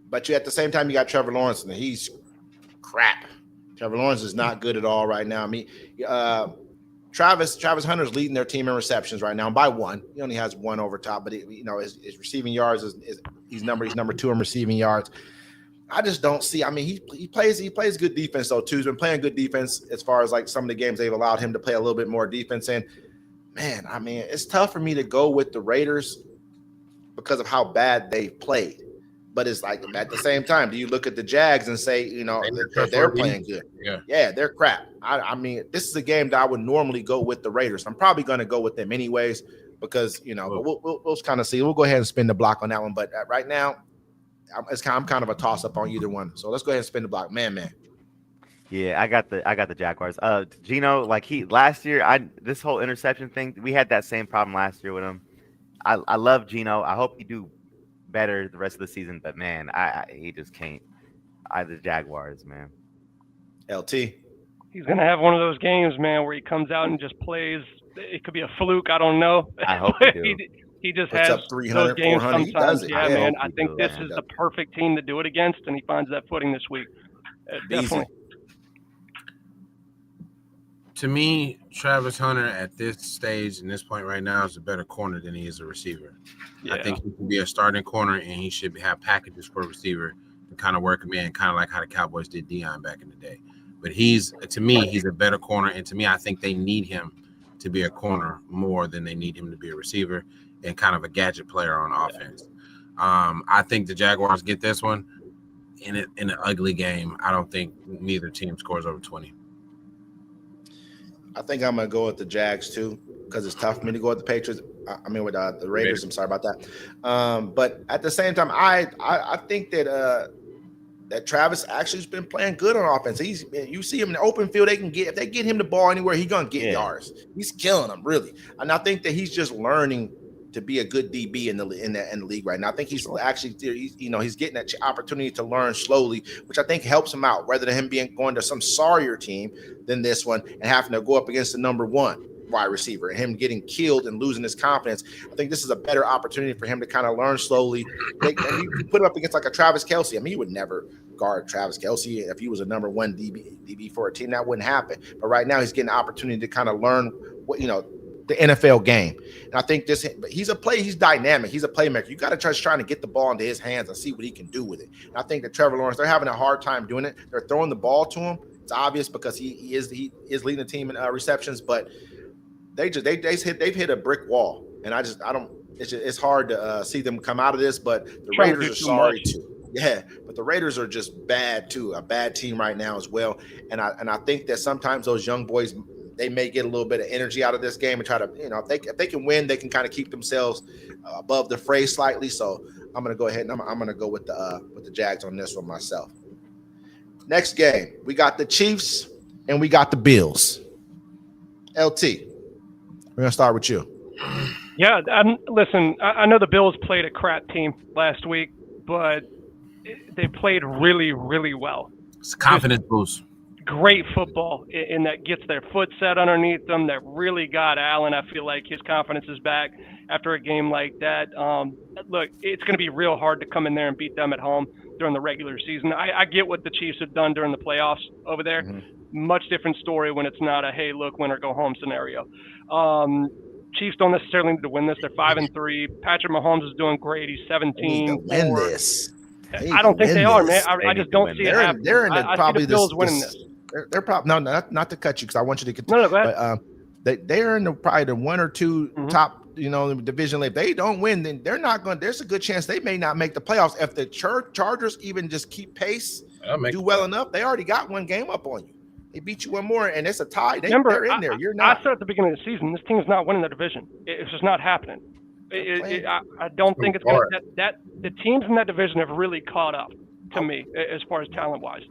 But you at the same time, you got Trevor Lawrence, and he's crap. Trevor Lawrence is not good at all right now. I mean, Travis Hunter's leading their team in receptions right now by 1. He only has 1 over top, but his receiving yards he's number 2 in receiving yards. I just don't see. I mean, he plays good defense though too. He's been playing good defense as far as like some of the games they've allowed him to play a little bit more defense in. Man, I mean, it's tough for me to go with the Raiders because of how bad they've played. But it's like at the same time, do you look at the Jags and say, they're playing good? Yeah, they're crap. I mean, this is a game that I would normally go with the Raiders. I'm probably going to go with them anyways. because but we'll kind of see. We'll go ahead and spin the block on that one. But right now, I'm kind of a toss up on either one. So let's go ahead and spin the block, man. Yeah, I got the Jaguars. Gino, like last year, this whole interception thing, we had that same problem last year with him. I love Gino. I hope he do better the rest of the season, but man, he just can't. The Jaguars, man. LT. He's gonna have one of those games, man, where he comes out and just plays. It could be a fluke. I don't know. I hope he do. He just Puts has up 300, those games 400. He sometimes. does it. Yeah, man. I think this man. is the perfect team to do it against, and he finds that footing this week. Definitely. To me, Travis Hunter at this stage and this point right now is a better corner than he is a receiver. Yeah. I think he can be a starting corner, and he should have packages for a receiver to kind of work him in, kind of like how the Cowboys did Deion back in the day. But to me, he's a better corner, and to me, I think they need him to be a corner more than they need him to be a receiver and kind of a gadget player on offense. I think the Jaguars get this one in an ugly game. I don't think neither team scores over 20. I think I'm going to go with the Jags too, because it's tough for me to go with the Patriots. With the Raiders. I'm sorry about that. But at the same time, I think that Travis actually has been playing good on offense. You see him in the open field. If they get him the ball anywhere, he's gonna get yards. He's killing them really, and I think that he's just learning to be a good DB in the league right now. I think he's actually he's getting that opportunity to learn slowly, which I think helps him out rather than him going to some sorrier team than this one and having to go up against the number one wide receiver and him getting killed and losing his confidence. I think this is a better opportunity for him to kind of learn slowly. And you put it up against like a Travis Kelce. I mean, you would never guard Travis Kelce if he was a number one DB for a team. That wouldn't happen. But right now he's getting the opportunity to kind of learn what, the NFL game. And I think he's dynamic. He's a playmaker. You got to trying to get the ball into his hands and see what he can do with it. And I think that Trevor Lawrence, they're having a hard time doing it. They're throwing the ball to him. It's obvious because he is leading the team in receptions, but they've hit a brick wall, and it's hard to see them come out of this. But the Raiders are sorry too. Yeah, but the Raiders are just bad too, a bad team right now as well. And I think that sometimes those young boys, they may get a little bit of energy out of this game and try to, if they can win, they can kind of keep themselves above the fray slightly. So I'm going to go ahead and I'm going to go with the Jags on this one myself. Next game, we got the Chiefs and we got the Bills. LT, we're going to start with you. Yeah, listen, I know the Bills played a crap team last week, but they played really, really well. It's a confidence boost. Great football, and that gets their foot set underneath them. That really got Allen. I feel like his confidence is back after a game like that. Look, it's going to be real hard to come in there and beat them at home during the regular season. I get what the Chiefs have done during the playoffs over there. Mm-hmm. Much different story when it's not a, hey, look, win or go home scenario. Chiefs don't necessarily need to win this. They're 5-3. Patrick Mahomes is doing great. He's 17. Win this. I don't think they are, man. I just don't see it happening. They're in probably the Bills winning this. They're probably not to cut you because I want you to continue. No, go ahead. But they're in probably the one or two top, division. If they don't win, then they're not going. There's a good chance they may not make the playoffs. If the Chargers even just keep pace, do well enough, they already got one game up on you. They beat you one more, and it's a tie. They're in there. You're not. I said at the beginning of the season, this team's not winning the division. It's just not happening. I don't think it's going to. The teams in that division have really caught up to me as far as talent wise.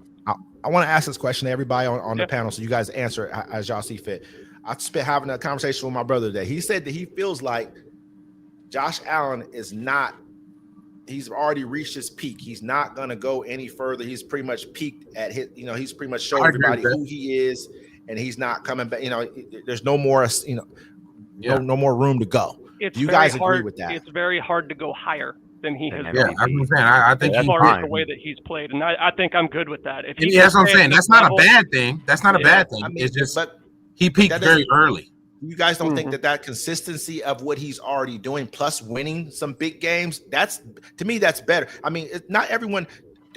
I want to ask this question to everybody on the panel, so you guys answer it as y'all see fit. I spent having a conversation with my brother today. He said that he feels like Josh Allen is not. He's already reached his peak. He's not going to go any further. He's pretty much peaked at his. He's pretty much showed everybody who he is, and he's not coming back. There's no more. No more room to go. Do you guys agree with that? It's very hard to go higher than he has. Yeah, I think as far as the way that he's played, and I think I'm good with that. That's what I'm saying. That's not a bad thing. That's not a bad thing. It's just he peaked very early. You guys don't think that consistency of what he's already doing, plus winning some big games, to me that's better. I mean, not everyone.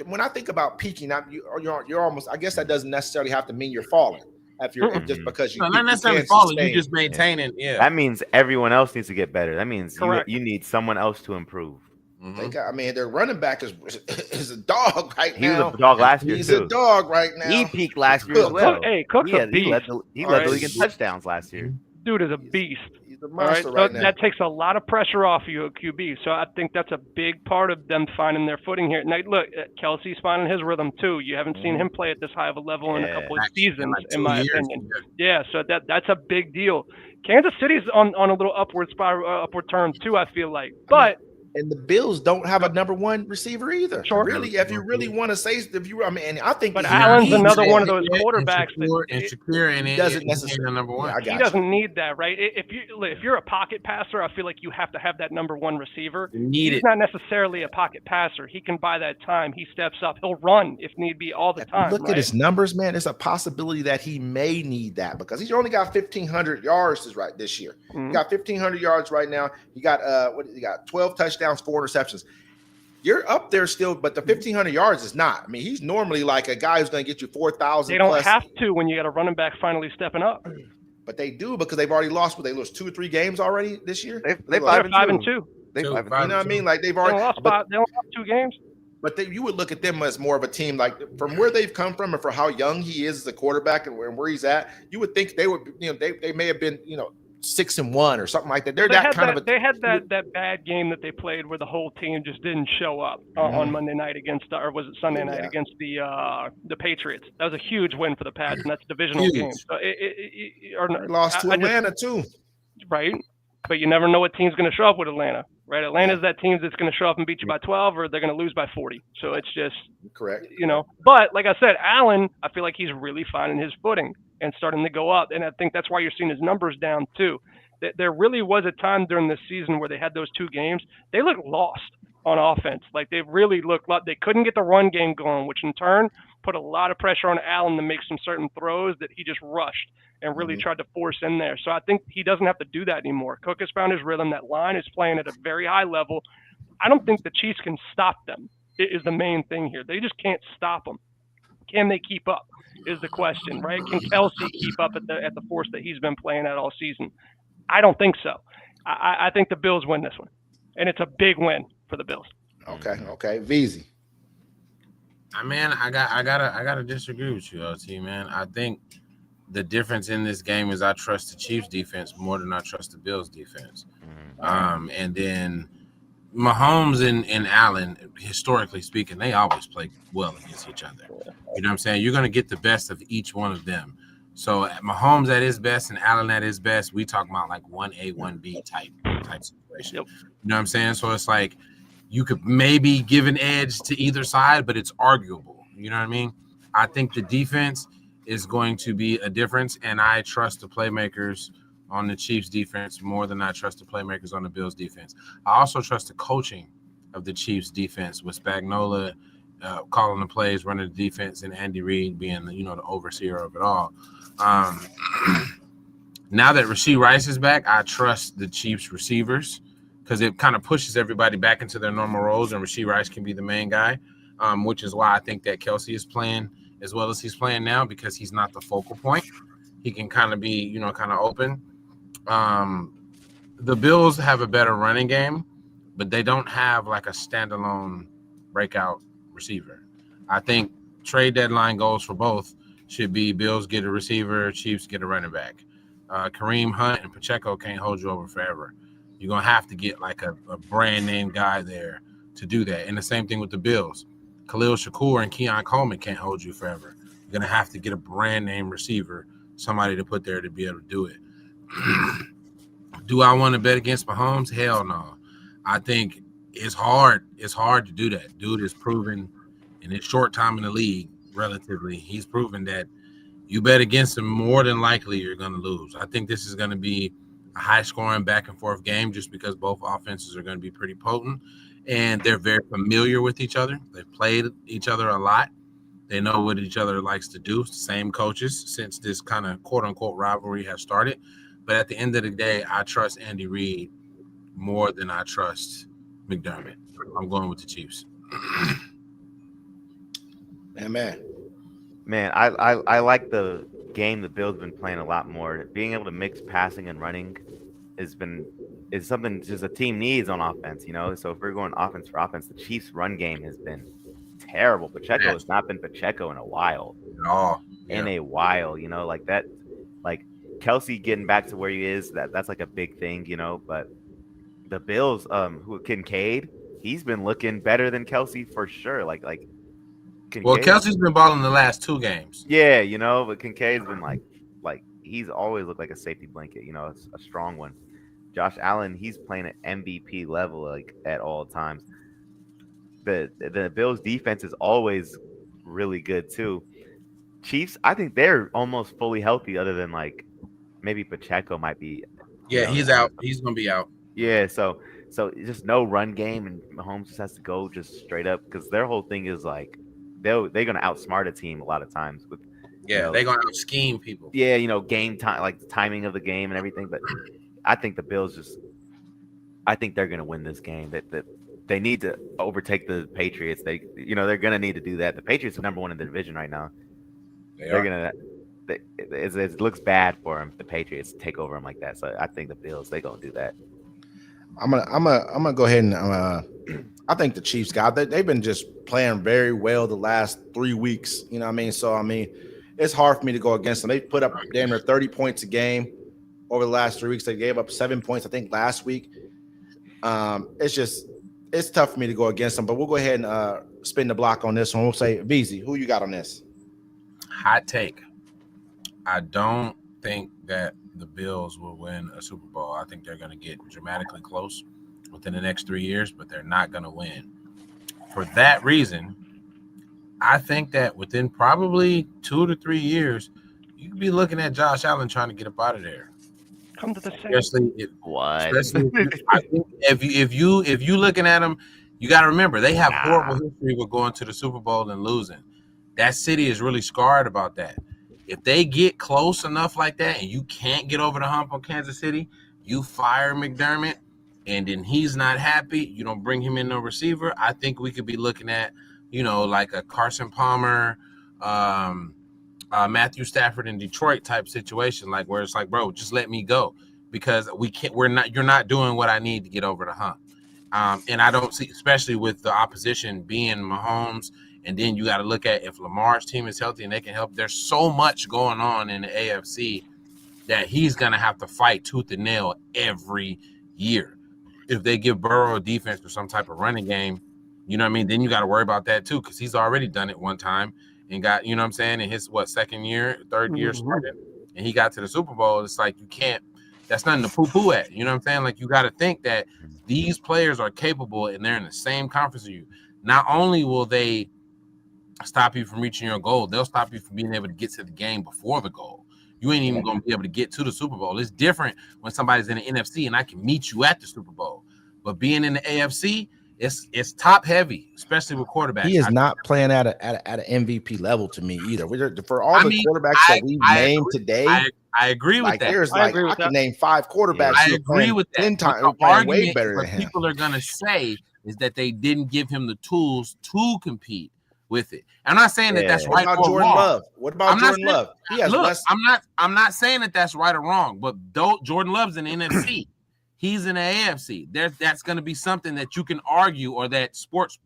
When I think about peaking, you're almost. I guess that doesn't necessarily have to mean you're falling. If you're just because you not necessarily falling, you just maintaining. Yeah, that means everyone else needs to get better. That means you need someone else to improve. Mm-hmm. Their running back is a dog right now. He was a dog last year. He's a dog right now. He peaked last year as well. Cook's a beast. He led the league in touchdowns last year. Dude is a beast. a All right, monster so right now. that takes a lot of pressure off you at QB. So I think that's a big part of them finding their footing here. Now, look, Kelsey's finding his rhythm too. You haven't seen him play at this high of a level in a couple of seasons, like in 2 my years. opinion. Yeah, so that's a big deal. Kansas City's on a little upward spiral, upward turn too, I feel like. But and the Bills don't have a number one receiver either. Sure. Really, if you really want to say, and I think, but he Allen's needs another that. one of those And quarterbacks Shakir and He it doesn't is necessarily. number one. Yeah, I got he you. doesn't need that, right? If you're a pocket passer, I feel like you have to have that number one receiver. Need He's it. not necessarily a pocket passer. He can buy that time. He steps up. He'll run if need be all the If you time. look right? at his numbers, man. There's a possibility that he may need that because he's only got 1,500 yards this year. Mhm. He got 1,500 yards right now. He got 12 touchdowns, 4 interceptions. You're up there still, but the 1,500 yards is not. I mean, he's normally like a guy who's going to get you 4,000. They don't have to when you got a running back finally stepping up. But they do because they've already lost. They lost 2 or 3 games already this year. They're They're 5-2. They Two, 5-2. You know what I mean? Like they've They already only lost but, they only lost 2 games. But you would look at them as more of a team, like from where they've come from and for how young he is as a quarterback and where he's at. You would think they would, they may have been, 6-1 or something like that. They're They that had kind that, of a. they had that bad game that they played where the whole team just didn't show up on Monday night against, or was it Sunday night against the Patriots? That was a huge win for the Pats, and that's a divisional game. So They lost to Atlanta too, right? But you never know what team's going to show up with Atlanta, right? Atlanta's that team that's going to show up and beat you by 12, or they're going to lose by 40. So it's just correct. But like I said, Allen, I feel like he's really finding his footing and starting to go up, and I think that's why you're seeing his numbers down too. There really was a time during this season where they had those 2 games. They looked lost on offense. Like they really looked like they couldn't get the run game going, which in turn put a lot of pressure on Allen to make some certain throws that he just rushed and really tried to force in there. So I think he doesn't have to do that anymore. Cook has found his rhythm. That line is playing at a very high level. I don't think the Chiefs can stop them. It is the main thing here. They just can't stop them. Can they keep up is the question, right? Can Kelsey keep up at the force that he's been playing at all season? I don't think so. I think the Bills win this one, and it's a big win for the Bills. Okay, VZ. I gotta disagree with you, LT, man. I think the difference in this game is I trust the Chiefs defense more than I trust the Bills defense. And then Mahomes and Allen, historically speaking, they always play well against each other. You know what I'm saying? You're going to get the best of each one of them. So Mahomes at his best and Allen at his best, we talk about like 1A, 1B type situation. Yep. You know what I'm saying? So it's like you could maybe give an edge to either side, but it's arguable. You know what I mean? I think the defense is going to be a difference, and I trust the playmakers on the Chiefs defense more than I trust the playmakers on the Bills defense. I also trust the coaching of the Chiefs defense with Spagnuolo calling the plays, running the defense, and Andy Reid being the overseer of it all. Now that Rashee Rice is back, I trust the Chiefs receivers because it kind of pushes everybody back into their normal roles, and Rashee Rice can be the main guy, which is why I think that Kelsey is playing as well as he's playing now because he's not the focal point. He can kind of be, kind of open. The Bills have a better running game, but they don't have like a standalone breakout receiver. I think trade deadline goals for both should be Bills get a receiver, Chiefs get a running back. Kareem Hunt and Pacheco can't hold you over forever. You're going to have to get like a brand name guy there to do that. And the same thing with the Bills. Khalil Shakur and Keon Coleman can't hold you forever. You're going to have to get a brand name receiver, somebody to put there to be able to do it. Do I want to bet against Mahomes? Hell no. I think it's hard. It's hard to do that. Dude is proven in his short time in the league, relatively, he's proven that you bet against him, more than likely you're going to lose. I think this is going to be a high-scoring back-and-forth game just because both offenses are going to be pretty potent, and they're very familiar with each other. They've played each other a lot. They know what each other likes to do, same coaches since this kind of quote-unquote rivalry has started. But at the end of the day, I trust Andy Reid more than I trust McDermott. I'm going with the Chiefs. Man, I like the game the Bills been playing a lot more. Being able to mix passing and running is something just a team needs on offense, So if we're going offense for offense, the Chiefs' run game has been terrible. Pacheco has not been Pacheco in a while. Oh, yeah. In a while, like that. Like Kelsey getting back to where he is, that's like a big thing, but the Bills, who Kincaid, he's been looking better than Kelsey for sure. Like Kincaid. Well, Kelsey's been balling the last 2 games. Yeah, but Kincaid's been like he's always looked like a safety blanket, a strong one. Josh Allen, he's playing at MVP level like at all times. The Bills defense is always really good too. Chiefs, I think they're almost fully healthy, other than like maybe Pacheco might be. Yeah, he's out. He's gonna be out. Yeah, so just no run game, and Mahomes just has to go just straight up because their whole thing is like they're gonna outsmart a team a lot of times with they're gonna out scheme people. Yeah, game time, like the timing of the game and everything. But I think the Bills I think they're gonna win this game. That they need to overtake the Patriots. They're gonna need to do that. The Patriots are number 1 in the division right now. They're gonna. It looks bad for them. The Patriots take over them like that. So I think the Bills they're gonna do that. I'm gonna go ahead and I think the Chiefs they've been just playing very well the last 3 weeks. You know what I mean? So I mean, it's hard for me to go against them. They put up damn near 30 points a game over the last 3 weeks. They gave up 7 points, I think, last week. It's tough for me to go against them. But we'll go ahead and spin the block on this one. We'll say, VZ, who you got on this? Hot take. I don't think that the Bills will win a Super Bowl. I think they're going to get dramatically close within the next 3 years, but they're not going to win. For that reason, I think that within probably 2 to 3 years, you could be looking at Josh Allen trying to get up out of there. Come to the Saints. I think if you looking at them, you got to remember they have horrible history with going to the Super Bowl and losing. That city is really scarred about that. If they get close enough like that and you can't get over the hump on Kansas City, you fire McDermott and then he's not happy, you don't bring him in no receiver, I think we could be looking at, like a Carson Palmer, Matthew Stafford in Detroit type situation, like where it's like, bro, just let me go because you're not doing what I need to get over the hump. And I don't see, especially with the opposition being Mahomes. And then you got to look at if Lamar's team is healthy and they can help. There's so much going on in the AFC that he's going to have to fight tooth and nail every year. If they give Burrow a defense or some type of running game, you know what I mean? Then you got to worry about that too because he's already done it one time and got, you know what I'm saying, in his, second year, third year started, and he got to the Super Bowl. It's like you can't – that's nothing to poo-poo at. You know what I'm saying? Like you got to think that these players are capable and they're in the same conference as you. Not only will they – stop you from reaching your goal, they'll stop you from being able to get to the game before the goal. You ain't even going to be able to get to the Super Bowl. It's different when somebody's in the NFC and I can meet you at the Super Bowl. But being in the AFC, it's top heavy, especially with quarterbacks. He is not playing at an MVP level to me either. For all the quarterbacks that we've named today, I agree with that. I can name 5 quarterbacks. I agree with that. 10 times playing way better than him. People are going to say is that they didn't give him the tools to compete with it. I'm not saying that that's right or wrong. What about Jordan Love? He has less. I'm not saying that that's right or wrong, but Jordan Love's in the NFC. He's in the AFC. That's going to be something that you can argue, or that sports,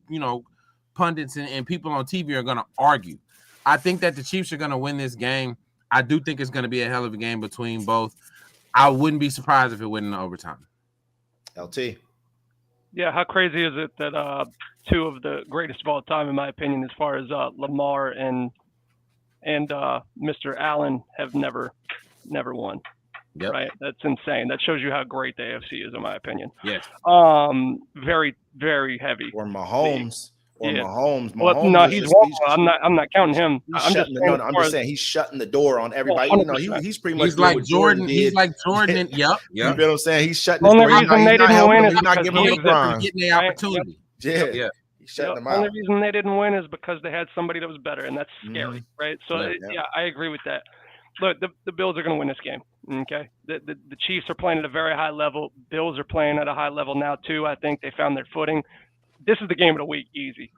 pundits and people on TV are going to argue. I think that the Chiefs are going to win this game. I do think it's going to be a hell of a game between both. I wouldn't be surprised if it went in overtime. LT. Yeah, how crazy is it that 2 of the greatest of all time, in my opinion, as far as Lamar and Mr. Allen have never won. Yep. Right? That's insane. That shows you how great the AFC is, in my opinion. Yes. Very, very heavy. Or Mahomes. Mahomes. Well, no, he's wrong. I'm not counting him. I'm just saying he's shutting the door on everybody. He's pretty much like Jordan. He's like Jordan. Yep. You know what I'm saying? He's shutting the door. He's not giving him LeBron getting the opportunity. Yeah. He's shutting them out. The only reason they didn't win is because they had somebody that was better, and that's scary, right? So I agree with that. Look, the Bills are going to win this game. Okay, the Chiefs are playing at a very high level. Bills are playing at a high level now too. I think they found their footing. This is the game of the week, easy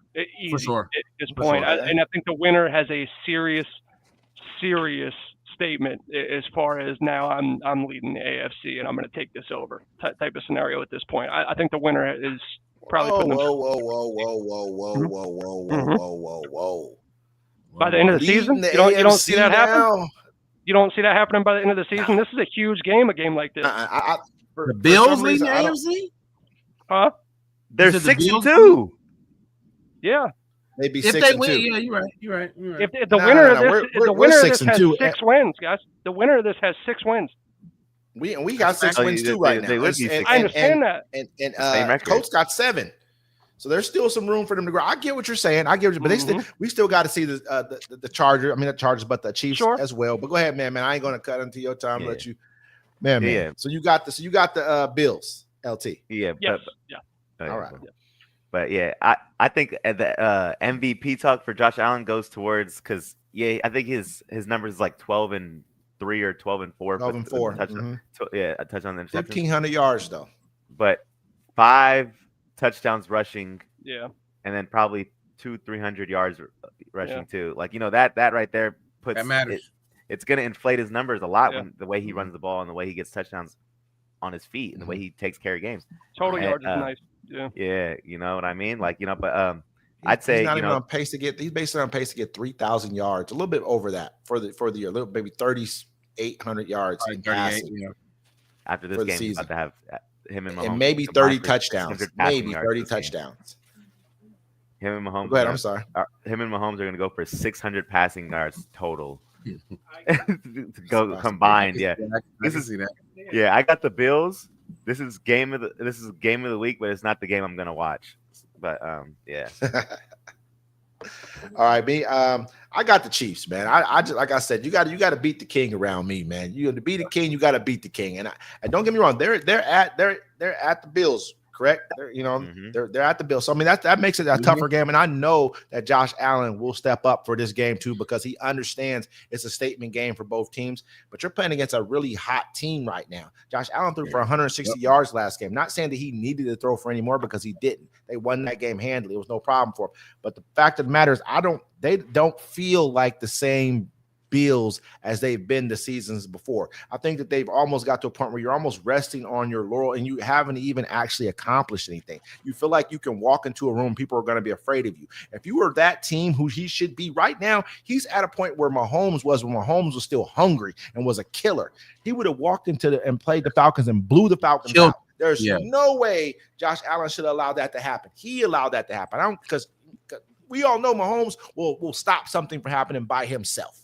for sure at this point. And I think the winner has a serious statement as far as now I'm leading the AFC and I'm going to take this over type of scenario at this point. I think the winner is probably whoa. By the end of the season, you don't see that happen. You don't see that happening by the end of the season. This is a huge game. A game like this. The Bills lead the AFC? Huh? They're You said the 6-2. Yeah. Maybe If 6 they and win, 2. yeah, you're right. If the winner of this, we're the winner of 6 this and has 2. 6 wins, guys. The winner of this has 6 wins. We got 6 wins too right now. They would be 6. I understand that. And Colts got 7. So there's still some room for them to grow. I get what you're saying. But we still got to see the Chargers. I mean, the Chargers, but the Chiefs as well. But go ahead, man. I ain't gonna cut into your time. Let you, man. Yeah. So you got the Bills, LT. Yeah. Yes. All right. But yeah, I think the MVP talk for Josh Allen goes towards because I think his number is like 12-3 or 12-4. 12-4. A touchdown interception. 1,500 yards though. But 5 touchdowns rushing. Yeah. And then probably 200-300 yards rushing too. Like that right there puts that matters. It's gonna inflate his numbers a lot when the way he runs the ball and the way he gets touchdowns on his feet and the way he takes care of games. Total yards is nice. Yeah, you know what I mean? Like, but I'd say he's not even on pace to get. He's basically on pace to get 3,000 yards, a little bit over that for the year, a little maybe 3,800 yards in passing. After this game, he's about to have him and Mahomes, and maybe 30 touchdowns. Maybe 30 touchdowns. Him and Mahomes. Go ahead. I'm sorry. Him and Mahomes are going to go for 600 passing yards total. To go combined. Yeah, I can see that. Yeah, I got the Bills. This is game of the week, but it's not the game I'm gonna watch. But yeah. All right, me. I got the Chiefs, man. I just like I said, you got to beat the king around me, man. You to be the king, you got to beat the king. And don't get me wrong, they're at the Bills. Correct. They're at the Bills. So I mean that makes it a tougher game. And I know that Josh Allen will step up for this game too, because he understands it's a statement game for both teams. But you're playing against a really hot team right now. Josh Allen threw for 160 yards last game. Not saying that he needed to throw for any more because he didn't. They won that game handily. It was no problem for him. But the fact of the matter is, they don't feel like the same Bills as they've been the seasons before. I think that they've almost got to a point where you're almost resting on your laurel and you haven't even actually accomplished anything. You feel like you can walk into a room, people are going to be afraid of you. If you were that team who he should be right now, he's at a point where Mahomes was when Mahomes was still hungry and was a killer. He would have walked into and played the Falcons and blew the Falcons out. There's no way Josh Allen should allow that to happen. He allowed that to happen. Because we all know Mahomes will stop something from happening by himself.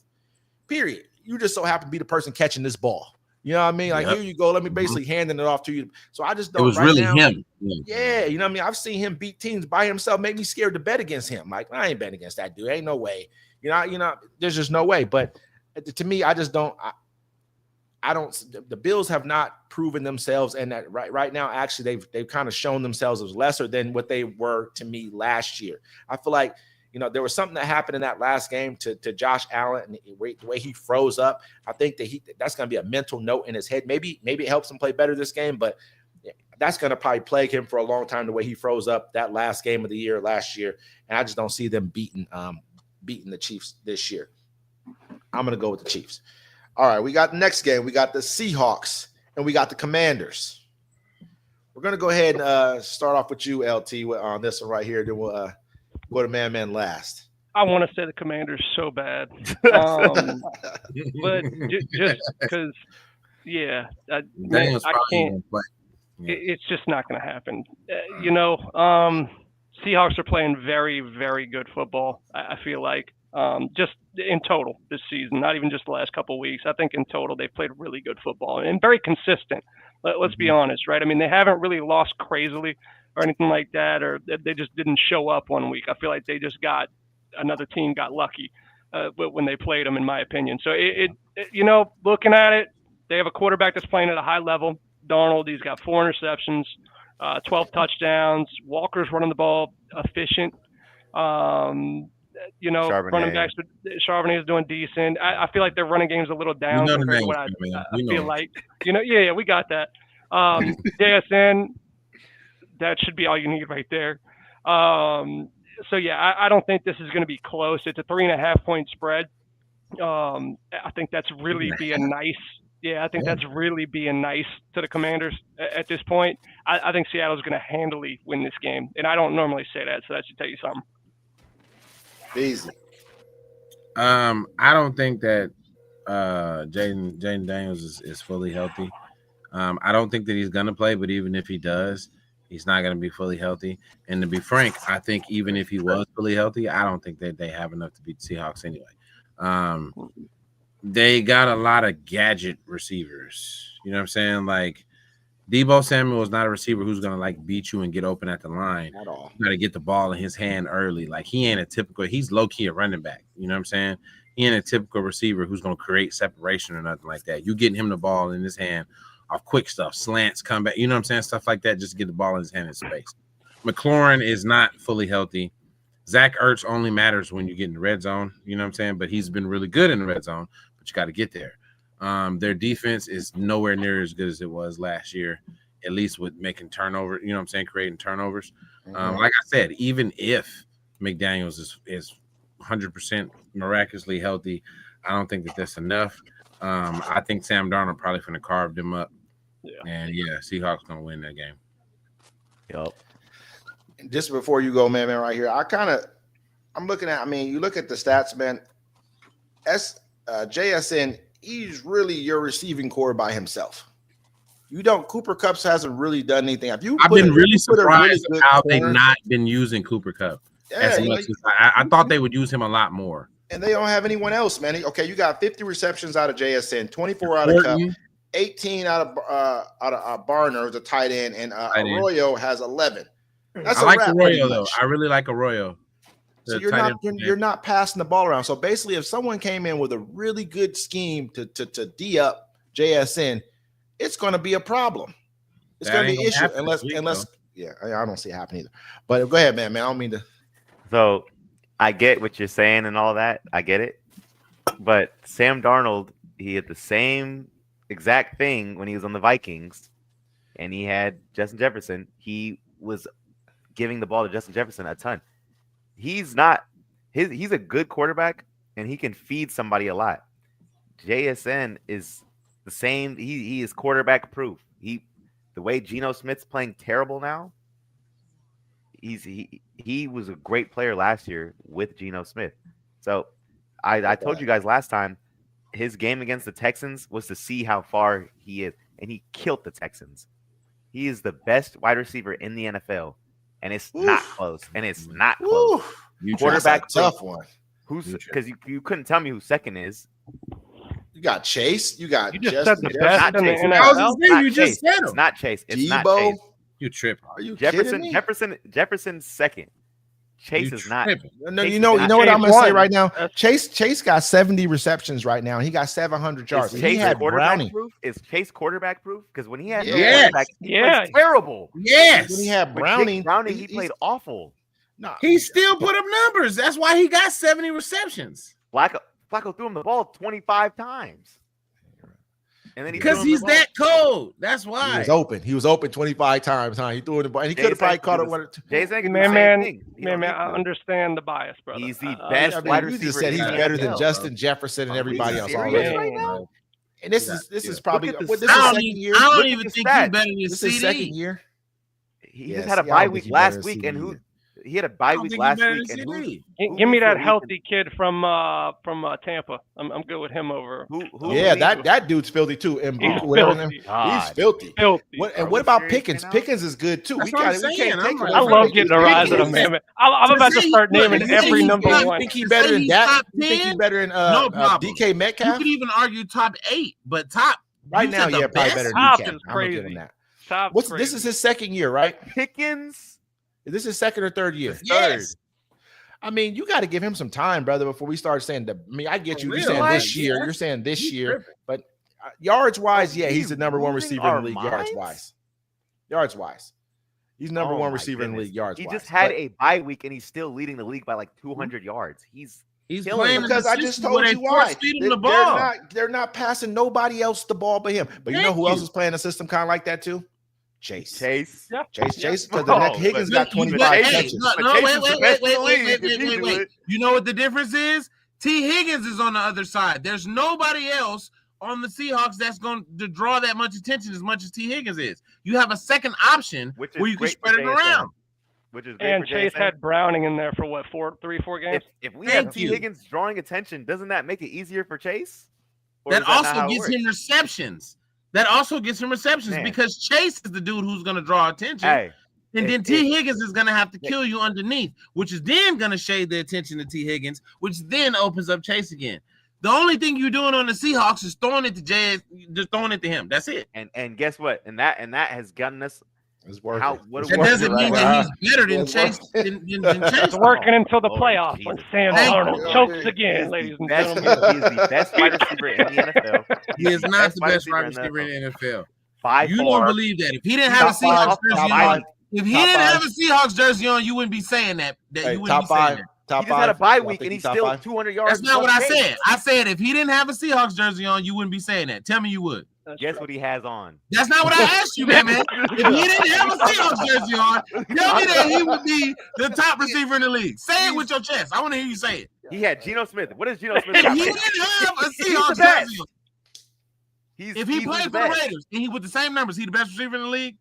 Period. You just so happen to be the person catching this ball. You know what I mean? Like, here you go. Let me basically handing it off to you. So I just don't. It was really him. Yeah. You know what I mean? I've seen him beat teams by himself, make me scared to bet against him. Like, I ain't betting against that dude. Ain't no way. You know, there's just no way. But to me, I just don't. I don't. The Bills have not proven themselves, and that right now, actually, they've kind of shown themselves as lesser than what they were to me last year. I feel like, there was something that happened in that last game to Josh Allen and the way he froze up. I think that's going to be a mental note in his head. Maybe it helps him play better this game, but that's going to probably plague him for a long time, the way he froze up that last game of the year last year. And I just don't see them beating the Chiefs this year. I'm going to go with the Chiefs. All right, we got the next game. We got the Seahawks and we got the Commanders. We're going to go ahead and start off with you, LT, on this one right here. Then we'll go to man last. I want to say the Commanders so bad, but just because, I can't. It's just not going to happen. Seahawks are playing very, very good football. I feel like just in total this season, not even just the last couple of weeks. I think in total they've played really good football and very consistent. Let's be honest, right? I mean, they haven't really lost crazily or anything like that, or they just didn't show up one week. I feel like they just another team got lucky when they played them, in my opinion. So looking at it, they have a quarterback that's playing at a high level. Darnold, he's got 4 interceptions, 12 touchdowns. Walker's running the ball efficient. Running backs, Charbonnet is doing decent. I feel like their running game's a little down compared to what I feel like. We got that. JSN, that should be all you need right there. I don't think this is going to be close. It's a 3.5-point spread. I think that's really being nice. Yeah, I think that's really being nice to the Commanders at this point. I think Seattle's going to handily win this game, and I don't normally say that, so that should tell you something. Easy. I don't think that Jaden Daniels is fully healthy. I don't think that he's gonna play, but even if he does, he's not gonna be fully healthy. And to be frank, I think even if he was fully healthy, I don't think that they have enough to beat the Seahawks anyway. They got a lot of gadget receivers. You know what I'm saying? Like Debo Samuel is not a receiver who's gonna like beat you and get open at the line. At all. You gotta get the ball in his hand early. Like he ain't a typical, he's low-key a running back. You know what I'm saying? He ain't a typical receiver who's gonna create separation or nothing like that. You getting him the ball in his hand off quick stuff, slants, comeback, you know what I'm saying? Stuff like that, just to get the ball in his hand in space. McLaurin is not fully healthy. Zach Ertz only matters when you get in the red zone, you know what I'm saying? But he's been really good in the red zone, but you got to get there. Their defense is nowhere near as good as it was last year, at least with making turnover, you know what I'm saying, creating turnovers. Like I said, even if McDaniels is 100% miraculously healthy, I don't think that that's enough. I think Sam Darnold probably finna carve them up. Yeah. And Seahawks gonna win that game. Yep. Just before you go, man, right here, I'm looking at. I mean, you look at the stats, man. JSN, he's really your receiving core by himself. You don't. Cooper Kupp hasn't really done anything. I've been really surprised at how they've not been using Cooper Kupp as much as I thought they would use him a lot more. And they don't have anyone else, man. Okay, you got 50 receptions out of JSN, 24 out of Kupp, 18 out of Barner, the tight end, and Arroyo has 11. That's I like Arroyo though. I really like Arroyo. So you're not passing the ball around. So basically, if someone came in with a really good scheme to D up JSN, it's going to be a problem. It's going to be an issue unless I don't see it happen either. But go ahead, man. I don't mean to. So I get what you're saying and all that. I get it. But Sam Darnold, he had the same exact thing when he was on the Vikings, and he had Justin Jefferson. He was giving the ball to Justin Jefferson a ton. He's a good quarterback, and he can feed somebody a lot. JSN is the same. He is quarterback proof. The way Geno Smith's playing terrible now. He was a great player last year with Geno Smith. So I told you guys last time, his game against the Texans was to see how far he is, and he killed the Texans. He is the best wide receiver in the NFL, and it's not close. And it's not close. Quarterback tough one. Because you couldn't tell me who second is. You got Chase. You just said the best in the NFL. You just said him. It's not Chase. It's not Debo. Chase. You tripping? Are you kidding me? Jefferson's second. Chase is not. No, you know what I'm gonna say right now. Chase got 70 receptions right now. He got 700 yards. He had quarterback proof. Is Chase quarterback proof? Because when he had quarterback, he was terrible. Yes. When he had Browning, he played awful. No, he still put up numbers. That's why he got 70 receptions. Flacco threw him the ball 25 times. And then because he's that cold. That's why. He was open 25 times, huh? He threw it the ball. And he could have probably caught it one or two. Man, I understand the bias, brother. He's the best wide receiver. You just said he's better than Justin Jefferson and everybody else already. Right now? And this is probably this is second year. I don't even think he's better than this is second year. He just had a bye week last week, and he had a bye week last week. And give me that healthy kid from Tampa. I'm good with him over. That dude's filthy too. And he's filthy. What about Pickens? Pickens is good too. I love getting a rise out of him. I'm about to start naming every number one. You think he's better than that? You think he's better than DK Metcalf? You could even argue top 8, but top right now, probably better than top DK. is crazy. This is his second year, right? Pickens. Is this his second or third year? Yes. I mean, you got to give him some time, brother, before we start saying that. I mean, I get you. You're saying this year. You're saying this year. But yards wise, he's the number one receiver in the league. Yards wise. He's number one receiver in the league yards wise. He just had a bye week, and he's still leading the league by like 200 yards. He's playing because I just told you why. They're not passing nobody else the ball but him. But you know who else is playing a system kind of like that too? Chase. Chase. Because the Higgins got 25 catches. Wait. You know what the difference is? T. Higgins is on the other side. There's nobody else on the Seahawks that's going to draw that much attention as much as T. Higgins is. You have a second option where you can spread it around. And Chase had Browning in there for what, 3-4 games? If we have T. Higgins drawing attention, doesn't that make it easier for Chase? that also gets him receptions. That also gets him receptions because Chase is the dude who's going to draw attention. Hey, and then T. Higgins is going to have to kill you underneath, which is then going to shade the attention to T. Higgins, which then opens up Chase again. The only thing you're doing on the Seahawks is throwing it to Jay, just throwing it to him. That's it. And guess what? And that has gotten us. It's working. That doesn't mean that he's better than Chase. Than Chase. It's working until the playoffs when Sam Darnold chokes again, ladies and gentlemen. He is the best wide receiver in the NFL. He is not the best wide receiver in the NFL. You 5'4". don't believe that. If he didn't have a Seahawks jersey on, you wouldn't be saying that. You wouldn't be saying that. He just had a bye week and he's still 200 yards. That's not what I said. I said if he didn't have a Seahawks jersey on, you wouldn't be saying that. Tell me you would. Guess what he has on? That's not what I asked you, man. If he didn't have a Seahawks jersey on, tell me that he would be the top receiver in the league. Say it with your chest. I want to hear you say it. He had Geno Smith. What is Geno Smith? If he didn't have a Seahawks jersey on, if he played for the Raiders and he with the same numbers, he the best receiver in the league?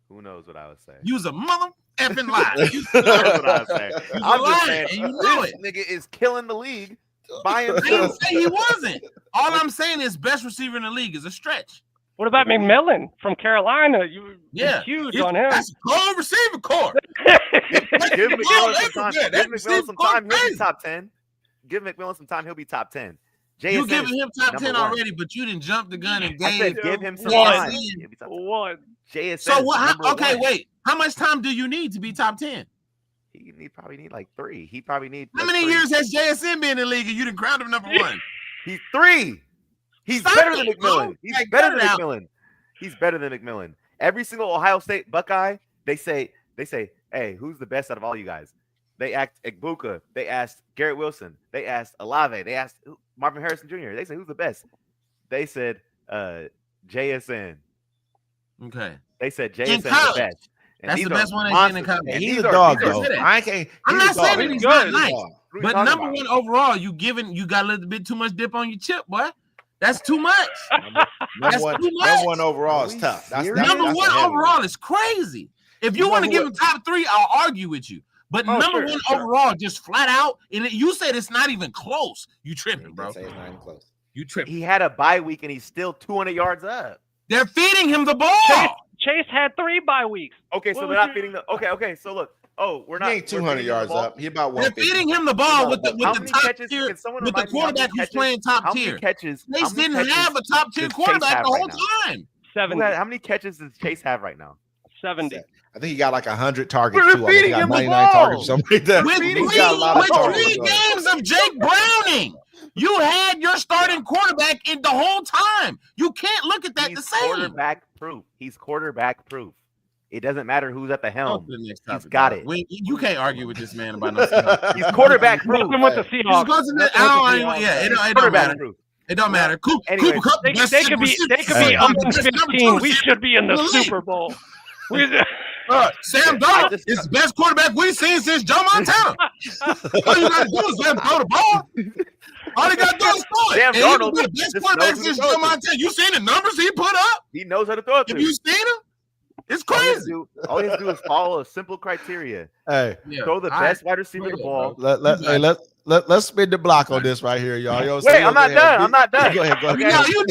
Who knows what I would say? You was a mother effing lie. Who knows what I would say? I'm just saying, and you know this nigga is killing the league by I himself. didn't say he wasn't. All I'm saying is best receiver in the league is a stretch. What about McMillan from Carolina? You huge on him. That's a cold receiver core. Give McMillan some time. Give McMillan some time. He'll be top 10. Give McMillan some time. He'll be top 10. You giving him top 10 already, but you didn't jump the gun and gave give him some time. One. JSN. So what? Okay, wait. How much time do you need to be top 10? He probably need like 3. He probably need. How many years has JSN been in the league and you done crowned him number 1? He's 3. He's better than McMillan. He's better than McMillan. He's better than McMillan. Every single Ohio State Buckeye, they say, hey, who's the best out of all you guys? They asked Egbuka. They asked Garrett Wilson. They asked Olave. They asked Marvin Harrison Jr. They said, who's the best? They said JSN. Okay. They said JSN is the best. And that's the best one they've seen in college. He's a dog, though. I'm not saying that he's not nice. But number about? 1 overall, you got a little bit too much dip on your chip, boy. That's too much. That's too much. Number 1 overall is tough. Number 1 overall is crazy. If you want to give him top 3, I'll argue with you. But number 1 overall, just flat out, and you said it's not even close. You tripping, bro. Say it's not even close. You tripping. He had a bye week and he's still 200 yards up. They're feeding him the ball. Chase had 3 bye weeks. Okay, so they're not feeding the. Okay. So look. Oh, we're not. He ain't 200 yards up. He about 150. They're feeding him the ball with the top tier, with the quarterback who's playing top tier. Chase didn't have a top tier quarterback the whole time. 70. How many catches does Chase have right now? 70. I think he got like 100 targets We're too. feeding He got him the 99 ball. targets, something like that. With three games of Jake Browning, you had your starting quarterback in the whole time. You can't look at that the same. Quarterback proof. He's quarterback proof. It doesn't matter who's at the helm. He's got it. You can't argue with this man about no Seahawks. He's quarterback proof. Nothing with the Seahawks. It don't matter. It don't matter. They could be 11-15. We should be in the Super Bowl. Sam Darnold is the best quarterback we've seen since Joe Montana. All you got to do is let him throw the ball. All he got to do is throw it. Sam Darnold is the best quarterback since Joe Montana. You seen the numbers he put up? He knows how to throw it. Have you seen him? It's crazy. All he has to do is follow a simple criteria. Hey, throw the best wide receiver the ball. Let's spin the block on this right here, y'all. Wait, I'm not done. Go ahead. No, you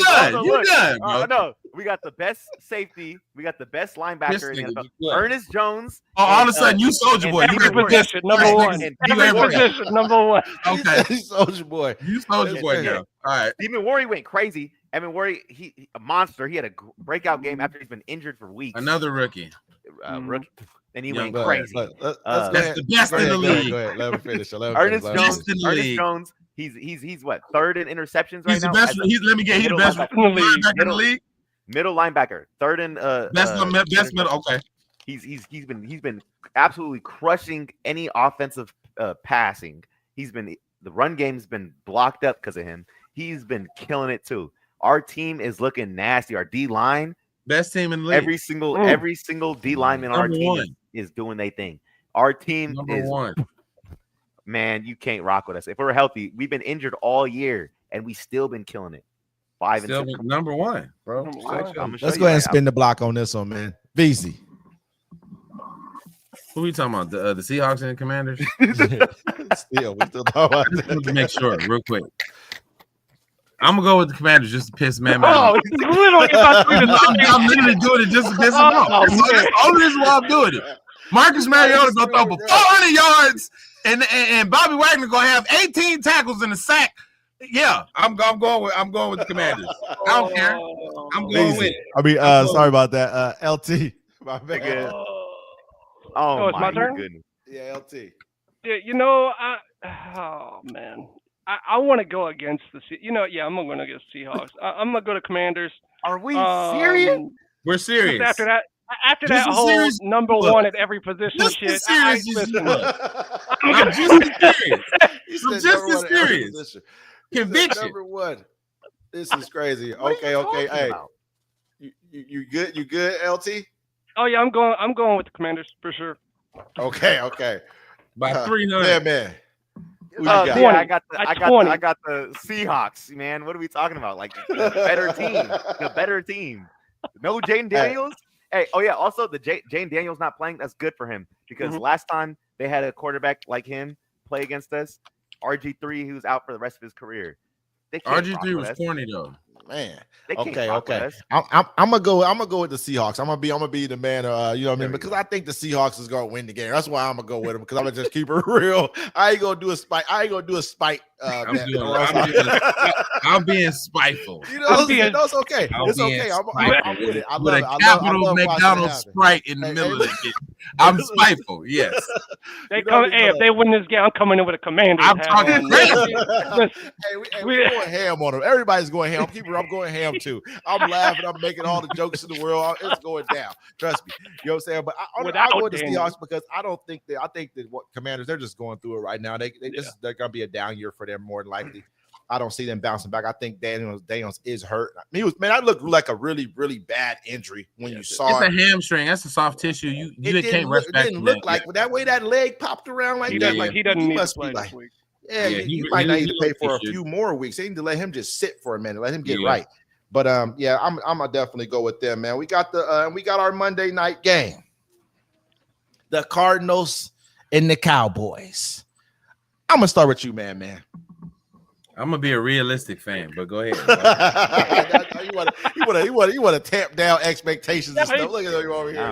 done. Bro. No, we got the best safety. We got the best linebacker in the NFL. Ernest Jones. Oh, all of a sudden, you Soldier Boy. Every position, number 1. Every position, number 1. Okay. Soldier Boy. You Soldier Boy now. All right. Stephen Worry went crazy. Evan Worry, he a monster. He had a breakout game after he's been injured for weeks. Another rookie. Rookie. And he went crazy. That's the best in the league. Go ahead. Let him finish. Ernest Jones. He's what, 3rd in interceptions right now? He's the best linebacker in the league. Middle linebacker, 3rd in best middle. Okay. He's been absolutely crushing any offensive passing. The run game's been blocked up because of him. He's been killing it too. Our team is looking nasty. Our D line, best team in the league. Every single D lineman on our team is doing their thing. Our team is one. Man, you can't rock with us. If we're healthy, we've been injured all year and we still been killing it. 5 and 2. Number 1, bro. Let's go ahead and spin the block on this one, man. VZ. Who are we talking about? The Seahawks and the Commanders? We still talking about that. Make sure, real quick. I'm gonna go with the Commanders just to piss man Oh, off. he's literally about to do the same. I'm literally doing it just to piss him off. That's the only reason why I'm doing it. Marcus Mariota gonna throw for 400 yards, and Bobby Wagner gonna have 18 tackles and a sack. Yeah, I'm going with the Commanders. I don't care. I'm going with it. I mean, sorry about that. LT. My bad. Oh, it's my turn? Goodness. Yeah, LT. Yeah, oh man, I want to go against the I'm going to go Seahawks. I'm going to go to Commanders. Are we serious? We're serious. After that whole number one at every position just shit, serious listen. I'm just as serious. I'm just as serious. Conviction. Number one. This is crazy. Okay. Hey, you good? You good, LT? Oh yeah, I'm going with the Commanders for sure. Okay. By 300. Man. Yeah, I got the Seahawks, man. What are we talking about? Like the better team. No Jaden Daniels. Hey, also the Jaden Daniels not playing. That's good for him because last time they had a quarterback like him play against us, RG3, who's out for the rest of his career. RG3 was corny though. Man. Okay. I'm gonna go with the Seahawks. I'm gonna be the man. You know what I mean? Because I think the Seahawks is gonna win the game. That's why I'm gonna go with them. Because I'm gonna just keep it real. I ain't gonna do a spite. I'm being spiteful. It's okay. It's okay. I'm with it. I love it. I love McDonald's Sprite in the middle of it. I'm spiteful. Yes. If they win this game, I'm coming in with a Commanders. I'm talking crazy. We're going ham on them. Everybody's going ham. I'm going ham too. I'm laughing. I'm making all the jokes in the world. It's going down. Trust me. You know what I'm saying? But I go with the Seahawks because I think that what Commanders, they're just going through it right now. They're gonna be a down year for them more than likely. I don't see them bouncing back. I think Daniels is hurt. I looked like a really, really bad injury when you saw it. It's a hamstring. That's a soft tissue. You can't rush back. It didn't look like that way that leg popped around like that. Like he doesn't need to play this week. Yeah, you might not need to pay for a few more weeks. They need to let him just sit for a minute, let him get right. But I'm gonna definitely go with them, man. We got our Monday night game, the Cardinals and the Cowboys. I'm gonna start with you, man. I'm gonna be a realistic fan, but go ahead. you want to tamp down expectations and stuff. Look at you over here.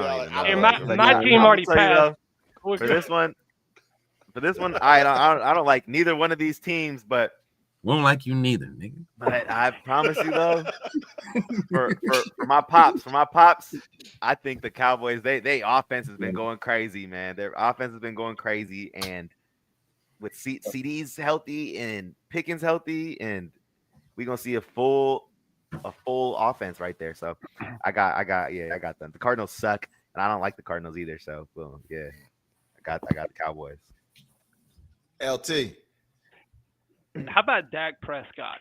My team already passed. For this one, I don't like neither one of these teams, but we don't like you neither, nigga. But I promise you though, for my pops, I think the Cowboys, they offense has been going crazy, man. Their offense has been going crazy, and with CD's healthy and Pickens healthy, and we're gonna see a full offense right there. So I got them. The Cardinals suck, and I don't like the Cardinals either. So boom, yeah, I got the Cowboys. LT. How about Dak Prescott?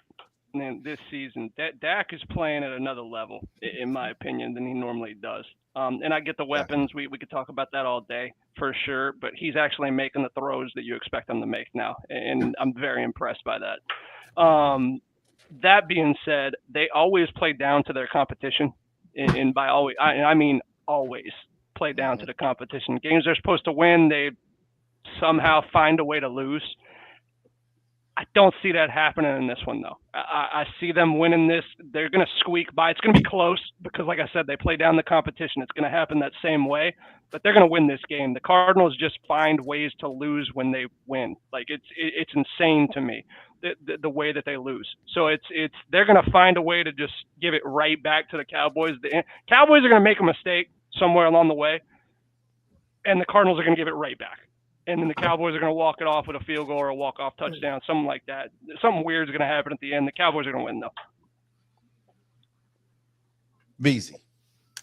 Man, this season, Dak is playing at another level, in my opinion, than he normally does. And I get the weapons. We could talk about that all day for sure, but he's actually making the throws that you expect him to make now, and I'm very impressed by that. That being said, they always play down to their competition, and by always, I mean always play down to the competition. Games they're supposed to win, they somehow find a way to lose. I don't see that happening in this one, though. I see them winning this. They're going to squeak by. It's going to be close because, like I said, they play down the competition. It's going to happen that same way, but they're going to win this game. The Cardinals just find ways to lose when they win. Like it's insane to me the way that they lose. So they're going to find a way to just give it right back to the Cowboys. The Cowboys are going to make a mistake somewhere along the way, and the Cardinals are going to give it right back. And then the Cowboys are going to walk it off with a field goal or a walk-off touchdown, something like that. Something weird is going to happen at the end. The Cowboys are going to win, though. Beezy.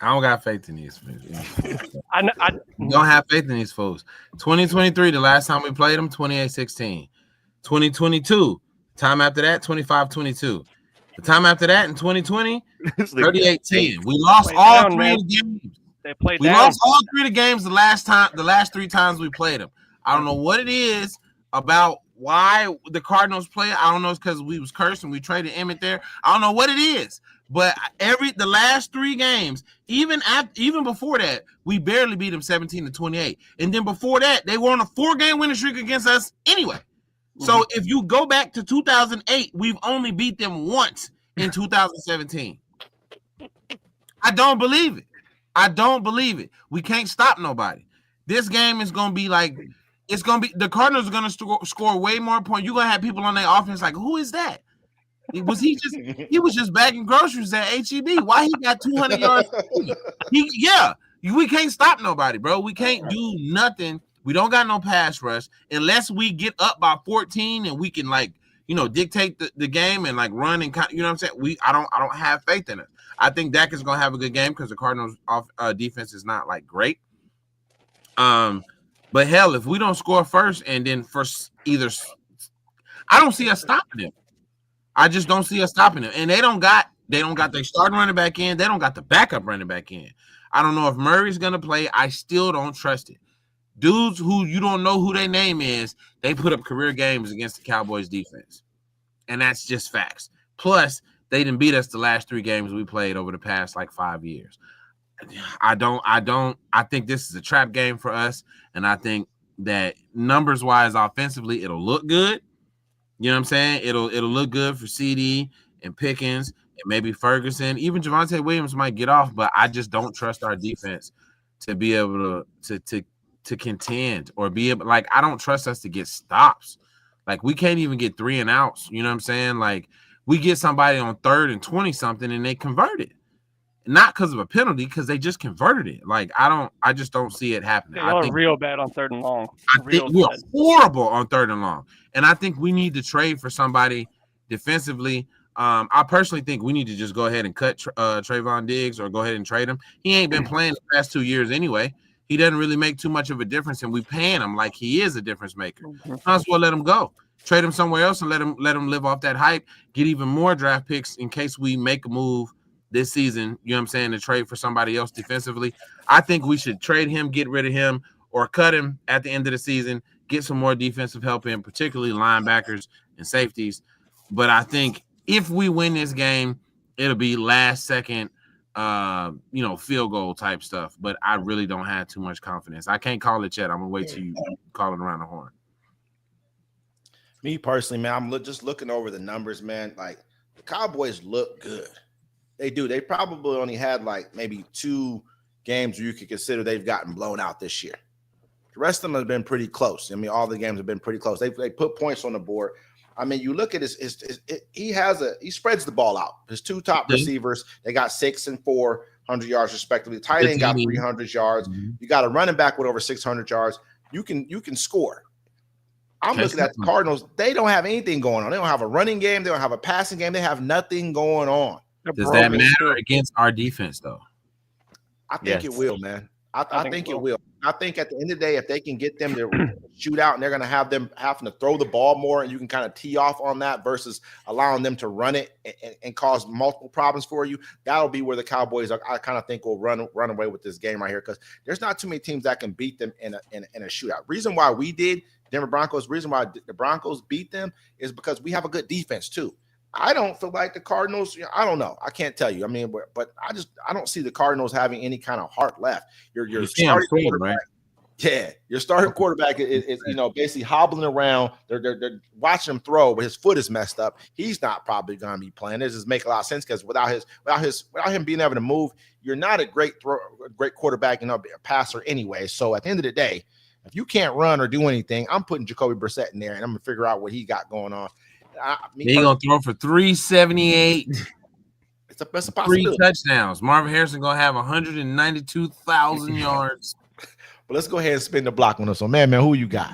I don't got faith in these fools. I don't have faith in these fools. 2023, the last time we played them, 28-16. 2022, time after that, 25-22. The time after that, in 2020, 38-10. We lost all three games. We lost all three of the games the last three times we played them. I don't know what it is about why the Cardinals play. I don't know. It's because we was cursed and we traded Emmett there. I don't know what it is, but the last three games, even before that, we barely beat them 17-28. And then before that, they were on a 4-game winning streak against us anyway. So if you go back to 2008, we've only beat them once in 2017. I don't believe it. We can't stop nobody. This game is going to be like, it's going to be, the Cardinals are going to score way more points. You're going to have people on their offense like, who is that? He was just bagging groceries at HEB. Why he got 200 yards? We can't stop nobody, bro. We can't do nothing. We don't got no pass rush unless we get up by 14 and we can dictate the game and like run and you know what I'm saying. I don't have faith in it. I think Dak is gonna have a good game because the Cardinals defense is not like great. But hell, if we don't score first and then I don't see us stopping them. I just don't see us stopping them. And they don't got their starting running back in. They don't got the backup running back in. I don't know if Murray's gonna play. I still don't trust it. Dudes who you don't know who their name is, they put up career games against the Cowboys defense. And that's just facts. Plus, they didn't beat us the last 3 games we played over the past like 5 years. I think this is a trap game for us. And I think that numbers wise, offensively, it'll look good. You know what I'm saying? It'll look good for CD and Pickens and maybe Ferguson. Even Javonte Williams might get off, but I just don't trust our defense to be able to contend or be able, like, I don't trust us to get stops. Like, we can't even get 3 and outs. You know what I'm saying? Like, we get somebody on 3rd and 20 something and they convert it. Not because of a penalty, because they just converted it. Like, I just don't see it happening. Y'all are real bad on 3rd and long. I think we're horrible on 3rd and long. And I think we need to trade for somebody defensively. I personally think we need to just go ahead and cut Trayvon Diggs or go ahead and trade him. He ain't been playing the past 2 years anyway. He doesn't really make too much of a difference, and we paying him like he is a difference maker. Might as well let him go. Trade him somewhere else and let him live off that hype. Get even more draft picks in case we make a move this season, you know what I'm saying, to trade for somebody else defensively. I think we should trade him, get rid of him, or cut him at the end of the season, get some more defensive help in, particularly linebackers and safeties. But I think if we win this game, it'll be last second, field goal type stuff. But I really don't have too much confidence. I can't call it yet. I'm going to wait till you call it around the horn. Me personally, man, I'm just looking over the numbers, man. Like, the Cowboys look good. They do. They probably only had like maybe 2 games where you could consider they've gotten blown out this year. The rest of them have been pretty close. I mean, all the games have been pretty close. They put points on the board. I mean, you look at he spreads the ball out. His 2 top receivers, they got 6 and 400 yards respectively. The tight end got 300 yards. You got a running back with over 600 yards. You can score. I'm looking at the Cardinals. They don't have anything going on. They don't have a running game. They don't have a passing game. They have nothing going on. Does that matter against our defense, though? I think it will, man. I think it will. I think at the end of the day, if they can get them to shoot out and they're going to have them having to throw the ball more and you can kind of tee off on that versus allowing them to run it and cause multiple problems for you, that'll be where the Cowboys, I kind of think, will run away with this game right here because there's not too many teams that can beat them in a shootout. Reason why we did Denver Broncos, reason why the Broncos beat them is because we have a good defense too. I don't feel like the Cardinals, I don't know. I can't tell you. I mean, but I don't see the Cardinals having any kind of heart left. Your starting quarterback, right? Yeah, your starting quarterback is basically hobbling around. They're watching him throw, but his foot is messed up. He's not probably going to be playing. This doesn't make a lot of sense because without him being able to move, you're not a great quarterback, a passer anyway. So at the end of the day, if you can't run or do anything, I'm putting Jacoby Brissett in there and I'm gonna figure out what he got going on. He's gonna throw for 378. It's a possibility. 3 touchdowns. Marvin Harrison gonna have 192,000 yards. But let's go ahead and spin the block on this one, man. Who you got?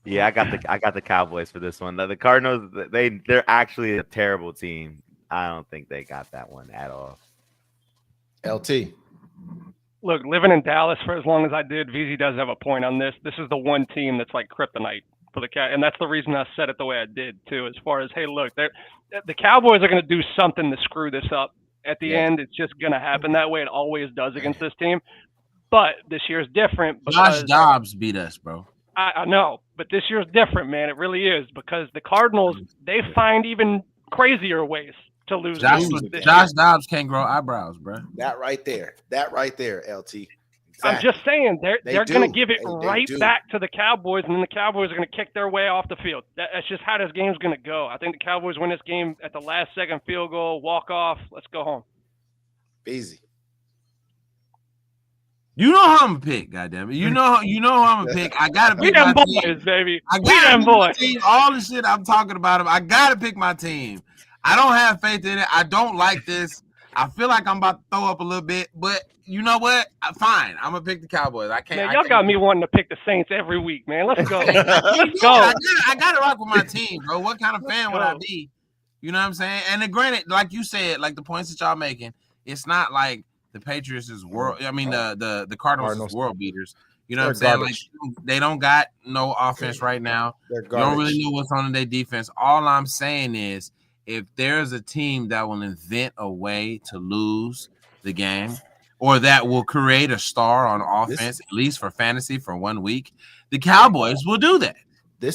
Yeah, I got the Cowboys for this one. The Cardinals, they're actually a terrible team. I don't think they got that one at all. LT. Look, living in Dallas for as long as I did, VZ does have a point on this. This is the one team that's like kryptonite for the Cowboys, and that's the reason I said it the way I did too. As far as, hey, look, the Cowboys are going to do something to screw this up. At the end, it's just going to happen that way. It always does against this team. But this year's different because Josh Dobbs beat us, bro. I know, but this year's different, man. It really is because the Cardinals, they find even crazier ways to lose. Josh Dobbs can't grow eyebrows, bro. That right there, LT. I'm just saying they're going to give it They do. back to the Cowboys, and then the Cowboys are going to kick their way off the field. That's just how this game's going to go. I think the Cowboys win this game at the last second field goal, walk off. Let's go home. Easy. You know how I'm gonna pick, goddammit. You know how I'm gonna pick. I gotta pick them my boys, team. baby. I We gotta them pick my boys. team. All the shit I'm talking about, I gotta pick my team. I don't have faith in it. I don't like this. I feel like I'm about to throw up a little bit, but you know what? Fine. I'm gonna pick the Cowboys. I can't. Man, y'all got me wanting to pick the Saints every week, man. Let's go. Let's go. I gotta rock with my team, bro. What kind of fan would I be? You know what I'm saying? And then granted, like you said, like the points that y'all making, it's not like the Patriots is world. I mean, the Cardinals is world beaters. You know what I'm saying? Garbage. Like they don't got no offense right now. You don't really know what's on in their defense. All I'm saying is, if there's a team that will invent a way to lose the game, or that will create a star on offense, at least for fantasy for 1 week, the Cowboys will do that. It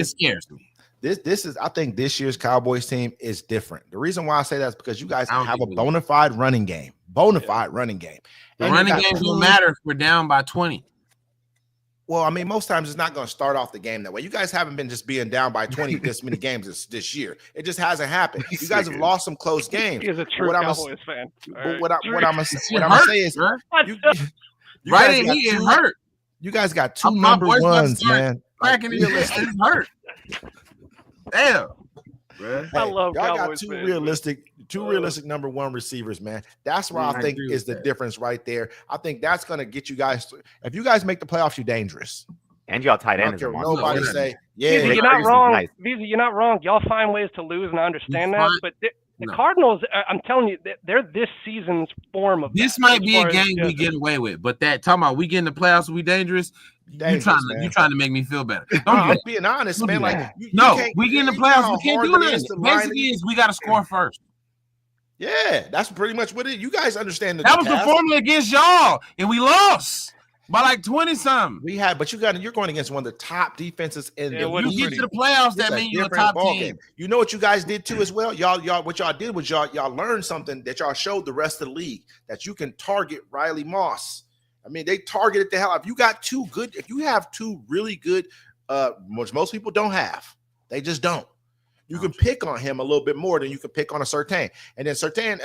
scares me. This is I think this year's Cowboys team is different. The reason why I say that is because you guys have a bona fide running game. Running game. The running game don't matter if we're down by 20. Well, I mean, most times it's not going to start off the game that way. You guys haven't been just being down by 20 this many games this year. It just hasn't happened. You guys have lost some close games. He's a true Cowboys fan. What I'm going to say is, you guys got two number ones, man. Cracking it hurt. Damn. I love y'all Cowboys got two realistic number one receivers, man. That's what I think is the difference right there. I think that's going to get you guys. If you guys make the playoffs, you're dangerous. And y'all tight ends. Nobody say, Visa, you're not wrong. Visa, you're not wrong. Y'all find ways to lose, and I understand that. But the Cardinals, I'm telling you, they're this season's form of. This might be a game we get away with, but talking about we get in the playoffs, we dangerous. You trying to make me feel better? I'm being honest, man. Like we get in the playoffs, we can't do nothing. Basically, is we got to score first. Yeah, that's pretty much what it is. You guys understand that was the formula against y'all, and we lost by like 20-something. We had, but you're going against one of the top defenses in the league. You get to the playoffs, that means you're a top team. Game. You know what you guys did too as well? What y'all did was y'all learned something that y'all showed the rest of the league, that you can target Riley Moss. I mean, they targeted the hell. If you have two really good, which most people don't have, they just don't. You can pick on him a little bit more than you can pick on a Surtain. And then Surtain,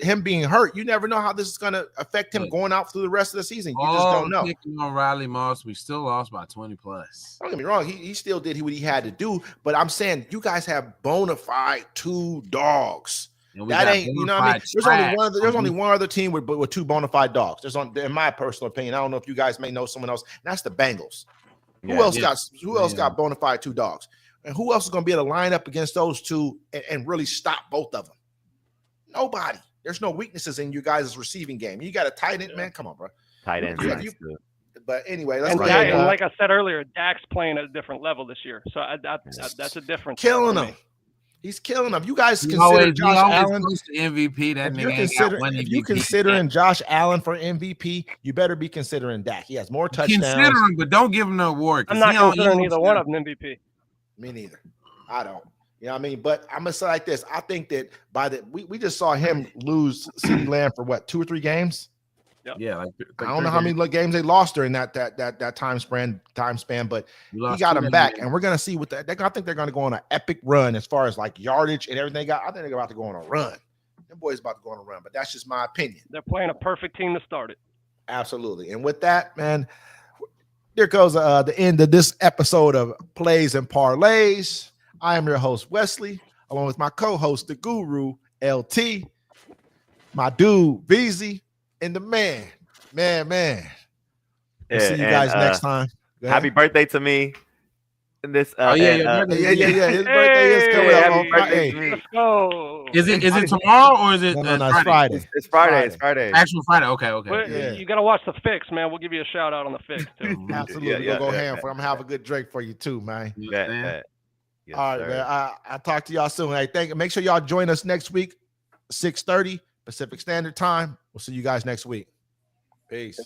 him being hurt, you never know how this is going to affect him going out through the rest of the season. You just don't know. Picking on Riley Moss, we still lost by 20 plus. Don't get me wrong. He still did what he had to do. But I'm saying you guys have bona fide two dogs. That ain't, you know what I mean? There's only one other team with two bona fide dogs. In my personal opinion, I don't know if you guys may know someone else. And that's the Bengals. Who else got bona fide two dogs? And who else is going to be able to line up against those two and really stop both of them? Nobody. There's no weaknesses in you guys' receiving game. You got a tight end, man. Come on, bro. Tight end. But anyway, let's go ahead. And like I said earlier, Dak's playing at a different level this year. So that's a difference. Killing him. He's killing them. You guys consider Josh Allen MVP. If you considering Josh Allen for MVP, you better be considering Dak. He has more touchdowns. Consider him, but don't give him the award. I'm not considering either one of them MVP. Me neither. I don't. You know what I mean? But I'm gonna say like this. I think that we just saw him lose CeeDee Lamb for what, 2 or 3 games? Yep. Yeah, like I don't know how many games they lost during that time span, but he got them back, and we're gonna see what I think they're gonna go on an epic run as far as like yardage and everything they got. I think they're about to go on a run. Them boys about to go on a run, but that's just my opinion. They're playing a perfect team to start it. Absolutely, and with that, man, there goes the end of this episode of Plays and Parlays. I am your host Wesley, along with my co-host, the Guru LT, my dude VZ. And the man. We'll see you guys next time. Happy birthday to me. This His birthday is coming up. Let's go. Is it tomorrow or is it it's Friday? It's Friday. It's Friday. Actual Friday. Okay. You gotta watch the fix, man. We'll give you a shout out on the fix too. Absolutely. We'll go ham for. I'm gonna have a good drink for you too, man. Yes, all right, man. I'll talk to y'all soon. Hey, make sure y'all join us next week, 6:30 Pacific Standard Time. We'll see you guys next week. Peace.